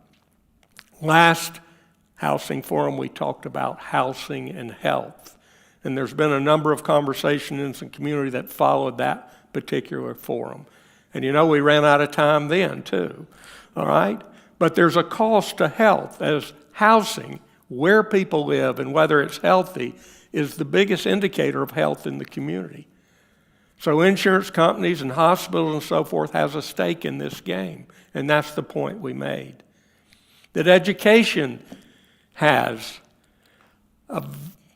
Speaker 1: Last Housing Forum, we talked about housing and health. And there's been a number of conversations in the community that followed that particular forum. And you know, we ran out of time then too, all right? But there's a cost to health, as housing, where people live and whether it's healthy, is the biggest indicator of health in the community. So insurance companies and hospitals and so forth has a stake in this game, and that's the point we made. That education has a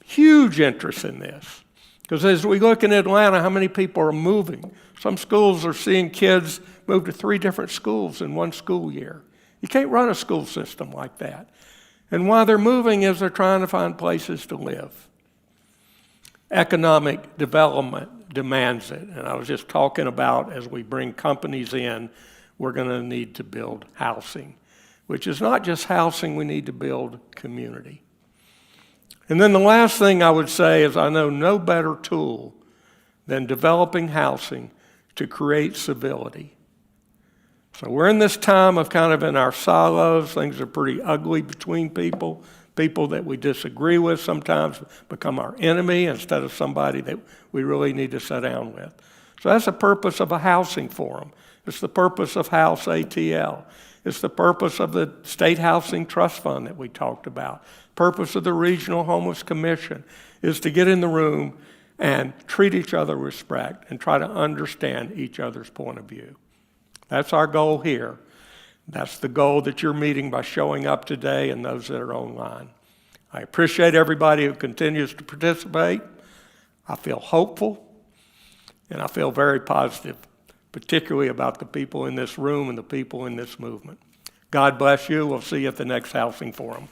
Speaker 1: huge interest in this. Because as we look in Atlanta, how many people are moving? Some schools are seeing kids move to 3 different schools in one school year. You can't run a school system like that. And why they're moving is they're trying to find places to live. Economic development demands it. And I was just talking about, as we bring companies in, we're going to need to build housing, which is not just housing, we need to build community. And then the last thing I would say is I know no better tool than developing housing to create civility. So we're in this time of kind of in our silos. Things are pretty ugly between people. People that we disagree with sometimes become our enemy instead of somebody that we really need to sit down with. So that's the purpose of a housing forum. It's the purpose of House ATL. It's the purpose of the State Housing Trust Fund that we talked about. Purpose of the Regional Homeless Commission is to get in the room and treat each other with respect and try to understand each other's point of view. That's our goal here. That's the goal that you're meeting by showing up today and those that are online. I appreciate everybody who continues to participate. I feel hopeful, and I feel very positive, particularly about the people in this room and the people in this movement. God bless you. We'll see you at the next Housing Forum.